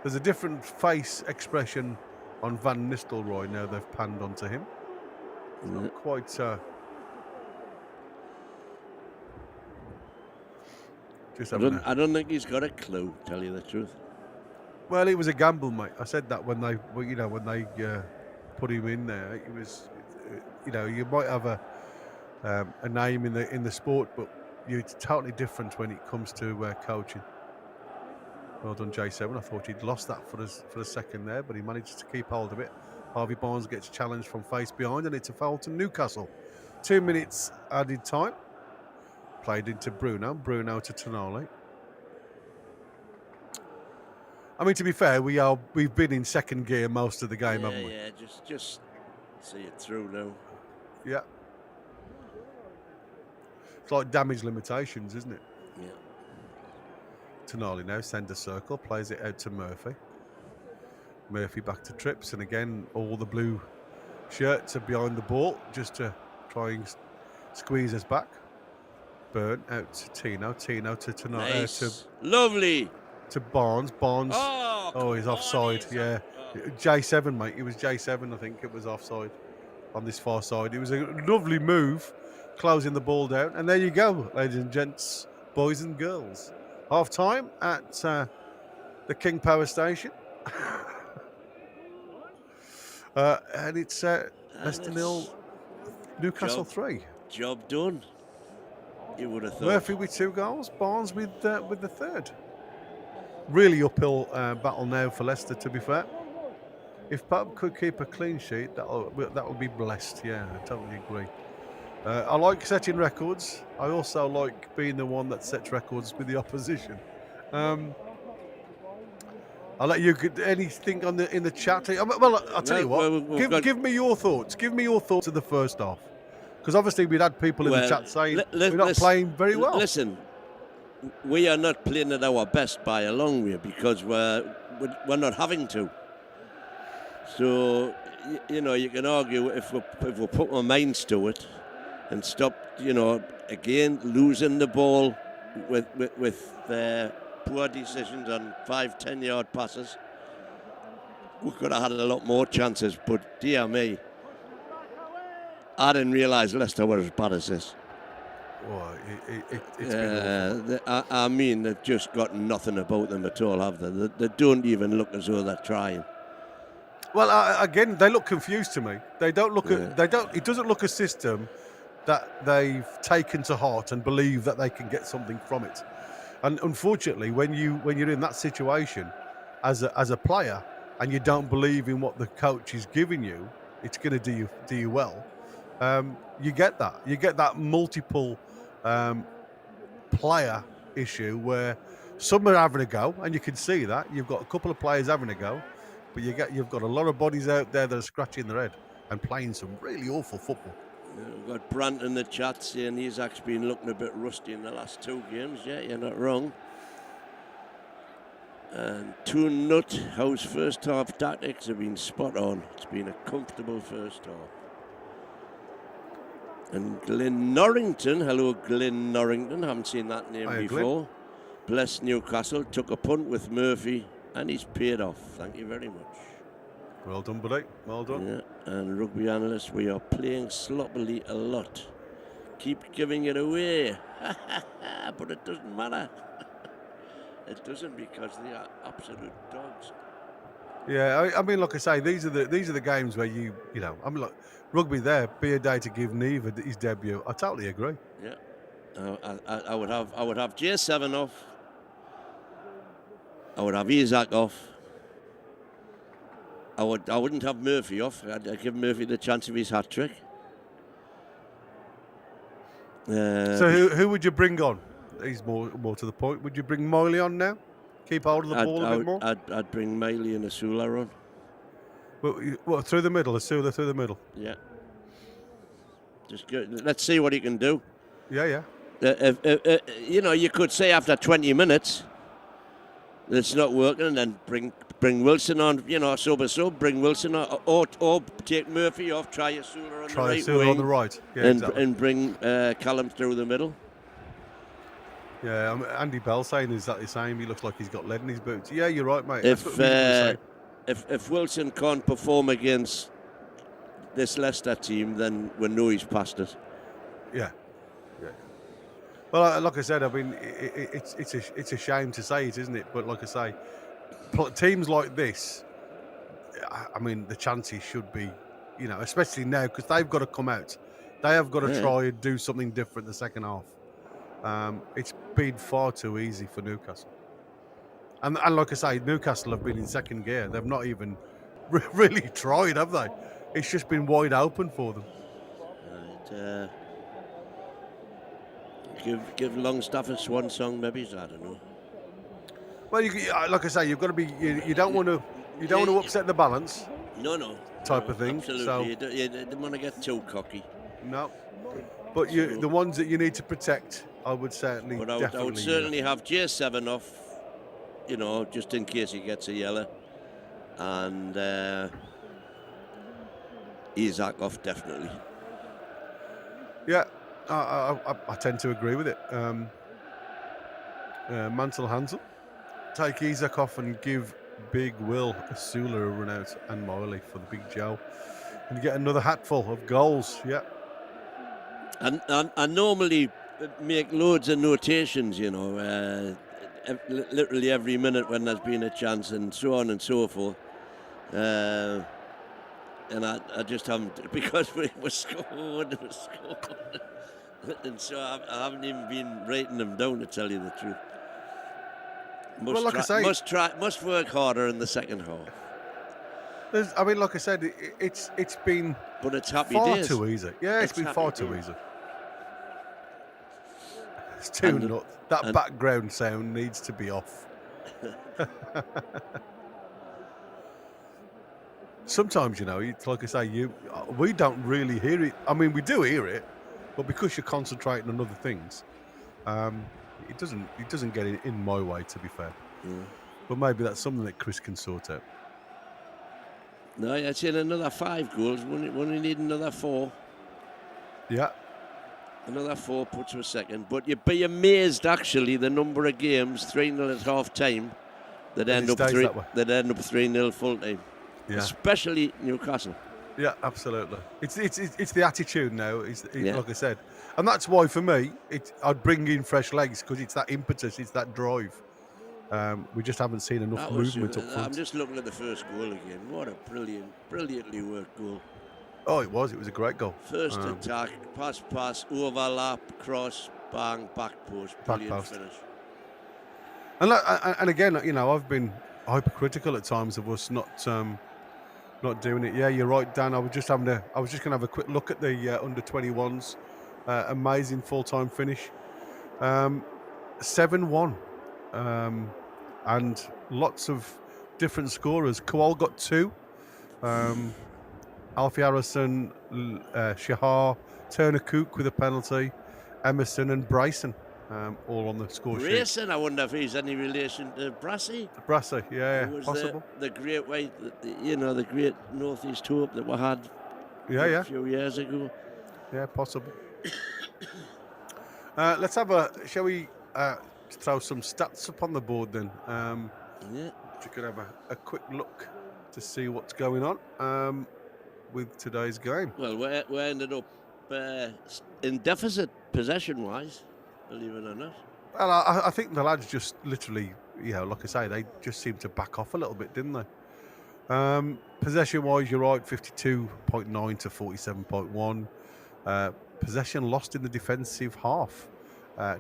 Speaker 1: There's a different face expression on Van Nistelrooy now they've panned onto him. It's not quite...
Speaker 2: I don't think he's got a clue, tell you the truth.
Speaker 1: Well, it was a gamble, mate. I said that when they put him in there. It was, you might have a name in the sport, but it's totally different when it comes to coaching. Well done, J7. I thought he'd lost that for a second there, but he managed to keep hold of it. Harvey Barnes gets challenged from face behind, and it's a foul to Newcastle. 2 minutes added time. Played into Bruno to Tonali. I mean, to be fair, we've been in second gear most of the game, haven't we?
Speaker 2: Yeah, just see it through now.
Speaker 1: Yeah. It's like damage limitations, isn't it?
Speaker 2: Yeah.
Speaker 1: Tonali now, centre circle, plays it out to Murphy. Murphy back to Trips, and again, all the blue shirts are behind the ball, just to try and squeeze us back. Burn out to Tino to Tonali.
Speaker 2: Nice. Lovely.
Speaker 1: To Barnes. Oh, he's offside. Yeah. J7, mate. It was J7, I think it was offside on this far side. It was a lovely move, closing the ball down. And there you go, ladies and gents, boys and girls. Half time at the King Power Station. And it's Leicester 0, Newcastle 3.
Speaker 2: Job done. You would have thought.
Speaker 1: Murphy with 2 goals, Barnes with the third. Really uphill battle now for Leicester, to be fair. If Pub could keep a clean sheet, that would be blessed. Yeah, I totally agree. I like setting records. I also like being the one that sets records with the opposition. I'll let you anything in the chat. Well, I'll tell you what. Give me your thoughts. Give me your thoughts of the first half, because obviously we'd had people in the chat saying we're not playing very well.
Speaker 2: Listen, we are not playing at our best by a long way because we're not having to. So you can argue if we put our minds to it and stop, again losing the ball with poor decisions on 5-10 yard passes. We could have had a lot more chances, but dear me, I didn't realise Leicester were as bad as this.
Speaker 1: Oh, it's been awful.
Speaker 2: I mean, they've just got nothing about them at all, have they? They don't even look as though they're trying.
Speaker 1: Well, again, they look confused to me. They don't look. It doesn't look a system that they've taken to heart and believe that they can get something from it. And unfortunately, when you're in that situation as a player and you don't believe in what the coach is giving you, it's going to do you well. You get that. You get that multiple player issue where some are having a go, and you can see that. You've got a couple of players having a go, but you've got a lot of bodies out there that are scratching their head and playing some really awful football.
Speaker 2: We've got Brant in the chat saying Isaac's been looking a bit rusty in the last 2 games. Yeah, you're not wrong. And Two Nut House first half tactics have been spot on. It's been a comfortable first half. And Glyn Norrington, hello Glyn Norrington, haven't seen that name before. Bless Newcastle, took a punt with Murphy and he's paid off. Thank you very much.
Speaker 1: Well done, buddy. Well done.
Speaker 2: Yeah, and rugby analysts, we are playing sloppily a lot. Keep giving it away. But it doesn't matter. It doesn't, because they are absolute dogs.
Speaker 1: Yeah, I mean, like I say, these are the games where I mean, like rugby there, be a day to give Neve his debut. I totally agree.
Speaker 2: Yeah, I would have J7 off. I would have Isaac off. I wouldn't have Murphy off. I'd give Murphy the chance of his hat trick.
Speaker 1: So who would you bring on? he's more to the point. Would you bring Miley on now? Keep hold of the ball a bit more?
Speaker 2: I'd bring Miley and Asula on.
Speaker 1: Well, through the middle, Asula through the middle.
Speaker 2: Yeah. Let's see what he can do.
Speaker 1: Yeah.
Speaker 2: You could say after 20 minutes it's not working, and then bring Wilson on. Sub, bring Wilson on, or take Murphy off. Try Asula on the right wing.
Speaker 1: On the right. Yeah,
Speaker 2: and bring Callum through the middle.
Speaker 1: Yeah, Andy Bell saying exactly the same. He looks like he's got lead in his boots. Yeah, you're right, mate.
Speaker 2: If Wilson can't perform against this Leicester team, then we know he's past us.
Speaker 1: Yeah. Well, like I said, I mean, it's a shame to say it, isn't it? But like I say, teams like this, I mean, the chances should be, especially now, because they've got to come out. They have got to try and do something different the second half. It's been far too easy for Newcastle. And like I say, Newcastle have been in second gear. They've not even really tried, have they? It's just been wide open for them.
Speaker 2: Right, give Longstaff a swan song, maybe. I don't know.
Speaker 1: Well, like I say, you've got to be. You don't want to upset the balance.
Speaker 2: No.
Speaker 1: Type of thing.
Speaker 2: Absolutely.
Speaker 1: So
Speaker 2: You don't want to get too cocky.
Speaker 1: No. But the ones that you need to protect, I would certainly.
Speaker 2: But I would certainly have J7 off, just in case he gets a yellow, and Isaac off definitely.
Speaker 1: Yeah. I tend to agree with it. Mansell Hansel, take Isaac off and give Big Will Asula a run out and Miley for the Big Joe, and you get another hatful of goals. Yeah.
Speaker 2: And I normally make loads of notations, literally every minute when there's been a chance, and so on and so forth. And I just haven't, because we were scored. And so I haven't even been writing them down, to tell you the truth. Must work harder in the second half.
Speaker 1: Like I said, it's been
Speaker 2: but it's happy
Speaker 1: far
Speaker 2: days.
Speaker 1: too easy. Yeah, it's been far too easy. It's too nuts. That background sound needs to be off. Sometimes, it's like I say, we don't really hear it. I mean, we do hear it, but because you're concentrating on other things, it doesn't get in my way, to be fair.
Speaker 2: Yeah.
Speaker 1: But maybe that's something that Chris can sort out.
Speaker 2: No, it's in another 5 goals. We only need another 4.
Speaker 1: Yeah.
Speaker 2: Another 4 puts us second. But you'd be amazed, actually, the number of games 3-0 at half time that end up 3-0 full time. Yeah. Especially Newcastle.
Speaker 1: Yeah, absolutely. It's the attitude now. Like I said, and that's why for me, I'd bring in fresh legs, because it's that impetus, it's that drive. We just haven't seen enough movement up front.
Speaker 2: I'm just looking at the first goal again. What a brilliantly worked goal.
Speaker 1: Oh, it was a great goal.
Speaker 2: First attack, pass, overlap, cross, bang, back post, brilliant finish.
Speaker 1: And again, I've been hypercritical at times of us not doing it. Yeah, you're right, Dan. I was just going to have a quick look at the under 21s. Amazing full-time finish. 7-1. And lots of different scorers. Kowal got 2. Alfie Harrison, Shahar, Turner Cook with a penalty, Emerson and Bryson all on the score sheet.
Speaker 2: Bryson, I wonder if he's any relation to Brassy.
Speaker 1: Brassy, yeah, possible.
Speaker 2: The great white, the great northeast hope that we had a few years ago.
Speaker 1: Yeah, possible. Shall we throw some stats up on the board then? You could have a quick look to see what's going on with today's game.
Speaker 2: Well, we ended up in deficit possession-wise, believe it or not.
Speaker 1: Well, I think the lads just literally, like I say, they just seemed to back off a little bit, didn't they? Possession-wise, you're right, 52.9 to 47.1. Possession lost in the defensive half.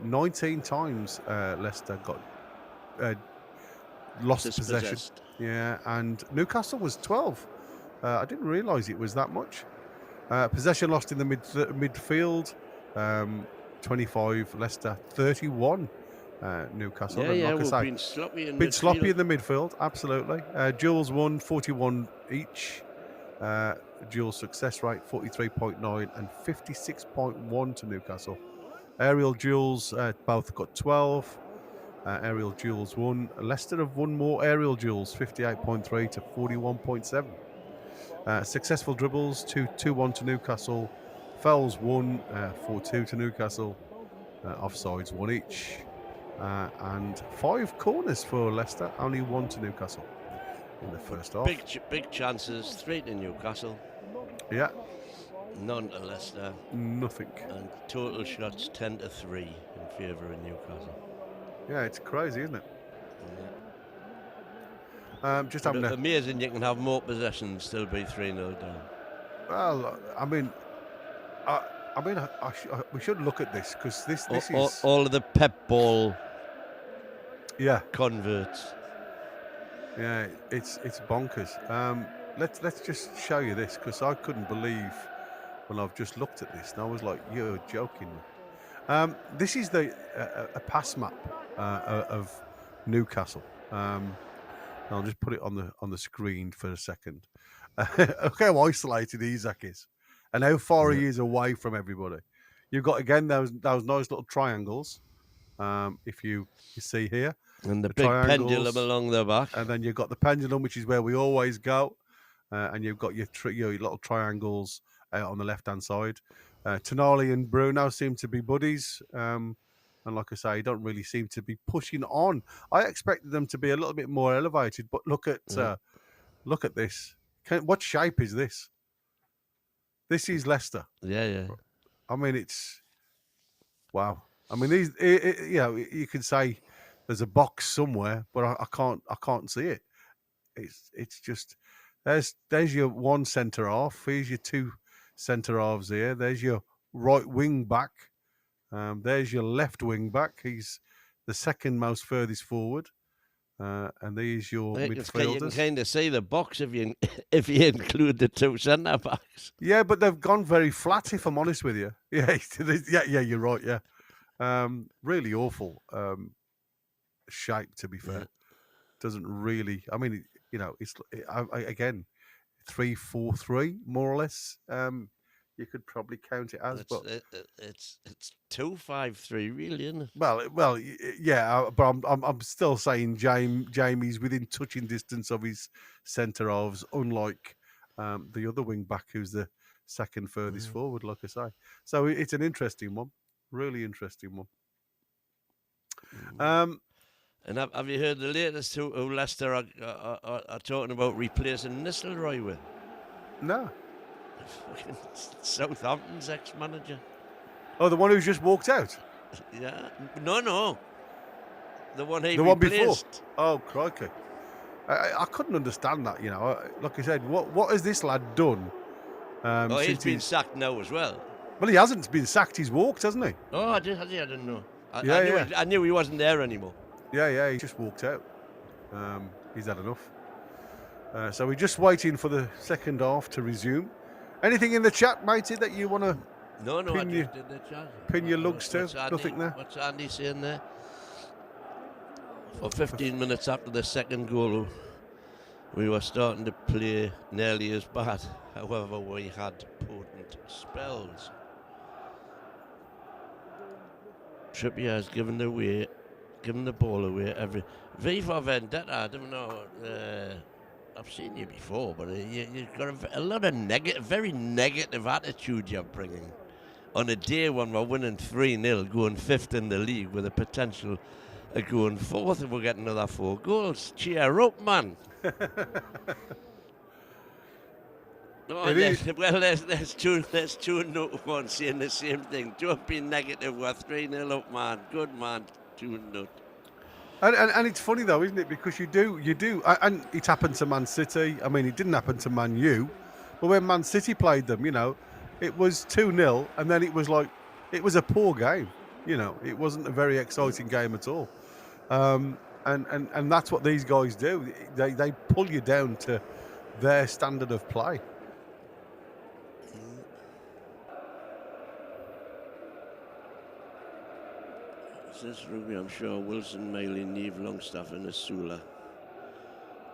Speaker 1: 19 times Leicester got lost possession. Yeah, and Newcastle was 12. I didn't realise it was that much. Possession lost in the midfield. 25, Leicester 31, Newcastle.
Speaker 2: Yeah,
Speaker 1: And
Speaker 2: yeah,
Speaker 1: like I
Speaker 2: we've
Speaker 1: say,
Speaker 2: been sloppy in
Speaker 1: bit sloppy
Speaker 2: midfield.
Speaker 1: in the midfield, absolutely. Duels won 41 each. Dual success rate 43.9 and 56.1 to Newcastle. Aerial duels both got 12. Aerial duels won. Leicester have won more aerial duels, 58.3 to 41.7. Successful dribbles, 2-1 to Newcastle. Fouls 1, 4-2 to Newcastle. Offsides 1 each. And 5 corners for Leicester, only 1 to Newcastle in the first half.
Speaker 2: Big chances, 3 to Newcastle.
Speaker 1: Yeah.
Speaker 2: None to Leicester.
Speaker 1: Nothing.
Speaker 2: And total shots 10 to 3 in favour of Newcastle.
Speaker 1: Yeah, it's crazy, isn't it?
Speaker 2: Yeah.
Speaker 1: Just having
Speaker 2: amazing you can have more possession and still be 3-0 down.
Speaker 1: Well, I mean, we should look at this because this is
Speaker 2: all of the Pep ball.
Speaker 1: Yeah.
Speaker 2: Converts.
Speaker 1: Yeah, it's bonkers. Let's just show you this because I couldn't believe when I've just looked at this and I was like, "You're joking." This is a pass map of Newcastle. I'll just put it on the screen for a second. Look how isolated Isak is, and how far he is away from everybody. You've got again those nice little triangles. If you see here,
Speaker 2: and the big pendulum along the back,
Speaker 1: and then you've got the pendulum, which is where we always go, and you've got your little triangles on the left hand side. Tonali and Bruno seem to be buddies. And like I say, you don't really seem to be pushing on. I expected them to be a little bit more elevated, but look at this. What shape is this? This is Leicester.
Speaker 2: Yeah.
Speaker 1: I mean, it's wow. I mean, these. You can say there's a box somewhere, but I can't see it. It's just there's your one centre half. Here's your 2 centre halves here. There's your right wing back. There's your left wing back. He's the second most furthest forward. And these your midfielders.
Speaker 2: You can kind of see the box if you include the 2 centre backs.
Speaker 1: Yeah, but they've gone very flat. If I'm honest with you, yeah, you're right. Yeah, really awful shape. To be fair, doesn't really. I mean, it's again 3-4-3 more or less. You could probably count it as, but
Speaker 2: it's 2-5-3, really, isn't it?
Speaker 1: Well, yeah, but I'm still saying Jamie's within touching distance of his centre halves, unlike the other wing back who's the second furthest forward, like I say. So it's an interesting one, really interesting one.
Speaker 2: And have you heard the latest who Leicester are talking about replacing Nistelrooy with?
Speaker 1: No.
Speaker 2: Southampton's ex-manager.
Speaker 1: Oh, the one who's just walked out?
Speaker 2: Yeah. No. The one he
Speaker 1: replaced.
Speaker 2: One
Speaker 1: before? Oh, crikey. I couldn't understand that, Like I said, what has this lad done?
Speaker 2: He's been sacked now as well.
Speaker 1: Well, he hasn't been sacked. He's walked, hasn't he?
Speaker 2: Oh, has he? I didn't know. I knew he wasn't there anymore.
Speaker 1: Yeah, he just walked out. He's had enough. So we're just waiting for the second half to resume. Anything in the chat, matey, that you want to pin your lugs to? Nothing there?
Speaker 2: What's Andy saying there? For 15 minutes after the second goal, we were starting to play nearly as bad. However, we had potent spells. Trippier has given the ball away every. V for Vendetta, I don't know. I've seen you before, but you've got a lot of very negative attitude you're bringing. On a day when we're winning 3-0, going 5th in the league with the potential of going 4th if we get another 4 goals. Cheer up, man. There's two note ones saying the same thing. Don't be negative, we're 3-0 up, man. Good man, 2-0.
Speaker 1: And it's funny though, isn't it? Because you do, and it happened to Man City. I mean, it didn't happen to Man U, but when Man City played them, it was 2-0, and then it was like, it was a poor game. It wasn't a very exciting game at all. And that's what these guys do. They pull you down to their standard of play.
Speaker 2: This rugby, I'm sure Wilson, Miley, Neve, Longstaff and Asula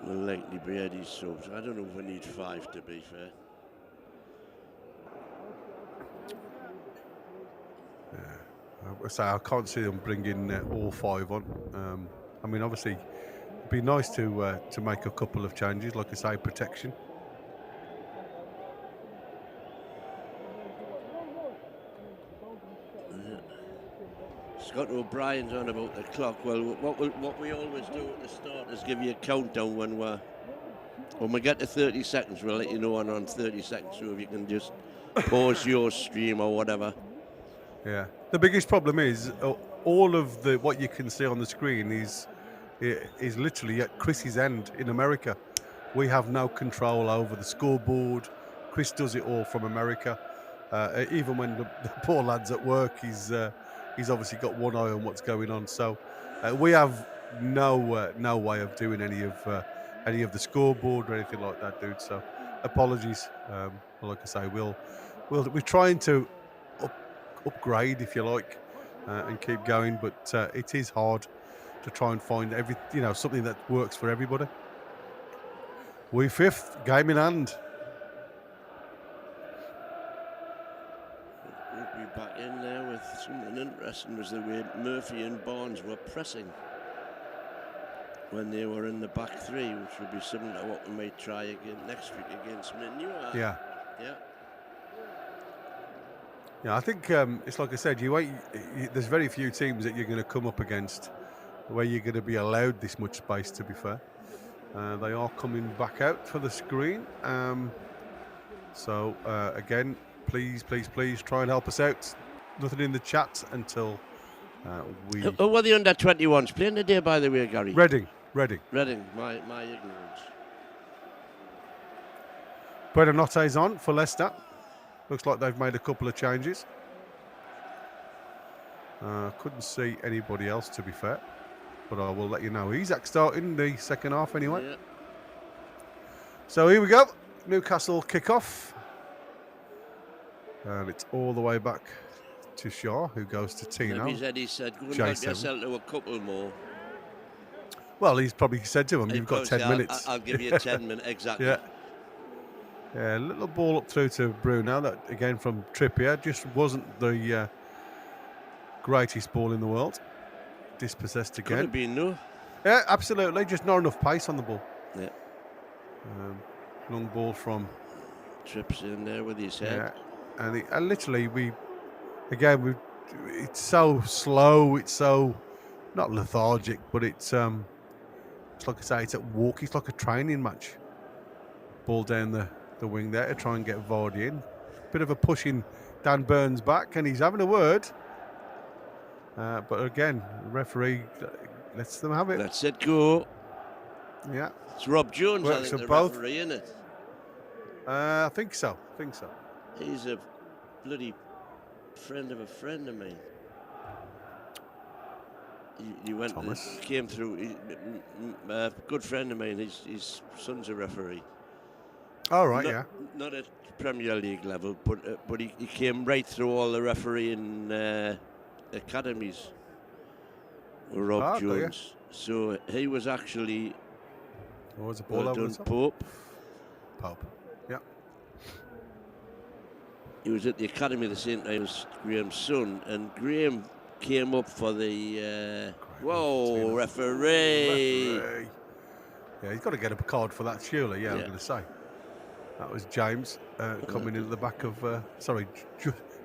Speaker 2: will likely be Eddie's subs. I don't know if we need 5, to be fair.
Speaker 1: So I can't see them bringing all 5 on. I mean, obviously, it'd be nice to make a couple of changes, like I say, protection.
Speaker 2: Scott O'Brien's on about the clock. Well, what we always do at the start is give you a countdown when we get to 30 seconds. We'll let you know on 30 seconds, so if you can just pause your stream or whatever.
Speaker 1: Yeah. The biggest problem is all of what you can see on the screen is literally at Chris's end in America. We have no control over the scoreboard. Chris does it all from America. Even when the poor lad's at work, he's obviously got one eye on what's going on. So we have no way of doing any of the scoreboard or anything like that, dude. So apologies. Like I say, we're trying to upgrade, if you like, and keep going, but it is hard to try and find something that works for everybody. We 5th, game in hand.
Speaker 2: We'll be back in there with something interesting. Was the way Murphy and Barnes were pressing when they were in the back 3, which would be similar to what we might try again next week against Manua.
Speaker 1: Yeah. Yeah, I think it's like I said, there's very few teams that you're going to come up against where you're going to be allowed this much space, to be fair. They are coming back out for the screen. So, again, please try and help us out. Nothing in the chat until we...
Speaker 2: Who were the under-21s playing today, by the way, Gary?
Speaker 1: Reading,
Speaker 2: my ignorance.
Speaker 1: Buenanote's on for Leicester. Looks like they've made a couple of changes. Couldn't see anybody else, to be fair, but I will let you know. Isaac starting the second half anyway.
Speaker 2: Yeah.
Speaker 1: So here we go. Newcastle kick-off. And it's all the way back to Shaw, who goes to Tino.
Speaker 2: Maybe Eddie said, go and help yourself to a couple more.
Speaker 1: Well, he's probably said to him, you've got 10 minutes.
Speaker 2: I'll give you 10 minutes, exactly.
Speaker 1: Yeah, a little ball up through to Bruno, that again from Trippier. Just wasn't the greatest ball in the world. Dispossessed again.
Speaker 2: Could have been, no?
Speaker 1: Yeah, absolutely. Just not enough pace on the ball.
Speaker 2: Yeah.
Speaker 1: Long ball from...
Speaker 2: Trips in there with his head.
Speaker 1: Yeah. And literally, it's so slow, it's so... Not lethargic, but it's like I say, it's at walk. It's like a training match. Ball down the wing there to try and get Vardy in. Bit of a pushing Dan Burns back, and he's having a word. But again, the referee lets them have it.
Speaker 2: Let's it go.
Speaker 1: Yeah.
Speaker 2: It's Rob Jones,
Speaker 1: Works
Speaker 2: I think, the
Speaker 1: both.
Speaker 2: referee, isn't it?
Speaker 1: I think so.
Speaker 2: He's a bloody friend of a friend of mine. He went,
Speaker 1: Thomas.
Speaker 2: Came through. A good friend of mine. His son's a referee.
Speaker 1: Oh, right,
Speaker 2: Not at Premier League level, but he came right through all the refereeing academies with Rob Jones. So he was actually
Speaker 1: was a ball over the top?
Speaker 2: Pope.
Speaker 1: Yeah.
Speaker 2: He was at the academy at the same time as Graham's son, and Graham came up for the referee.
Speaker 1: Yeah, he's got to get a card for that, surely. Yeah, I'm going to say. That was James coming in at the back of...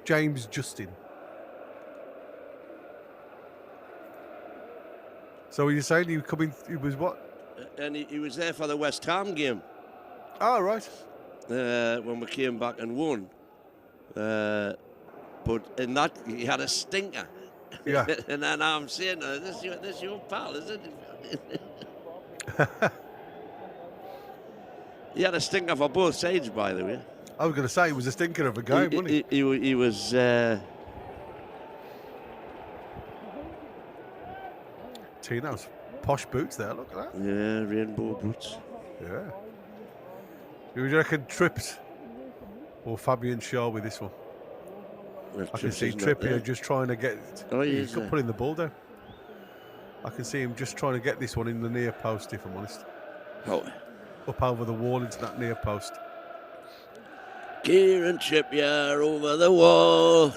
Speaker 1: James Justin. So were you saying he was what?
Speaker 2: And he was there for the West Ham game.
Speaker 1: Oh, right.
Speaker 2: When we came back and won. But in that, he had a stinker.
Speaker 1: Yeah.
Speaker 2: And then I'm saying, this is your pal, is it? He had a stinker for both sides, by the way.
Speaker 1: I was going to say, it was a stinker of a game, wasn't he?
Speaker 2: He was...
Speaker 1: Tino's posh boots there, look at that.
Speaker 2: Yeah, rainbow boots.
Speaker 1: Yeah. Who do you reckon tripped? Or Fabian Shaw with this one?
Speaker 2: Well,
Speaker 1: I can see Trippier just trying to get...
Speaker 2: Oh,
Speaker 1: he's got putting the ball down. I can see him just trying to get this one in the near post, if I'm honest.
Speaker 2: Oh.
Speaker 1: Up over the wall into that near post.
Speaker 2: Kieran Trippier over the wall.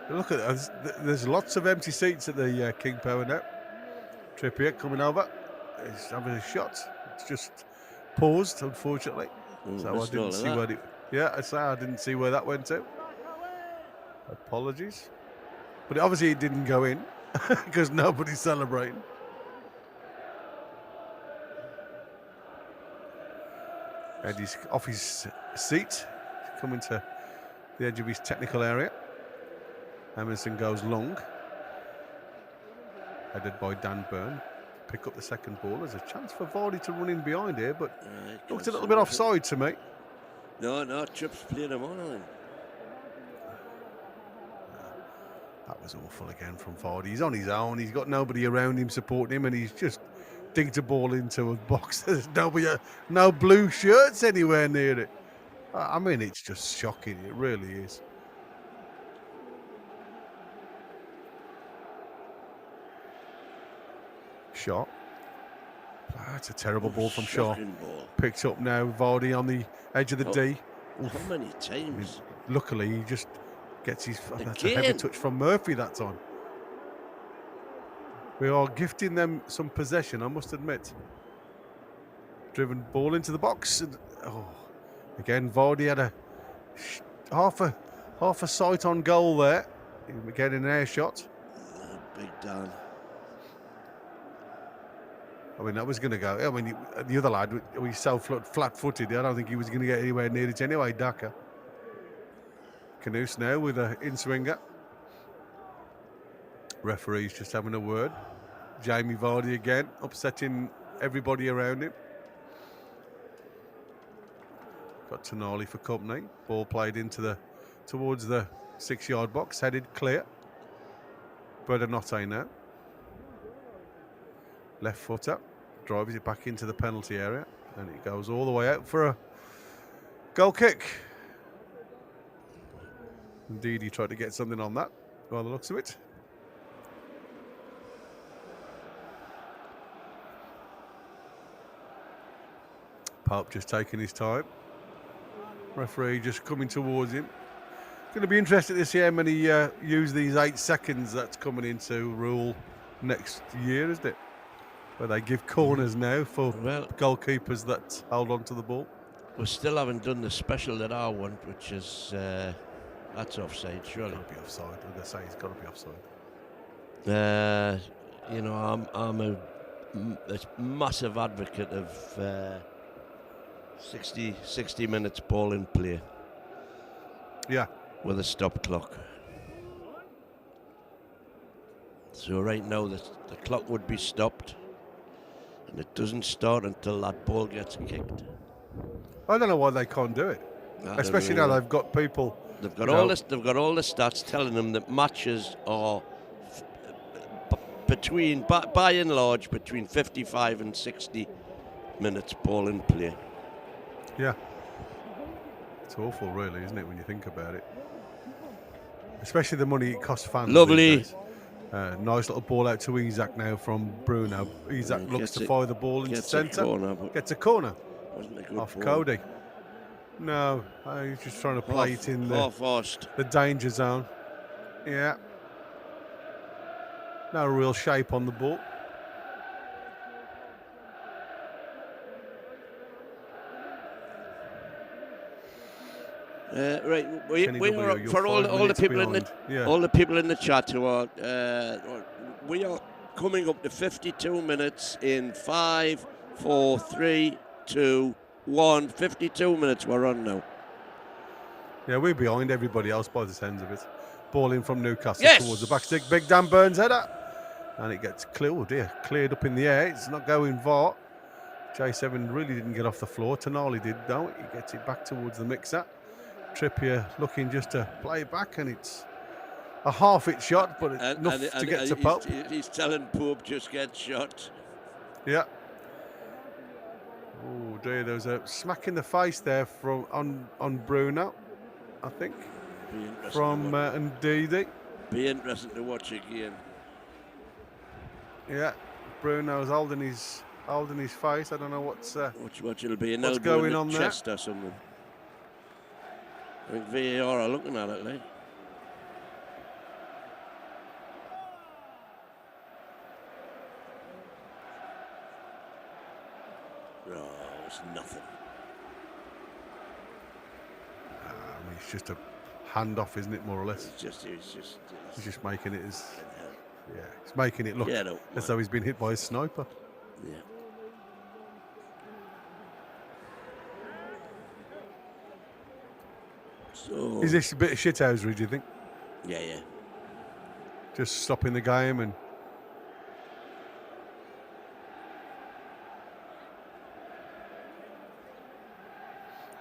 Speaker 1: Look at that. There's lots of empty seats at the King Power now. Trippier coming over. He's having a shot. It's just paused, unfortunately. So I didn't see where it. Yeah, I didn't see where that went to. Apologies. But obviously it didn't go in because nobody's celebrating. And he's off his seat, coming to the edge of his technical area. Emerson goes long. Headed by Dan Byrne. Pick up the second ball. There's a chance for Vardy to run in behind here, but looked a little bit offside to me.
Speaker 2: No, Tripp's playing him on, I think.
Speaker 1: That was awful again from Vardy. He's on his own. He's got nobody around him supporting him, and he's just dinked a ball into a box. There's no blue shirts anywhere near it. I mean, it's just shocking. It really is. Shot. That's a terrible ball from Shaw.
Speaker 2: Ball.
Speaker 1: Picked up now. Vardy on the edge of the D.
Speaker 2: How many times?
Speaker 1: I mean, luckily, he just gets his. That's a heavy touch from Murphy that time. We are gifting them some possession, I must admit. Driven ball into the box. And, again, Vardy had a half a sight on goal there. Again, an air shot.
Speaker 2: Big Dan.
Speaker 1: I mean, that was going to go. I mean, the other lad, he's so flat-footed. I don't think he was going to get anywhere near it anyway, Daka. Canoes now with an in-swinger. Referee's just having a word. Jamie Vardy again, upsetting everybody around him. Got Tonali for company. Ball played towards the 6-yard box, headed clear. Bernardotte now. Left footer, drives it back into the penalty area, and it goes all the way out for a goal kick. Indeed, he tried to get something on that, by the looks of it. Pope just taking his time. Referee just coming towards him. Going to be interesting to see how many use these 8 seconds that's coming into rule next year, isn't it? Where they give corners now for goalkeepers that hold on to the ball.
Speaker 2: We still haven't done the special that I want, which is that's offside, surely.
Speaker 1: It's got to be offside. I'm going to say it's got to be offside.
Speaker 2: I'm a massive advocate of 60 minutes ball in play.
Speaker 1: Yeah.
Speaker 2: With a stop clock. So right now the clock would be stopped. And it doesn't start until that ball gets kicked.
Speaker 1: I don't know why they can't do it, especially now they've got people.
Speaker 2: They've got all this. They've got all the stats telling them that matches are by and large, between 55 and 60 minutes ball in play.
Speaker 1: Yeah, it's awful, really, isn't it, when you think about it? Especially the money it costs fans.
Speaker 2: Lovely.
Speaker 1: Nice little ball out to Isak now from Bruno. Isak looks to fire the ball into centre. Gets a corner.
Speaker 2: Wasn't a good
Speaker 1: off
Speaker 2: ball.
Speaker 1: Cody. No, he's just trying to play it in the danger zone. Yeah. No real shape on the ball.
Speaker 2: Right, we are, for all the people all the people in the chat who are, we are coming up to 52 minutes in 5, 4, 3, 2, 1. 52 minutes we're on now.
Speaker 1: Yeah, we're behind everybody else by the sounds of it. Ball in from Newcastle towards the back stick. Big Dan Burns header, and it gets cleared up in the air. It's not going far. J7 really didn't get off the floor. Tonali did, though. He gets it back towards the mixer. Trippier looking just to play it back, and it's a half-hit shot, but it's enough to get to Pope.
Speaker 2: He's telling Pope just get shot.
Speaker 1: Yeah. Oh dear, there was a smack in the face there from on Bruno, I think, from Ndidi.
Speaker 2: Be interesting to watch again.
Speaker 1: Yeah, Bruno's holding his face. I don't know what's
Speaker 2: What it'll be, an
Speaker 1: what's
Speaker 2: elbow in
Speaker 1: going
Speaker 2: the
Speaker 1: on there.
Speaker 2: chest or something. I think VAR are looking at it, like. No, it's nothing.
Speaker 1: I mean, it's just a handoff, isn't it, more or less?
Speaker 2: He's
Speaker 1: just making it as he's making it look as though he's been hit by a sniper.
Speaker 2: Yeah. So
Speaker 1: Is this a bit of shithousery, do you think?
Speaker 2: Yeah.
Speaker 1: Just stopping the game and.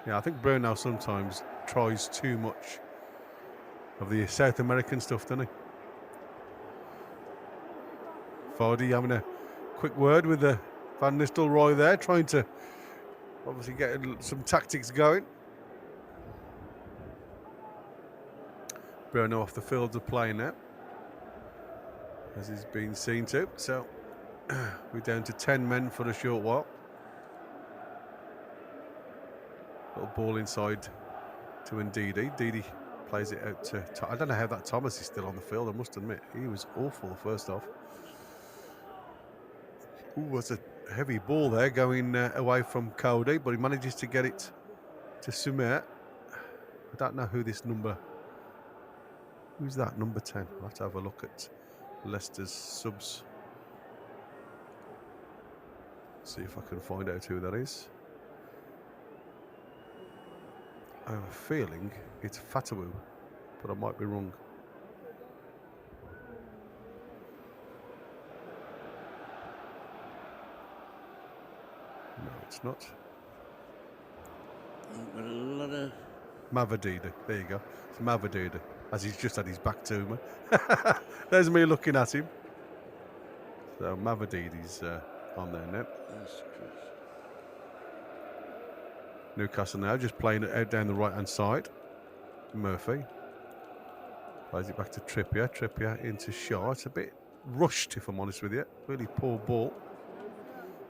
Speaker 1: Yeah, I think Bruno sometimes tries too much of the South American stuff, doesn't he? Vardy having a quick word with the Van Nistelrooy there, trying to obviously get some tactics going. Bruno off the field of play now, as he's been seen to. So we're down to 10 men for a short while. Little ball inside to Ndidi. Ndidi plays it out to. I don't know how that Thomas is still on the field. I must admit, he was awful the first half. Ooh, that's a heavy ball there going away from Cody, but he manages to get it to Sumer. I don't know who this number. Who's that, number 10? I'll have to have a look at Leicester's subs. See if I can find out who that is. I have a feeling it's Fatawu, but I might be wrong. No, it's not. Mavadida. There you go. It's Mavadida, as he's just had his back to me. There's me looking at him. So Mavadidi's on there now. Newcastle now just playing it out down the right-hand side. Murphy plays it back to Trippier. Trippier into Shaw. It's a bit rushed, if I'm honest with you. Really poor ball.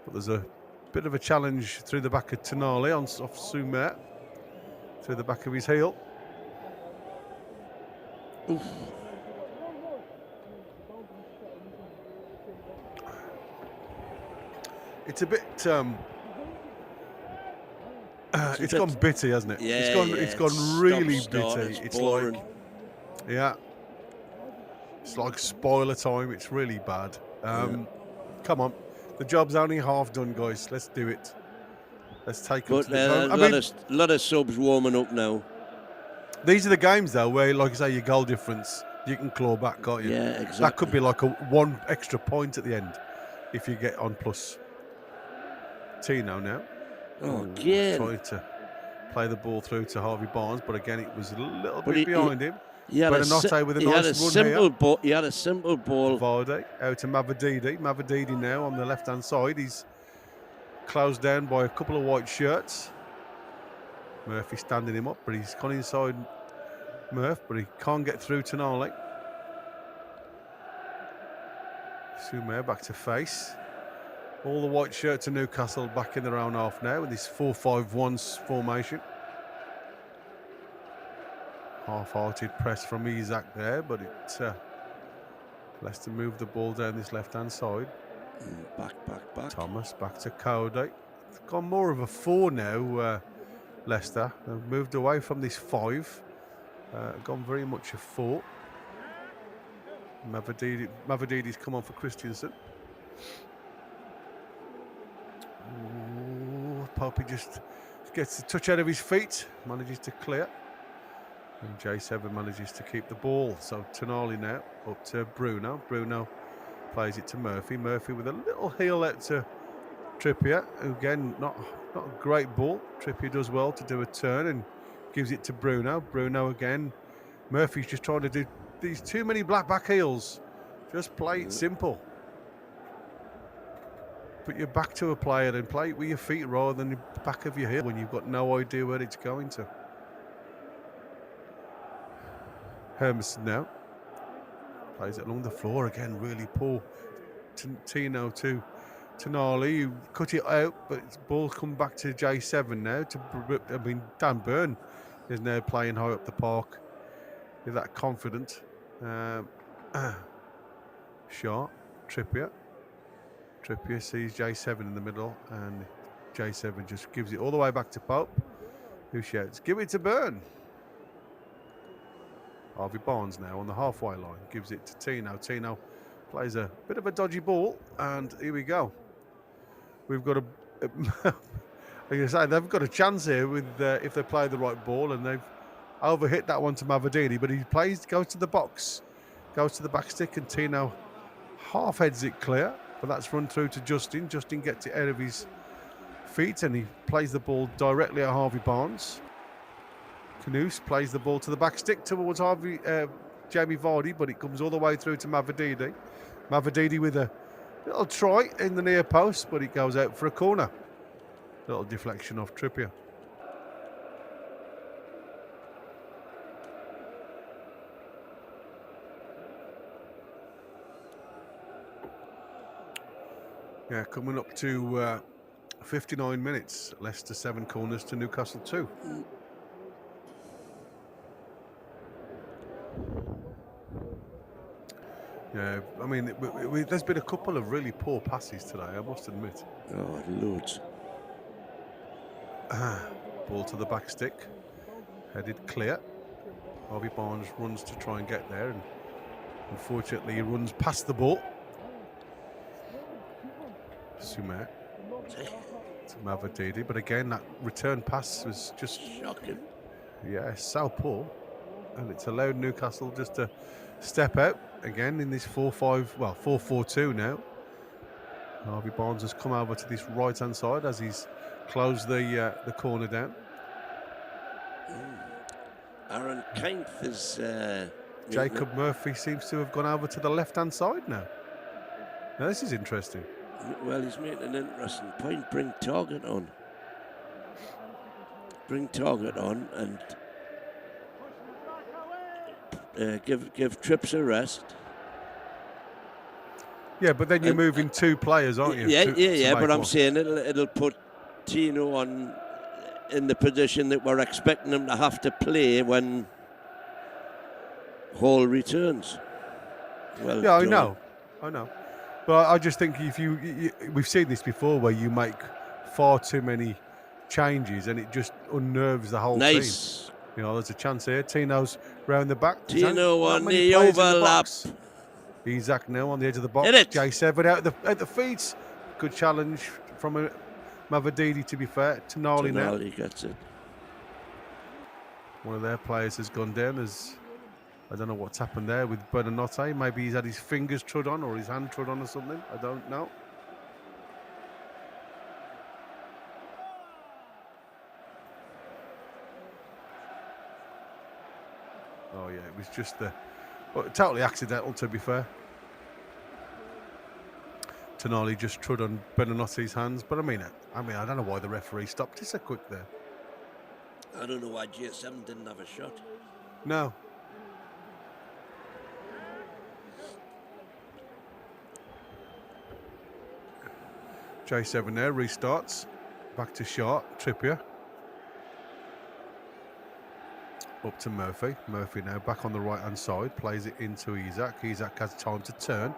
Speaker 1: But there's a bit of a challenge through the back of Tonali off Sumer. Through the back of his heel. Oof. It's a bit... it's gone bitty, hasn't it?
Speaker 2: Yeah,
Speaker 1: it's gone really
Speaker 2: start,
Speaker 1: bitty.
Speaker 2: It's boring.
Speaker 1: Like, yeah, it's like spoiler time. It's really bad. Come on, the job's only half done, guys. Let's do it. Let's take them to the
Speaker 2: a lot of subs warming up now.
Speaker 1: These are the games, though, where, like I say, your goal difference, you can claw back, can't you?
Speaker 2: Yeah, exactly.
Speaker 1: That could be like a one extra point at the end if you get on plus. Tino now.
Speaker 2: Again.
Speaker 1: Trying to play the ball through to Harvey Barnes, but again, it was a little bit behind him.
Speaker 2: He had a simple ball. He had a simple ball.
Speaker 1: Vardy out to Mavadidi. Mavadidi now on the left-hand side. He's closed down by a couple of white shirts. Murphy standing him up, but he's gone inside Murph, but he can't get through to Tonali. Sumer back to face. All the white shirts of Newcastle back in their own half now with this 4-5-1 formation. Half-hearted press from Isaac there, but it Leicester moved the ball down this left-hand side.
Speaker 2: Back.
Speaker 1: Thomas back to Cody. It's gone more of a 4 now, Leicester. They've moved away from this 5. Gone very much a 4. Mavadidi's come on for Christensen. Poppy just gets the touch out of his feet, manages to clear. And J7 manages to keep the ball. So Tonali now up to Bruno. Bruno plays it to Murphy. Murphy with a little heel out to Trippier. Again, not a great ball. Trippier does well to do a turn and gives it to Bruno. Bruno again. Murphy's just trying to do these too many back heels. Just play it simple. Put your back to a player and play it with your feet rather than the back of your heel when you've got no idea where it's going to. Hermson now plays it along the floor again. Really poor Tino to Tonali, who cut it out, but it's ball come back to J7 now. Dan Burn is now playing high up the park. Is that confident? Shot, Trippier sees J7 in the middle, and J7 just gives it all the way back to Pope, who shouts, "Give it to Burn." Harvey Barnes now on the halfway line, gives it to Tino. Tino plays a bit of a dodgy ball, and here we go. We've got like I say, they've got a chance here with if they play the right ball, and they've overhit that one to Mavadini, but he goes to the box, goes to the back stick, and Tino half heads it clear, but that's run through to Justin. Justin gets it out of his feet, and he plays the ball directly at Harvey Barnes. Knuth plays the ball to the back stick towards Jamie Vardy, but it comes all the way through to Mavadini. Mavadini with a little try in the near post, but it goes out for a corner. Little deflection off Trippier. Yeah, coming up to 59 minutes. Leicester 7 corners to Newcastle 2. Yeah, I mean, there's been a couple of really poor passes today, I must admit.
Speaker 2: Oh, loads.
Speaker 1: Ball to the back stick. Headed clear. Harvey Barnes runs to try and get there, and unfortunately he runs past the ball. Sumer to Mavadidi, but again that return pass was just
Speaker 2: shocking.
Speaker 1: Yeah, so poor, and it's allowed Newcastle just to step out again in this 4-4-2 now. Harvey Barnes has come over to this right hand side as he's closed the corner down.
Speaker 2: Aaron Kainth is
Speaker 1: Jacob Murphy seems to have gone over to the left hand side now. Now this is interesting.
Speaker 2: Well, he's making an interesting point. Bring Target on. Bring Target on and give Trips a rest.
Speaker 1: Yeah, but then you're moving 2 players, aren't you?
Speaker 2: Yeah. But I'm saying it'll put Tino on in the position that we're expecting him to have to play when Hall returns. Well,
Speaker 1: yeah, I know. But I just think if we've seen this before where you make far too many changes and it just unnerves the whole team. You know, there's a chance here. Tino's round the back.
Speaker 2: Tino on the overlap.
Speaker 1: Isak now on the edge of the box. J7 out the feet. Good challenge from Mavadidi, to be fair. Tonali now.
Speaker 2: Tonali gets it.
Speaker 1: One of their players has gone down. I don't know what's happened there with Bernanotte. Maybe he's had his fingers trod on or his hand trod on or something. I don't know. Oh yeah, it was just totally accidental, to be fair. Tonali just trod on Bernanotte's hands, but I mean, I don't know why the referee stopped it so quick there.
Speaker 2: I don't know why J7 didn't have a shot.
Speaker 1: No. J7 there restarts. Back to Short. Trippier. Up to Murphy. Murphy now back on the right hand side. Plays it into Isak. Isak has time to turn.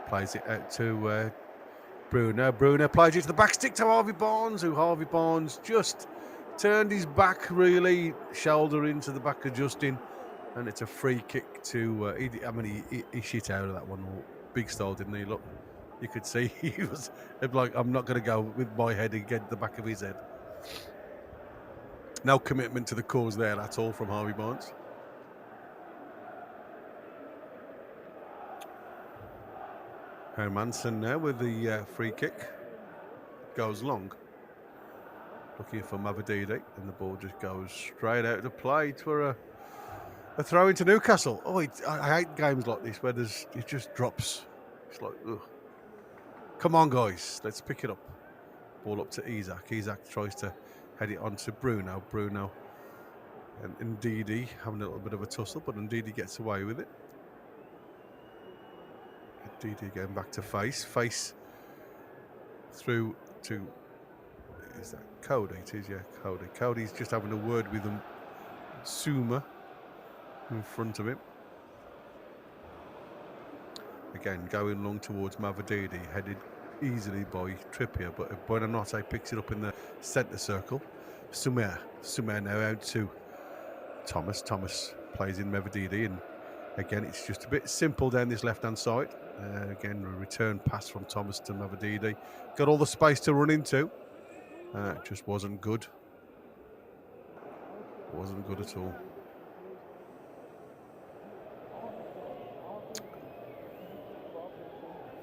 Speaker 1: Plays it out to Bruno. Bruno plays it to the back stick to Harvey Barnes, who Harvey Barnes just turned his back, really, shoulder into the back of Justin, and it's a free kick to. He shit out of that one. Big style, didn't he? Look, you could see he was like, I'm not going to go with my head against the back of his head. No commitment to the cause there at all from Harvey Barnes. Hermansen now with the free kick. Goes long. Looking for Mavadidi, and the ball just goes straight out to play for a throw into Newcastle. Oh, I hate games like this where it just drops. It's like, ugh. Come on, guys, let's pick it up. Ball up to Isak. Isak tries to head it on to Bruno. Bruno and Ndidi having a little bit of a tussle, but Ndidi gets away with it. DD going back to face through to, is that Cody? It is, yeah, Cody. Cody's just having a word with them. Suma in front of him. Again, going long towards Mavadidi, headed easily by Trippier, but Buonanotte picks it up in the centre circle. Sumer now out to Thomas. Thomas plays in Mavadidi, and again, it's just a bit simple down this left-hand side. Again, a return pass from Thomas to Mavadidi. Got all the space to run into. It just wasn't good. Wasn't good at all.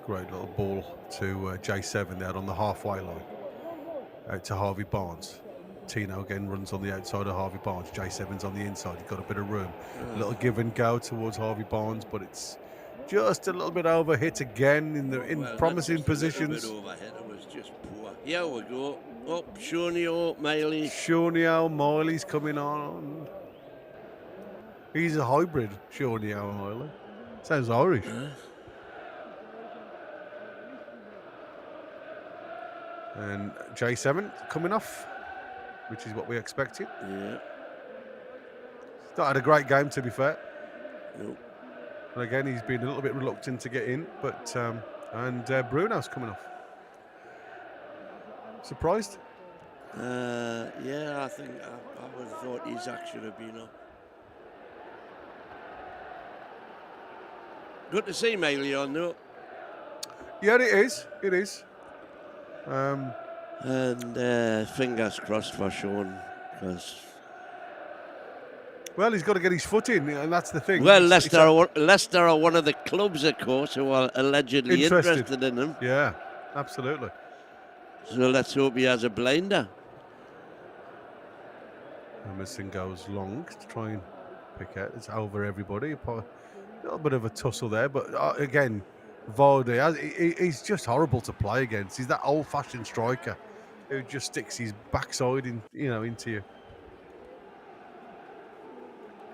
Speaker 1: Great little ball to J7 there on the halfway line. Out to Harvey Barnes. Tino again runs on the outside of Harvey Barnes. J7's on the inside. He's got a bit of room. A little give and go towards Harvey Barnes, but it's just a little bit overhit again in promising positions.
Speaker 2: A little bit overhit. It was just poor. Here we go. Up, Shonio, Miley.
Speaker 1: Shonio, Miley's coming on. He's a hybrid, Shonio Miley. Sounds Irish. And J7 coming off, which is what we expected.
Speaker 2: Yeah.
Speaker 1: He's not had a great game, to be fair.
Speaker 2: Nope.
Speaker 1: And again, he's been a little bit reluctant to get in, but and Bruno's coming off. Surprised?
Speaker 2: Yeah, I think I would have thought Isaac should have been up. Good to see Miley on, though.
Speaker 1: Yeah, it is. It is.
Speaker 2: And fingers crossed for Sean, because...
Speaker 1: Well, he's got to get his foot in, and that's the thing.
Speaker 2: Well, Leicester are one of the clubs, of course, who are allegedly interested in him.
Speaker 1: Yeah, absolutely.
Speaker 2: So let's hope he has a blinder.
Speaker 1: Emerson goes long to try and pick out. It's over everybody. A little bit of a tussle there, but again, Vardy, he's just horrible to play against. He's that old-fashioned striker who just sticks his backside into you.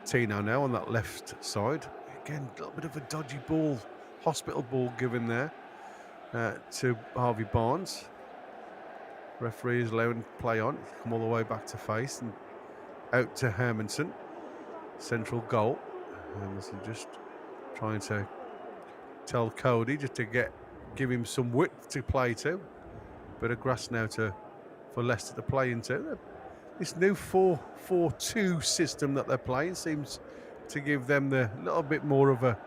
Speaker 1: Tino now on that left side. Again, a little bit of a dodgy ball, hospital ball given there to Harvey Barnes. Referee is allowing play on. Come all the way back to face and out to Hermanson. Central goal. Hermanson just trying to tell Cody just to give him some width to play to. Bit of grass now for Leicester to play into. This new 4-4-2 system that they're playing seems to give them the little bit more of a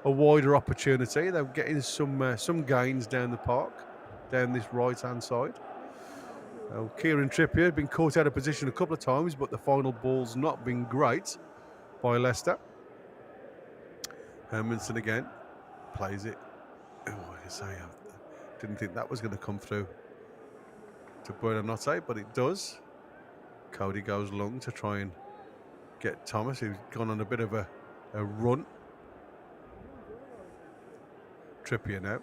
Speaker 1: wider opportunity. They're getting some gains down the park, down this right-hand side. Kieran Trippier had been caught out of position a couple of times, but the final ball's not been great by Leicester. Hermanson again plays it. Oh, I say, I didn't think that was going to come through to Buonanotte, but it does. Cody goes long to try and get Thomas, who's gone on a bit of a run. Trippier now.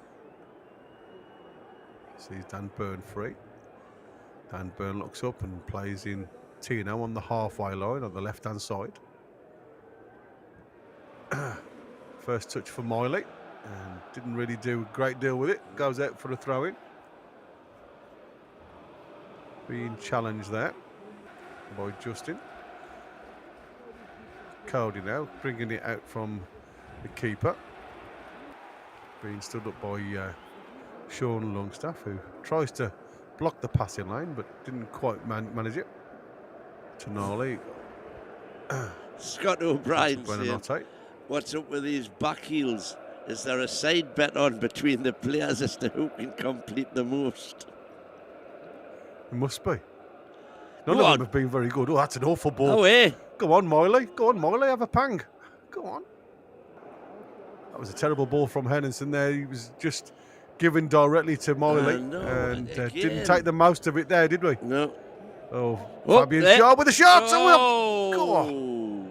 Speaker 1: Sees Dan Burn free. Dan Burn looks up and plays in Tino on the halfway line on the left-hand side. First touch for Miley, and didn't really do a great deal with it. Goes out for a throw-in. Being challenged there by Justin. Cody now bringing it out from the keeper. Being stood up by Sean Longstaff, who tries to block the passing lane but didn't quite manage it. Tonali.
Speaker 2: Scott O'Brien saying, what's up with these back heels? Is there a side bet on between the players as to who can complete the most?
Speaker 1: It must be. None of them have been very good. Oh, that's an awful ball.
Speaker 2: Oh, eh?
Speaker 1: Go on, Miley. Go on, Miley. Have a pang. Go on. That was a terrible ball from Henderson there. He was just given directly to Miley and didn't take the most of it there, did we?
Speaker 2: No.
Speaker 1: Oh, Fabian Shaw with a shot.
Speaker 2: Oh.
Speaker 1: Go on.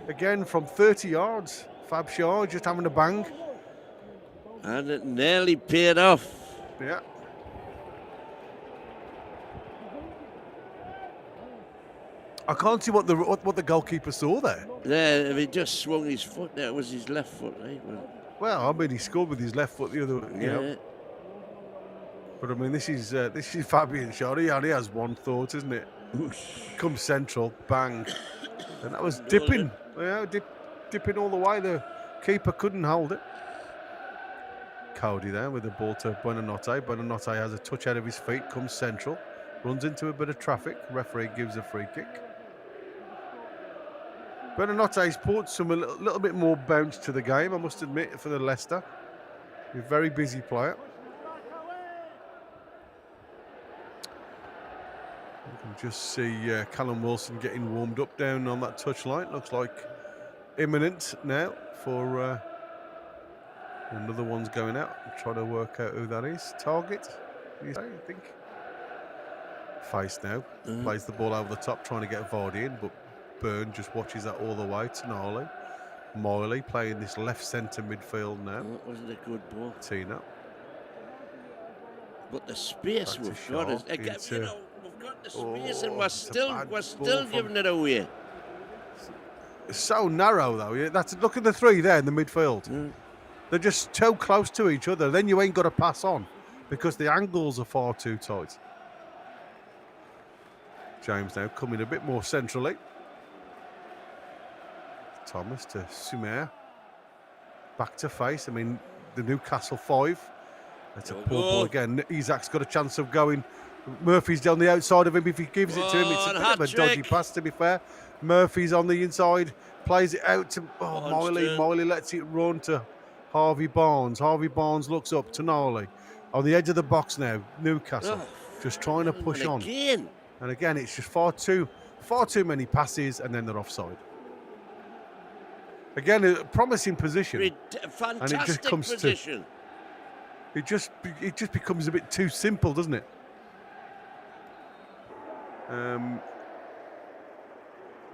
Speaker 1: Again from 30 yards. Fab Shaw just having a bang.
Speaker 2: And it nearly paid off.
Speaker 1: Yeah. I can't see what the goalkeeper saw there.
Speaker 2: Yeah, he just swung his foot. That was his left foot, right?
Speaker 1: Well, I mean, he scored with his left foot the other, you know.
Speaker 2: Yeah.
Speaker 1: But I mean, this is Fabian Schär. He only has one thought, isn't it? Comes central, bang, and that was dipping. Yeah, dipping all the way. The keeper couldn't hold it. Cody there with the ball to Buonanotte. Buonanotte has a touch out of his feet, comes central, runs into a bit of traffic. Referee gives a free kick. Buonanotte's brought some a little bit more bounce to the game, I must admit, for the Leicester. He's a very busy player. You can just see Callum Wilson getting warmed up down on that touchline. Looks like imminent now for another one's going out. I'm trying to work out who that is. Target, I think. Face now. Plays the ball over the top, trying to get Vardy in, but Byrne just watches that all the way. Tonali. Miley playing this left centre midfield now.
Speaker 2: That wasn't a good ball.
Speaker 1: Tina.
Speaker 2: But the space
Speaker 1: Back to
Speaker 2: we've got is again,
Speaker 1: into-
Speaker 2: you know, we've got the space and we're
Speaker 1: it's a
Speaker 2: still
Speaker 1: bad ball from-
Speaker 2: giving it away.
Speaker 1: It's so narrow though. Yeah, look at the three there in the midfield. They're just so close to each other. Then you ain't got to pass on because the angles are far too tight. James now coming a bit more centrally. Thomas to Sumer. Back to face. I mean, the Newcastle 5. That's a poor ball again. Isaac's got a chance of going. Murphy's down the outside of him. If he gives it to him, it's a bit of a dodgy pass, to be fair. Murphy's on the inside. Plays it out to Miley. Miley lets it run to Harvey Barnes. Harvey Barnes looks up to Tonali. On the edge of the box now, Newcastle. Just trying to push on. And again, it's just far too many passes, and then they're offside. Again, a promising position.
Speaker 2: Fantastic
Speaker 1: and it just comes
Speaker 2: position.
Speaker 1: It just becomes a bit too simple, doesn't it?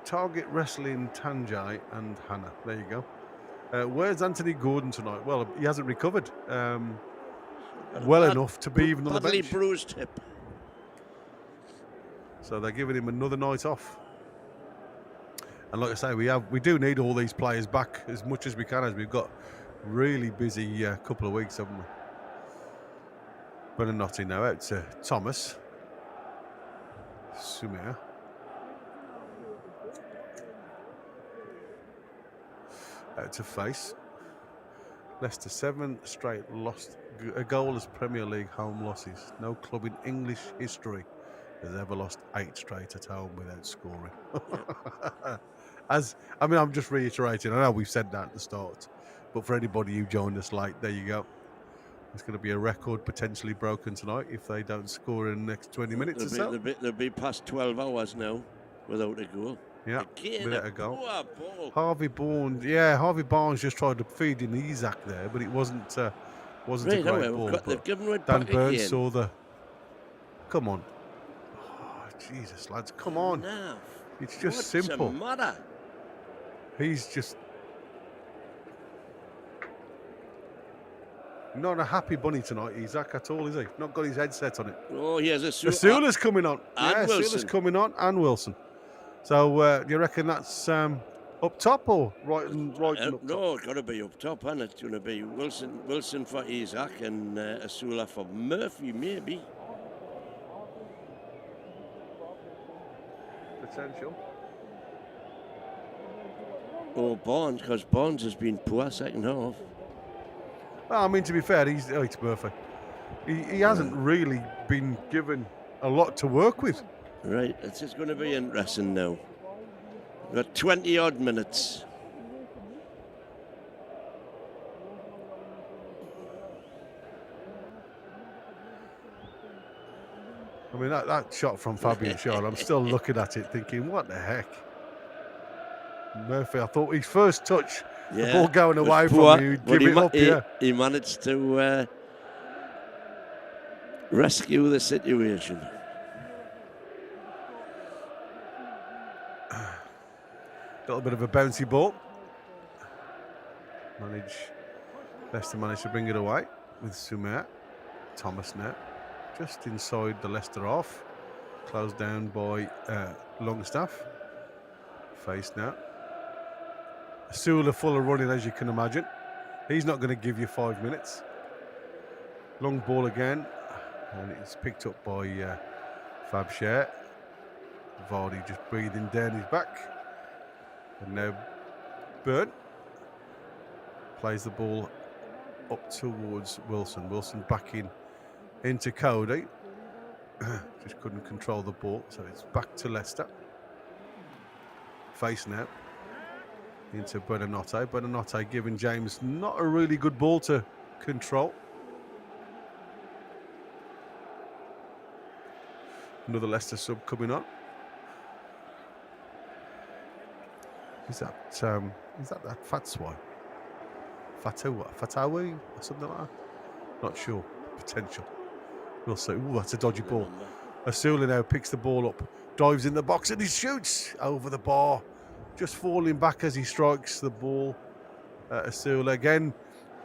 Speaker 1: Target Wrestling, Tanjai and Hannah. There you go. Where's Anthony Gordon tonight? Well, he hasn't recovered well enough to be even on the
Speaker 2: Badly
Speaker 1: bench.
Speaker 2: bruised hip.
Speaker 1: So they're giving him another night off. And like I say, we do need all these players back as much as we can, as we've got really busy couple of weeks, haven't we? Buonanotte now out to Thomas. Sumer. Out to face. Leicester 7 straight lost, goalless Premier League home losses. No club in English history has ever lost 8 straight at home without scoring. I'm just reiterating. I know we've said that at the start, but for anybody who joined us late, there you go. It's going to be a record potentially broken tonight if they don't score in the next 20 minutes or so.
Speaker 2: They'll be past 12 hours now without a goal.
Speaker 1: Yeah,
Speaker 2: Again,
Speaker 1: without a goal.
Speaker 2: Ball.
Speaker 1: Harvey Barnes just tried to feed in Isaac there, but it wasn't a great ball.
Speaker 2: They've given it
Speaker 1: Dan
Speaker 2: back
Speaker 1: Burns
Speaker 2: again.
Speaker 1: saw the... Come on. Oh, Jesus, lads, come on.
Speaker 2: Now,
Speaker 1: It's just
Speaker 2: what's
Speaker 1: simple.
Speaker 2: the matter?
Speaker 1: He's just... Not a happy bunny tonight, Isaac, at all, is he? Not got his headset on it.
Speaker 2: Oh, he has a
Speaker 1: Asula's coming on.
Speaker 2: And
Speaker 1: Asula's
Speaker 2: Wilson.
Speaker 1: coming on, and Wilson. So, do you reckon that's up top or right and up top?
Speaker 2: No, it's got to be up top, and it's going to be Wilson for Isaac and Asula for Murphy, maybe.
Speaker 1: Potential.
Speaker 2: Or Barnes, because Barnes has been poor second half.
Speaker 1: Well, I mean, to be fair, it's Murphy. He hasn't really been given a lot to work with.
Speaker 2: Right, it's just going to be interesting now. We've got 20-odd minutes.
Speaker 1: I mean, that shot from Fabian Schär, I'm still looking at it thinking, what the heck? Murphy, I thought his first touch, the ball going away from you, give it up,
Speaker 2: He managed to rescue the situation.
Speaker 1: Little bit of a bouncy ball. Leicester managed to bring it away with Sumer. Thomas now, just inside the Leicester half. Closed down by Longstaff. Face now. Asula full of running, as you can imagine. He's not going to give you 5 minutes. Long ball again, and it's picked up by Fab Share. Vardy just breathing down his back. And now Burn plays the ball up towards Wilson. Wilson back into Cody. Just couldn't control the ball, so it's back to Leicester. Face now into Buonanotte. Buonanotte giving James not a really good ball to control. Another Leicester sub coming on. Is that Fatswai? Fatawi or something like that? Not sure. Potential. We'll see. Ooh, that's a dodgy ball. Asula now picks the ball up, dives in the box, and he shoots over the bar. Just falling back as he strikes the ball. Asula again,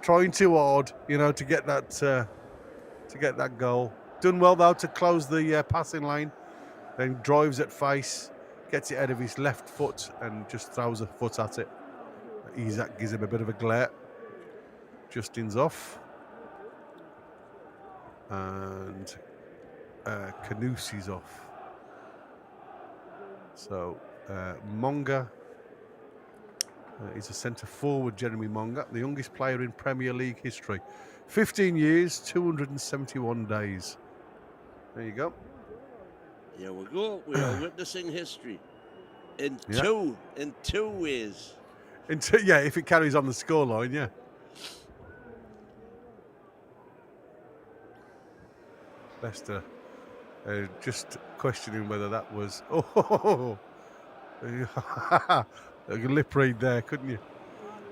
Speaker 1: trying too hard, to get that goal. Done well though to close the passing lane. Then drives at face, gets it out of his left foot, and just throws a foot at it. Isaac gives him a bit of a glare. Justin's off. And Canusi's off. So Monga is a centre forward, Jeremy Monga, the youngest player in Premier League history. 15 years, 271 days. There you go.
Speaker 2: Here we go. We are witnessing history in two ways.
Speaker 1: If it carries on the scoreline, yeah. Leicester just questioning whether that was a lip read there, couldn't you?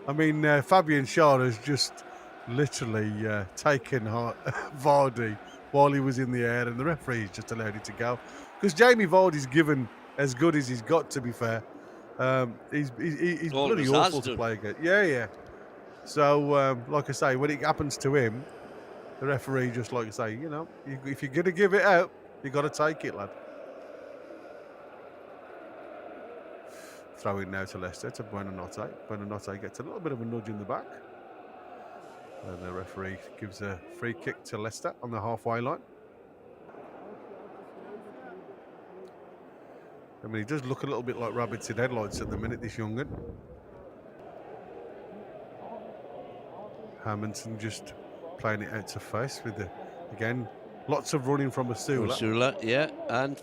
Speaker 1: I mean, Fabian Schär has just literally taken Vardy while he was in the air, and the referee's just allowed it to go because Jamie Vardy's given as good as he's got. To be fair, he's bloody awful to play against. Yeah. So, like I say, when it happens to him, the referee just like to say, if you're going to give it out, you got to take it, lad. Throw in now to Leicester, to Buonanotte. Buonanotte gets a little bit of a nudge in the back. And the referee gives a free kick to Leicester on the halfway line. I mean, he does look a little bit like rabbits in headlights at the minute, this young'un. Hamilton just playing it out to face with again, lots of running from Asula.
Speaker 2: Asula, yeah, and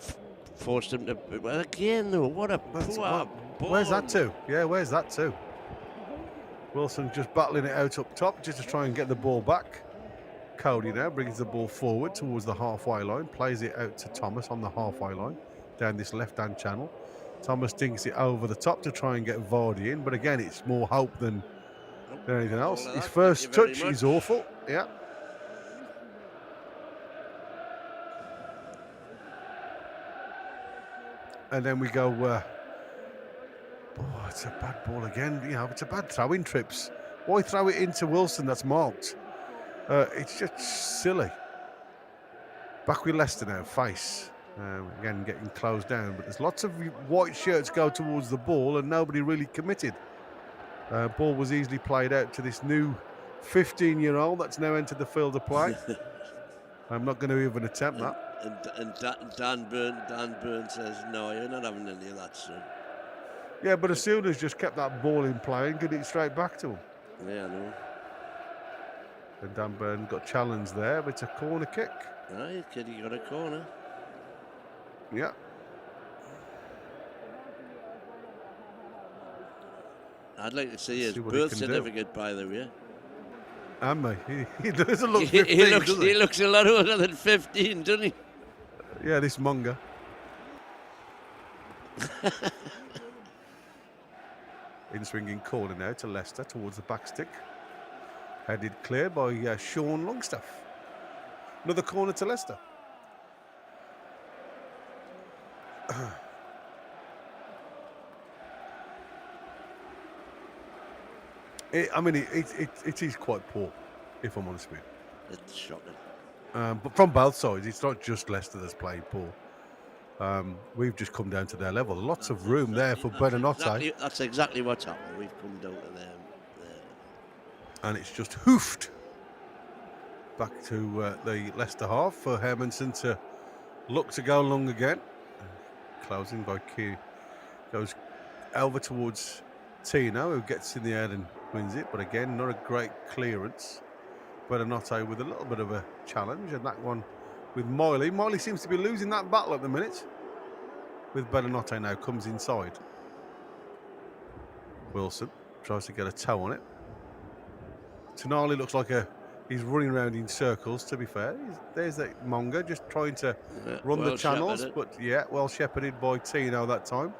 Speaker 2: forced him to. Well, again, though, what a poor ball.
Speaker 1: Where's that to? Yeah, where's that to? Wilson just battling it out up top just to try and get the ball back. Cody now brings the ball forward towards the halfway line, plays it out to Thomas on the halfway line, down this left-hand channel. Thomas dinks it over the top to try and get Vardy in, but again, it's more hope than anything else. His first touch is awful, yeah. And then we go, it's a bad ball again. It's a bad throw-in, Trips. Why throw it into Wilson that's marked? It's just silly. Back with Leicester now, face. Again, getting closed down. But there's lots of white shirts go towards the ball and nobody really committed. Ball was easily played out to this new 15-year-old that's now entered the field of play. I'm not going to even attempt that.
Speaker 2: And Dan Burn says, no, you're not having any of that, son.
Speaker 1: Yeah, but as soon as just kept that ball in play and get it straight back to him.
Speaker 2: Yeah, I know.
Speaker 1: And Dan Burn got challenged there, but it's a corner kick.
Speaker 2: Right, kid, you got a corner.
Speaker 1: Yeah.
Speaker 2: I'd like to see his birth certificate, by the way.
Speaker 1: And me. He doesn't look 15,
Speaker 2: he looks a lot older than 15, doesn't he?
Speaker 1: Yeah, this Monga. In swinging corner now to Leicester towards the back stick. Headed clear by Sean Longstaff. Another corner to Leicester. It is quite poor, if I'm honest with you.
Speaker 2: It's shocking.
Speaker 1: But from both sides, it's not just Leicester that's playing poor. We've just come down to their level. Lots of room there for Buonanotte.
Speaker 2: That's exactly what's happened. We've come down to them.
Speaker 1: And it's just hoofed back to the Leicester half for Hermansen to look to go long again. Closing by Key. Goes over towards Tino, who gets in the air and wins it. But again, not a great clearance. Buonanotte with a little bit of a challenge. And that one with Miley. Miley seems to be losing that battle at the minute. With Buonanotte now comes inside. Wilson tries to get a toe on it. Tonali looks like he's running around in circles, to be fair. There's that Monga just trying to run the channels. But yeah, well shepherded by Tino that time.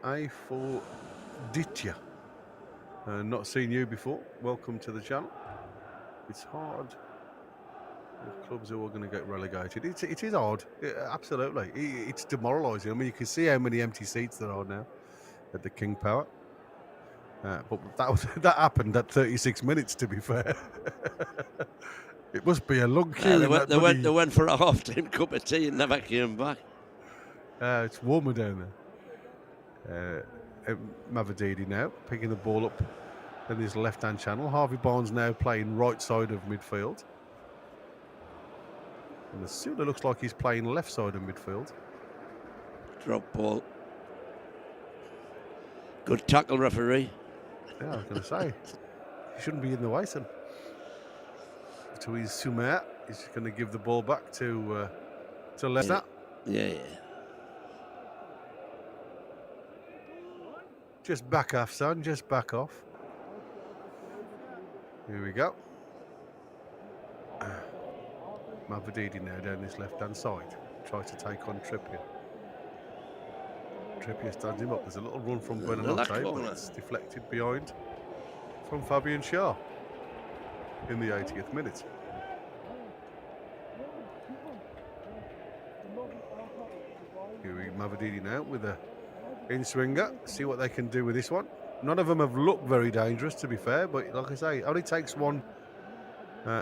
Speaker 1: A for Ditya. Not seen you before. Welcome to the channel. It's hard. The clubs who are going to get relegated. It is hard. Absolutely. It's demoralising. I mean, you can see how many empty seats there are now at the King Power. But that happened at 36 minutes, to be fair. It must be a long queue.
Speaker 2: They went for a half-time cup of tea and never came back.
Speaker 1: It's warmer down there. Mavadidi now picking the ball up in his left-hand channel. Harvey Barnes now playing right side of midfield. And the Sula looks like he's playing left side of midfield.
Speaker 2: Drop ball. Good tackle, referee.
Speaker 1: Yeah, I was going to say. He shouldn't be in the way, son. To his Sumer. He's going to give the ball back to Leicester.
Speaker 2: Yeah.
Speaker 1: Just back off, son. Just back off. Here we go. Mavadidi now down this left-hand side. Tries to take on Trippier. Trippier stands him up. There's a little run from Buonanotte, but it's deflected behind from Fabian Schär in the 80th minute. Here we Mavadidi now with a in-swinger. See what they can do with this one. None of them have looked very dangerous, to be fair, but like I say, it only takes one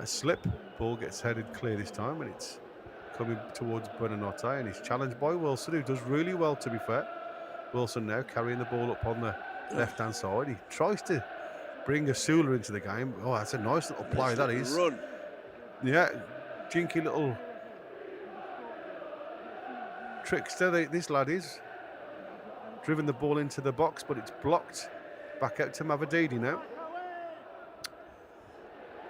Speaker 1: slip. Ball gets headed clear this time, and it's coming towards Buonanotte, and he's challenged by Wilson, who does really well, to be fair. Wilson now carrying the ball up on the left-hand side. He tries to bring Asula into the game. Oh, that's a nice little play, that is.
Speaker 2: Run.
Speaker 1: Yeah, jinky little trickster, this lad is. Driven the ball into the box, but it's blocked. Back out to Mavadidi now.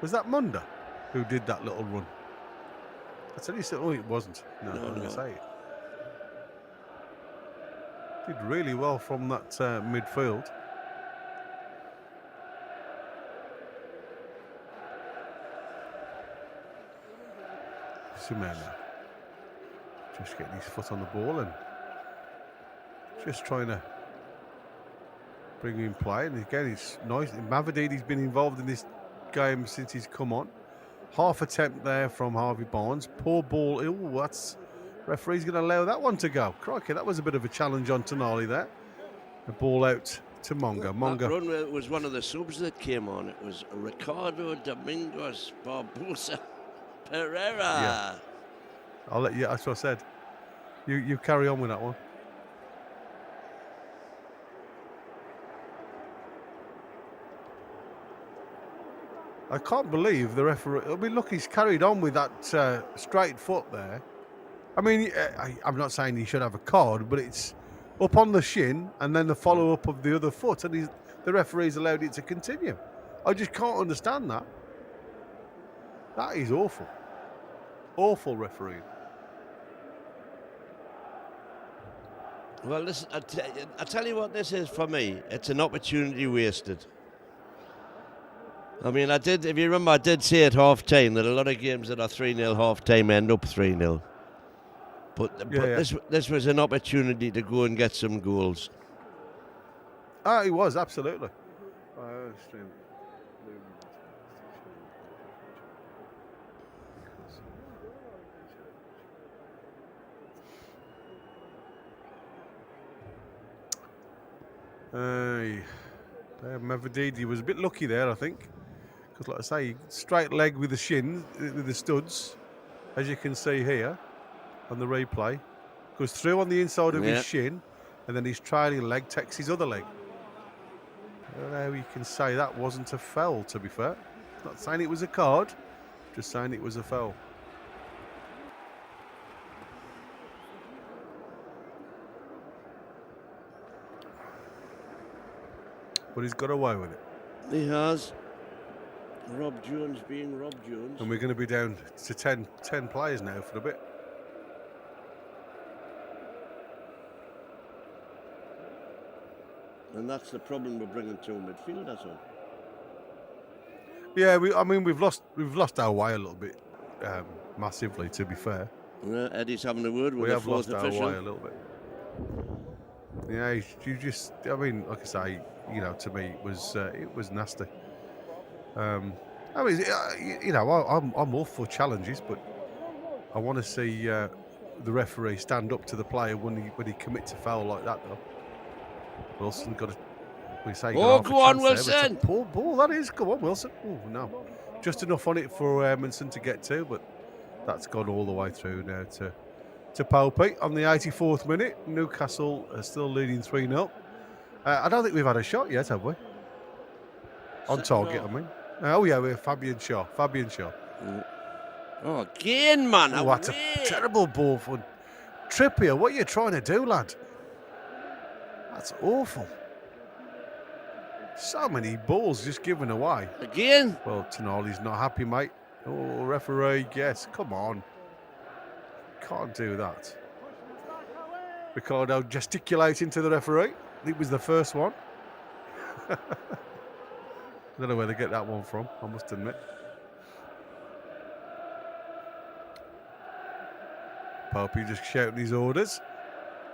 Speaker 1: Was that Munda who did that little run? I tell you, oh, it wasn't. No, I'm going to say it. Did really well from that midfield. Sumena just getting his foot on the ball and just trying to bring him in play. And again, it's nice. Mavadidi's been involved in this game since he's come on. Half attempt there from Harvey Barnes. Poor ball. Ooh, that's referee's going to allow that one to go. Crikey, that was a bit of a challenge on Tonali there. The ball out to Monga.
Speaker 2: That run was one of the subs that came on. It was Ricardo Domingos Barbosa Pereira.
Speaker 1: Yeah. I'll let you. That's what I said. You carry on with that one. I can't believe the referee. I mean, look, he's carried on with that straight foot there. I mean, I'm not saying he should have a card, but it's up on the shin and then the follow-up of the other foot, and the referee's allowed it to continue. I just can't understand that. That is awful. Awful refereeing.
Speaker 2: Well, listen, I tell you what this is for me. It's an opportunity wasted. I mean, if you remember, I did say at half-time that a lot of games that are 3-0 half-time end up 3-0. But this was an opportunity to go and get some goals.
Speaker 1: Ah, he was, absolutely. Mavadidi was a bit lucky there, I think. Because, like I say, straight leg with the shin, with the studs, as you can see here. on the replay. Goes through on the inside of
Speaker 2: Yeah.
Speaker 1: his shin, and then his trailing leg takes his other leg. I don't know how you can say that wasn't a foul, to be fair. Not saying it was a card, just saying it was a foul. But he's got away with it.
Speaker 2: He has. Rob Jones being Rob Jones.
Speaker 1: And we're going to be down to 10 players now for a bit.
Speaker 2: And that's the problem with bringing two midfielders on.
Speaker 1: Yeah, we've lost our way a little bit, massively. To be fair,
Speaker 2: Yeah, Eddie's having a word with
Speaker 1: we
Speaker 2: the
Speaker 1: have
Speaker 2: fourth
Speaker 1: lost our
Speaker 2: official.
Speaker 1: way a little bit. Yeah, you just, I mean, like I say, you know, to me it was nasty. I mean, you know, I'm all for challenges, but I want to see the referee stand up to the player when he commits a foul like that, though. Wilson got a. We say
Speaker 2: Oh, go on, Wilson!
Speaker 1: There, it's a poor ball, that is. Go on, Wilson. Oh, no. Just enough on it for Edmondson to get to, but that's gone all the way through now to Popey on the 84th minute. Newcastle are still leading 3-0. I don't think we've had a shot yet, have we? On target, I mean. Oh, yeah, we're Fabian Shaw.
Speaker 2: Oh, again, man.
Speaker 1: Oh, that's a terrible ball for Trippier. What are you trying to do, lad? That's awful. So many balls just given away.
Speaker 2: Again?
Speaker 1: Well, Tonali's not happy, mate. Oh, referee, yes, come on. Can't do that. Ricardo gesticulating to the referee. It was the first one. I don't know where they get that one from, I must admit. Popey just shouting his orders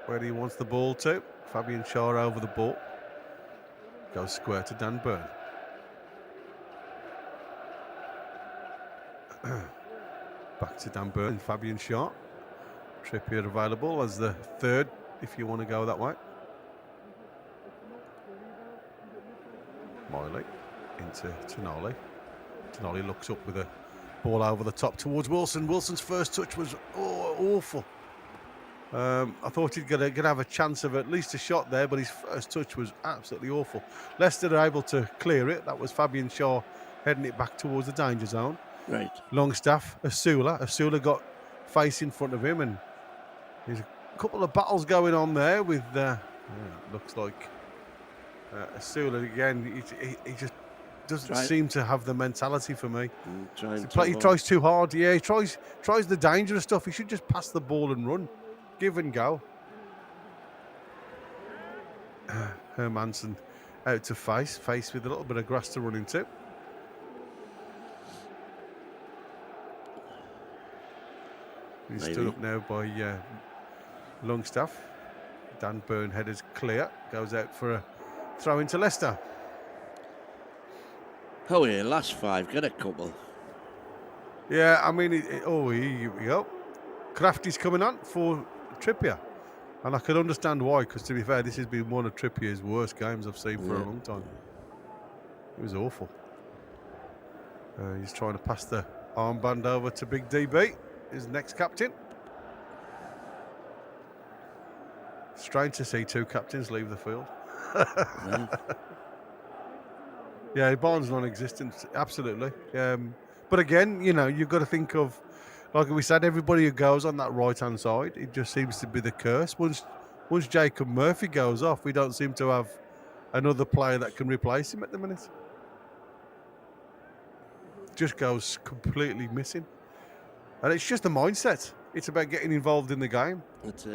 Speaker 1: where he wants the ball to. Fabian Shaw over the ball. Goes square to Dan Burn. Back to Dan Burn and Fabian Shaw. Trippier available as the third, if you want to go that way. Miley into Tonali. Tonali looks up with a ball over the top towards Wilson. Wilson's first touch was awful. I thought he'd gonna have a chance of at least a shot there, but his first touch was absolutely awful. Leicester are able to clear it. That was Fabian Shaw heading it back towards the danger zone.
Speaker 2: Right.
Speaker 1: Longstaff, Asula got face in front of him, and there's a couple of battles going on there with, looks like Asula again. He just doesn't seem to have the mentality for me. He tries too hard. Yeah, he tries the dangerous stuff. He should just pass the ball and run. Give and go. Hermansen out to face with a little bit of grass to run into. He's stood up now by Longstaff. Dan Burn headers clear. Goes out for a throw into Leicester.
Speaker 2: Oh yeah, last five, get a couple.
Speaker 1: Yeah, I mean, here we go. Crafty's coming on for Trippier. And I can understand why, because to be fair, this has been one of Trippier's worst games I've seen for a long time. It was awful. He's trying to pass the armband over to Big DB, his next captain. Strange to see two captains leave the field. Yeah, Barnes non-existent, absolutely. But again, you know, you've got to think of, like we said, everybody who goes on that right-hand side, it just seems to be the curse. Once Jacob Murphy goes off, we don't seem to have another player that can replace him at the minute. Just goes completely missing. And it's just a mindset. It's about getting involved in the game.
Speaker 2: It's,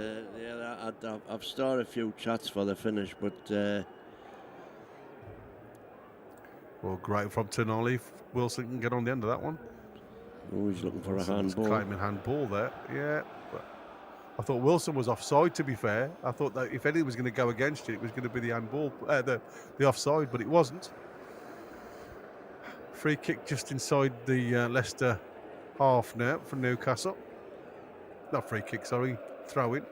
Speaker 2: I've started a few chats for the finish, but...
Speaker 1: Well, great from Tonali. Wilson can get on the end of that one.
Speaker 2: Oh, he's looking for a handball.
Speaker 1: Claiming handball there, yeah. But I thought Wilson was offside, to be fair. I thought that if anything was going to go against it was going to be the handball, the offside, but it wasn't. Free kick just inside the Leicester half now for Newcastle. Not free kick, sorry. Throw in.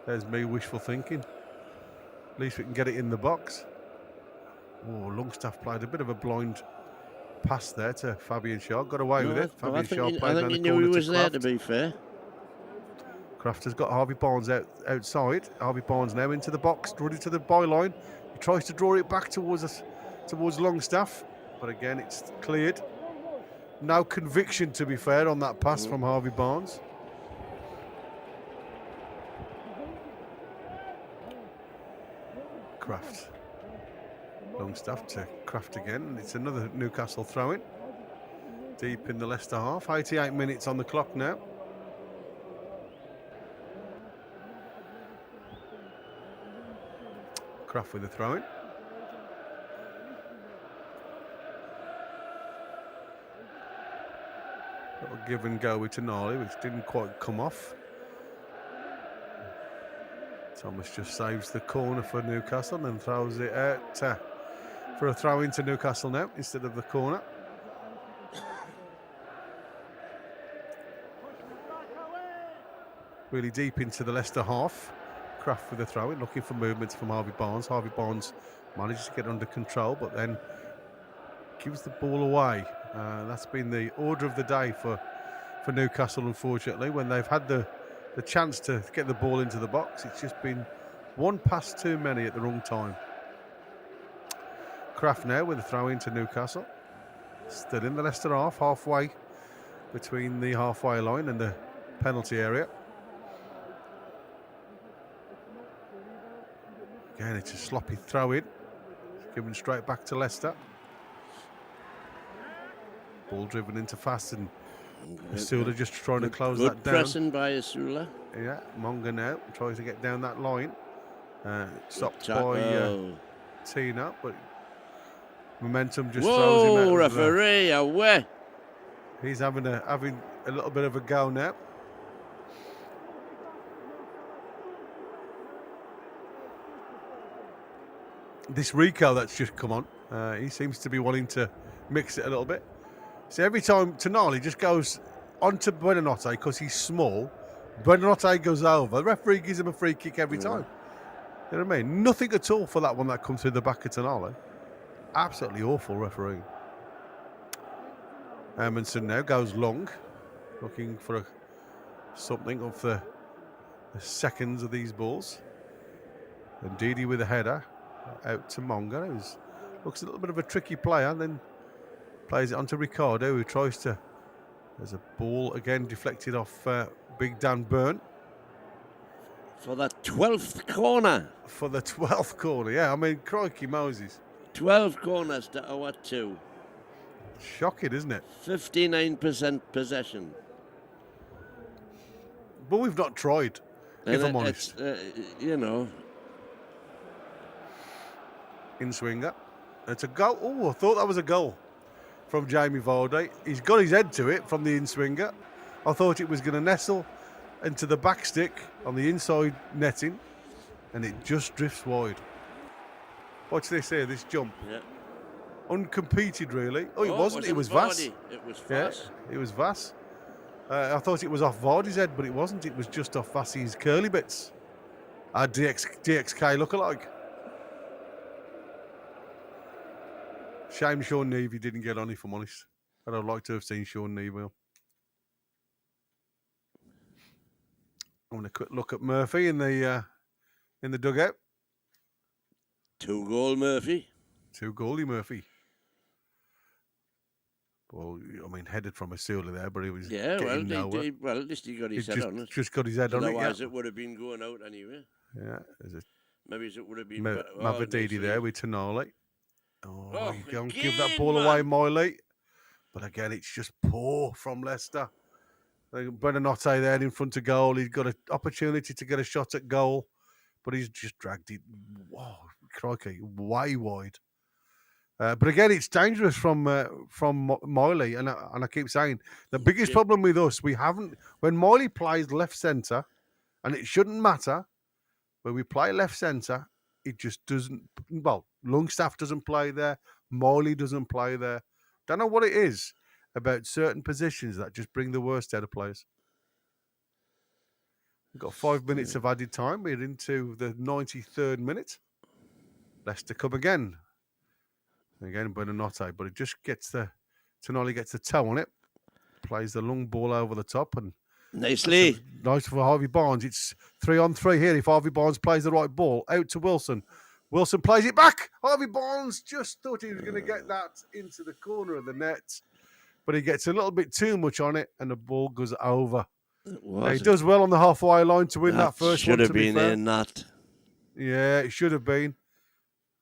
Speaker 1: There's me wishful thinking. At least we can get it in the box. Oh, Longstaff played a bit of a blind pass there to Fabian Shaw. Got away with it. Fabian Shaw played
Speaker 2: I think he knew he was there, to be fair.
Speaker 1: Kraft has got Harvey Barnes outside. Harvey Barnes now into the box, running to the byline. He tries to draw it back towards Longstaff, but again it's cleared. No conviction, to be fair, on that pass from Harvey Barnes. Kraft. Longstaff to Kraft again, and it's another Newcastle throw-in. Deep in the Leicester half. 88 minutes on the clock now. Kraft with the throw-in. Little give and go with Tonali, which didn't quite come off. Thomas just saves the corner for Newcastle and throws it out for a throw into Newcastle now instead of the corner. Really deep into the Leicester half. Kraft with a throw in, looking for movements from Harvey Barnes. Harvey Barnes manages to get under control, but then gives the ball away. That's been the order of the day for Newcastle, unfortunately. When they've had the chance to get the ball into the box, it's just been one pass too many at the wrong time. Kraft now with a throw into Newcastle. Still in the Leicester half, halfway between the halfway line and the penalty area. Again, it's a sloppy throw in. Given straight back to Leicester. Ball driven into fast, and Asula just trying to close that down.
Speaker 2: Pressing by Asula.
Speaker 1: Yeah, Monga now tries to get down that line. Stopped by Tina, but momentum just throws him out.
Speaker 2: Whoa, referee, away.
Speaker 1: He's having a little bit of a go now. This Rico that's just come on, he seems to be wanting to mix it a little bit. So every time Tonali just goes onto Buonanotte because he's small, Buonanotte goes over. The referee gives him a free kick every time. You know what I mean? Nothing at all for that one that comes through the back of Tonali. Absolutely awful referee. Amundsen now goes long, looking for something of the seconds of these balls. And Didi with a header out to Monga, who looks a little bit of a tricky player, and then plays it onto Ricardo, who tries to. There's a ball again deflected off Big Dan Byrne.
Speaker 2: For the 12th corner.
Speaker 1: For the 12th corner, yeah. I mean, crikey Moses.
Speaker 2: 12 corners to our 2.
Speaker 1: Shocking, isn't it?
Speaker 2: 59% possession.
Speaker 1: But we've not tried, if I'm honest.
Speaker 2: You know.
Speaker 1: In swinger. It's a goal. Oh, I thought that was a goal from Jamie Vardy. He's got his head to it from the in-swinger. I thought it was going to nestle into the back stick on the inside netting, and it just drifts wide. Watch this here, this jump.
Speaker 2: Yeah.
Speaker 1: Uncompeted, really. Oh, it wasn't. It was Vass.
Speaker 2: It was Vass.
Speaker 1: Yeah, it was Vass. I thought it was off Vardy's head, but it wasn't. It was just off Vass's curly bits. Our DXK lookalike. Shame Sean Nevey didn't get on, if I'm honest. I'd like to have seen Sean Neville. I want a quick look at Murphy in the dugout.
Speaker 2: 2-goal Murphy.
Speaker 1: 2-goalie Murphy. Well, I mean, headed from Asula there, but he was getting nowhere.
Speaker 2: Well, at least he got his head on it.
Speaker 1: Just got his head on it.
Speaker 2: Otherwise, it would have been going out anyway.
Speaker 1: Yeah,
Speaker 2: maybe it would have been
Speaker 1: Mavadidi there with Tonali. Oh, you don't give that ball
Speaker 2: man.
Speaker 1: away, Miley. But again, it's just poor from Leicester. Buonanotte there in front of goal. He's got an opportunity to get a shot at goal, but he's just dragged it. Whoa, crikey, way wide. But again, it's dangerous from Miley, and I keep saying the biggest problem with us, we haven't, when Miley plays left centre, and it shouldn't matter, when we play left centre, it just doesn't. Well, Longstaff doesn't play there. Miley doesn't play there. Don't know what it is about certain positions that just bring the worst out of players. We've got 5 minutes of added time. We're into the 93rd minute. Leicester come again. Again, Buonanotte, but it just gets Tonali gets the toe on it. Plays the long ball over the top, and
Speaker 2: Nicely.
Speaker 1: Nice for Harvey Barnes. It's 3-on-3 here. If Harvey Barnes plays the right ball, out to Wilson. Wilson plays it back. Harvey Barnes just thought he was going to get that into the corner of the net, but he gets a little bit too much on it, and the ball goes over. He does well on the halfway line to win that first one.
Speaker 2: Should have been in that.
Speaker 1: Yeah, it should have been.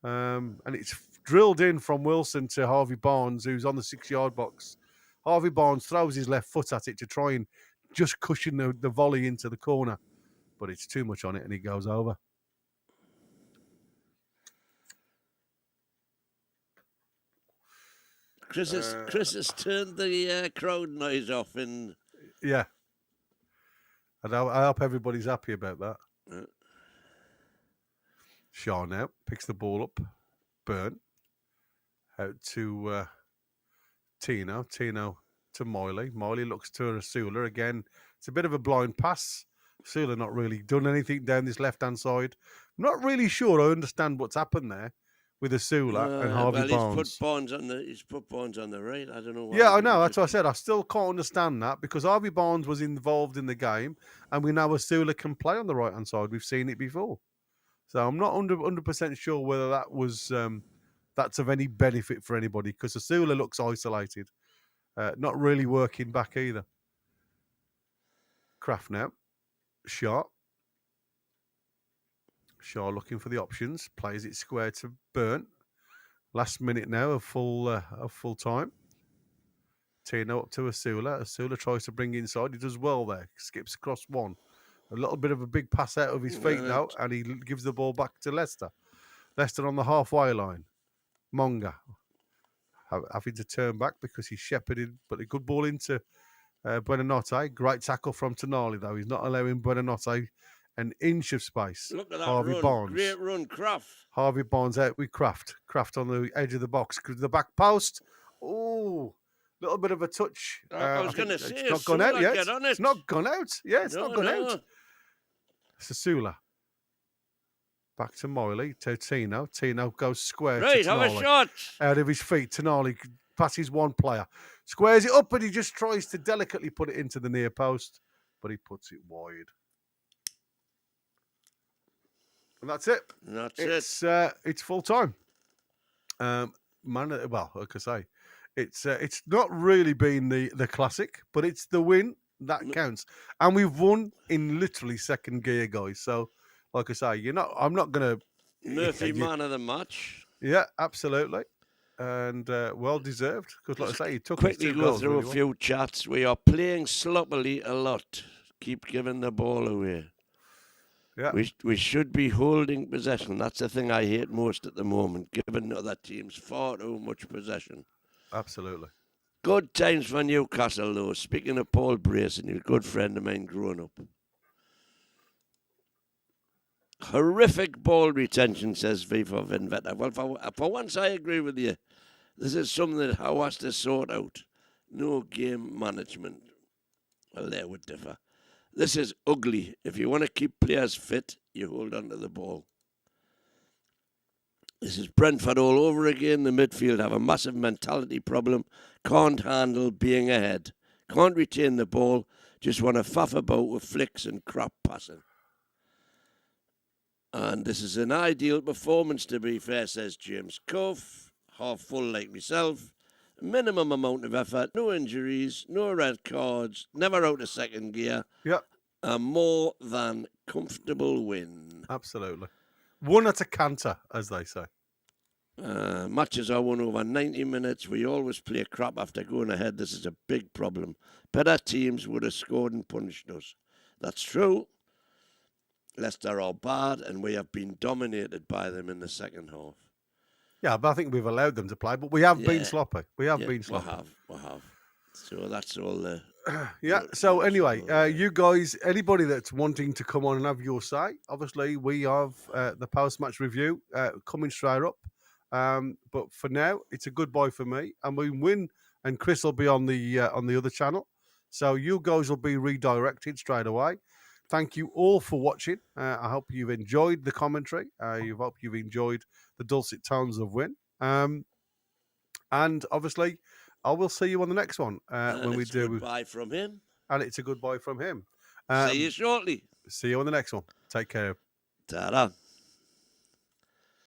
Speaker 1: And it's drilled in from Wilson to Harvey Barnes, who's on the 6-yard box. Harvey Barnes throws his left foot at it to try and just cushion the volley into the corner, but it's too much on it and he goes over.
Speaker 2: Chris has turned the crowd noise off.
Speaker 1: Yeah. And I hope everybody's happy about that. Shaw now picks the ball up. Burn. Out to Tino. Tino to Miley. Miley looks to Rasula again. It's a bit of a blind pass. Rasula not really done anything down this left-hand side. I'm not really sure I understand what's happened there with Rasula and Harvey Barnes.
Speaker 2: He's put Barnes on the right. I don't know why.
Speaker 1: Yeah, I know. That's what I said. I still can't understand that because Harvey Barnes was involved in the game and we know Rasula can play on the right-hand side. We've seen it before. So I'm not 100% sure whether that was that's of any benefit for anybody because Rasula looks isolated. Not really working back either. Kraft now. Shaw looking for the options. Plays it square to Burn. Last minute now of full time. Tino up to Asula. Asula tries to bring inside. He does well there. Skips across one. A little bit of a big pass out of his feet now, and he gives the ball back to Leicester. Leicester on the halfway line. Monga having to turn back because he's shepherded, but a good ball into Buonanotte. Great tackle from Tonali, though. He's not allowing Buonanotte an inch of space.
Speaker 2: Look at that
Speaker 1: Harvey Barnes.
Speaker 2: Great run, Kraft.
Speaker 1: Harvey Barnes out with Kraft. Kraft on the edge of the box. The back post. Oh, little bit of a touch.
Speaker 2: I was going to say,
Speaker 1: it's not gone out yet. It's not gone out. Yeah, it's not gone out. Sasula. Back to Miley, to Tino. Tino goes square to Tonali.
Speaker 2: Have a shot.
Speaker 1: Out of his feet. Tonali passes one player. Squares it up, and he just tries to delicately put it into the near post, but he puts it wide. And that's it. It's full time. Well, like I say, it's not really been the classic, but it's the win that counts. And we've won in literally second gear, guys. So, like I say, I'm not going to...
Speaker 2: Murphy, man of the match.
Speaker 1: Yeah, absolutely. And well deserved. Because, like I say, he took
Speaker 2: quickly go through really a few chats. We are playing sloppily a lot. Keep giving the ball away.
Speaker 1: Yeah.
Speaker 2: We should be holding possession. That's the thing I hate most at the moment, giving other teams far too much possession.
Speaker 1: Absolutely.
Speaker 2: Good times for Newcastle, though. Speaking of Paul Brayson, he's a good friend of mine growing up. Horrific ball retention, says Viva Vinvetta. Well, for once I agree with you. This is something that Howe has to sort out. No game management. Well, there would differ. This is ugly. If you want to keep players fit, you hold on to the ball. This is Brentford all over again. The midfield have a massive mentality problem. Can't handle being ahead. Can't retain the ball. Just want to faff about with flicks and crap passing. And this is an ideal performance, to be fair, says James Cuff. Half full like myself. Minimum amount of effort. No injuries. No red cards. Never out of second gear.
Speaker 1: Yep.
Speaker 2: A more than comfortable win.
Speaker 1: Absolutely. Won at a canter, as they say.
Speaker 2: Matches are won over 90 minutes. We always play crap after going ahead. This is a big problem. Better teams would have scored and punished us. That's true. Leicester are bad, and we have been dominated by them in the second half.
Speaker 1: Yeah, but I think we've allowed them to play, but we have been sloppy. We have been sloppy.
Speaker 2: We have. So that's all the...
Speaker 1: Yeah, so anyway, you guys, anybody that's wanting to come on and have your say, obviously we have the post-match review coming straight up. But for now, it's a goodbye for me. And we win, and Chris will be on the other channel. So you guys will be redirected straight away. Thank you all for watching. I hope you've enjoyed the commentary. I hope you've enjoyed the dulcet tones of Win. And obviously, I will see you on the next one when we do.
Speaker 2: Goodbye from him.
Speaker 1: and it's a goodbye from him.
Speaker 2: See you shortly.
Speaker 1: See you on the next one. Take care.
Speaker 2: Ta-da.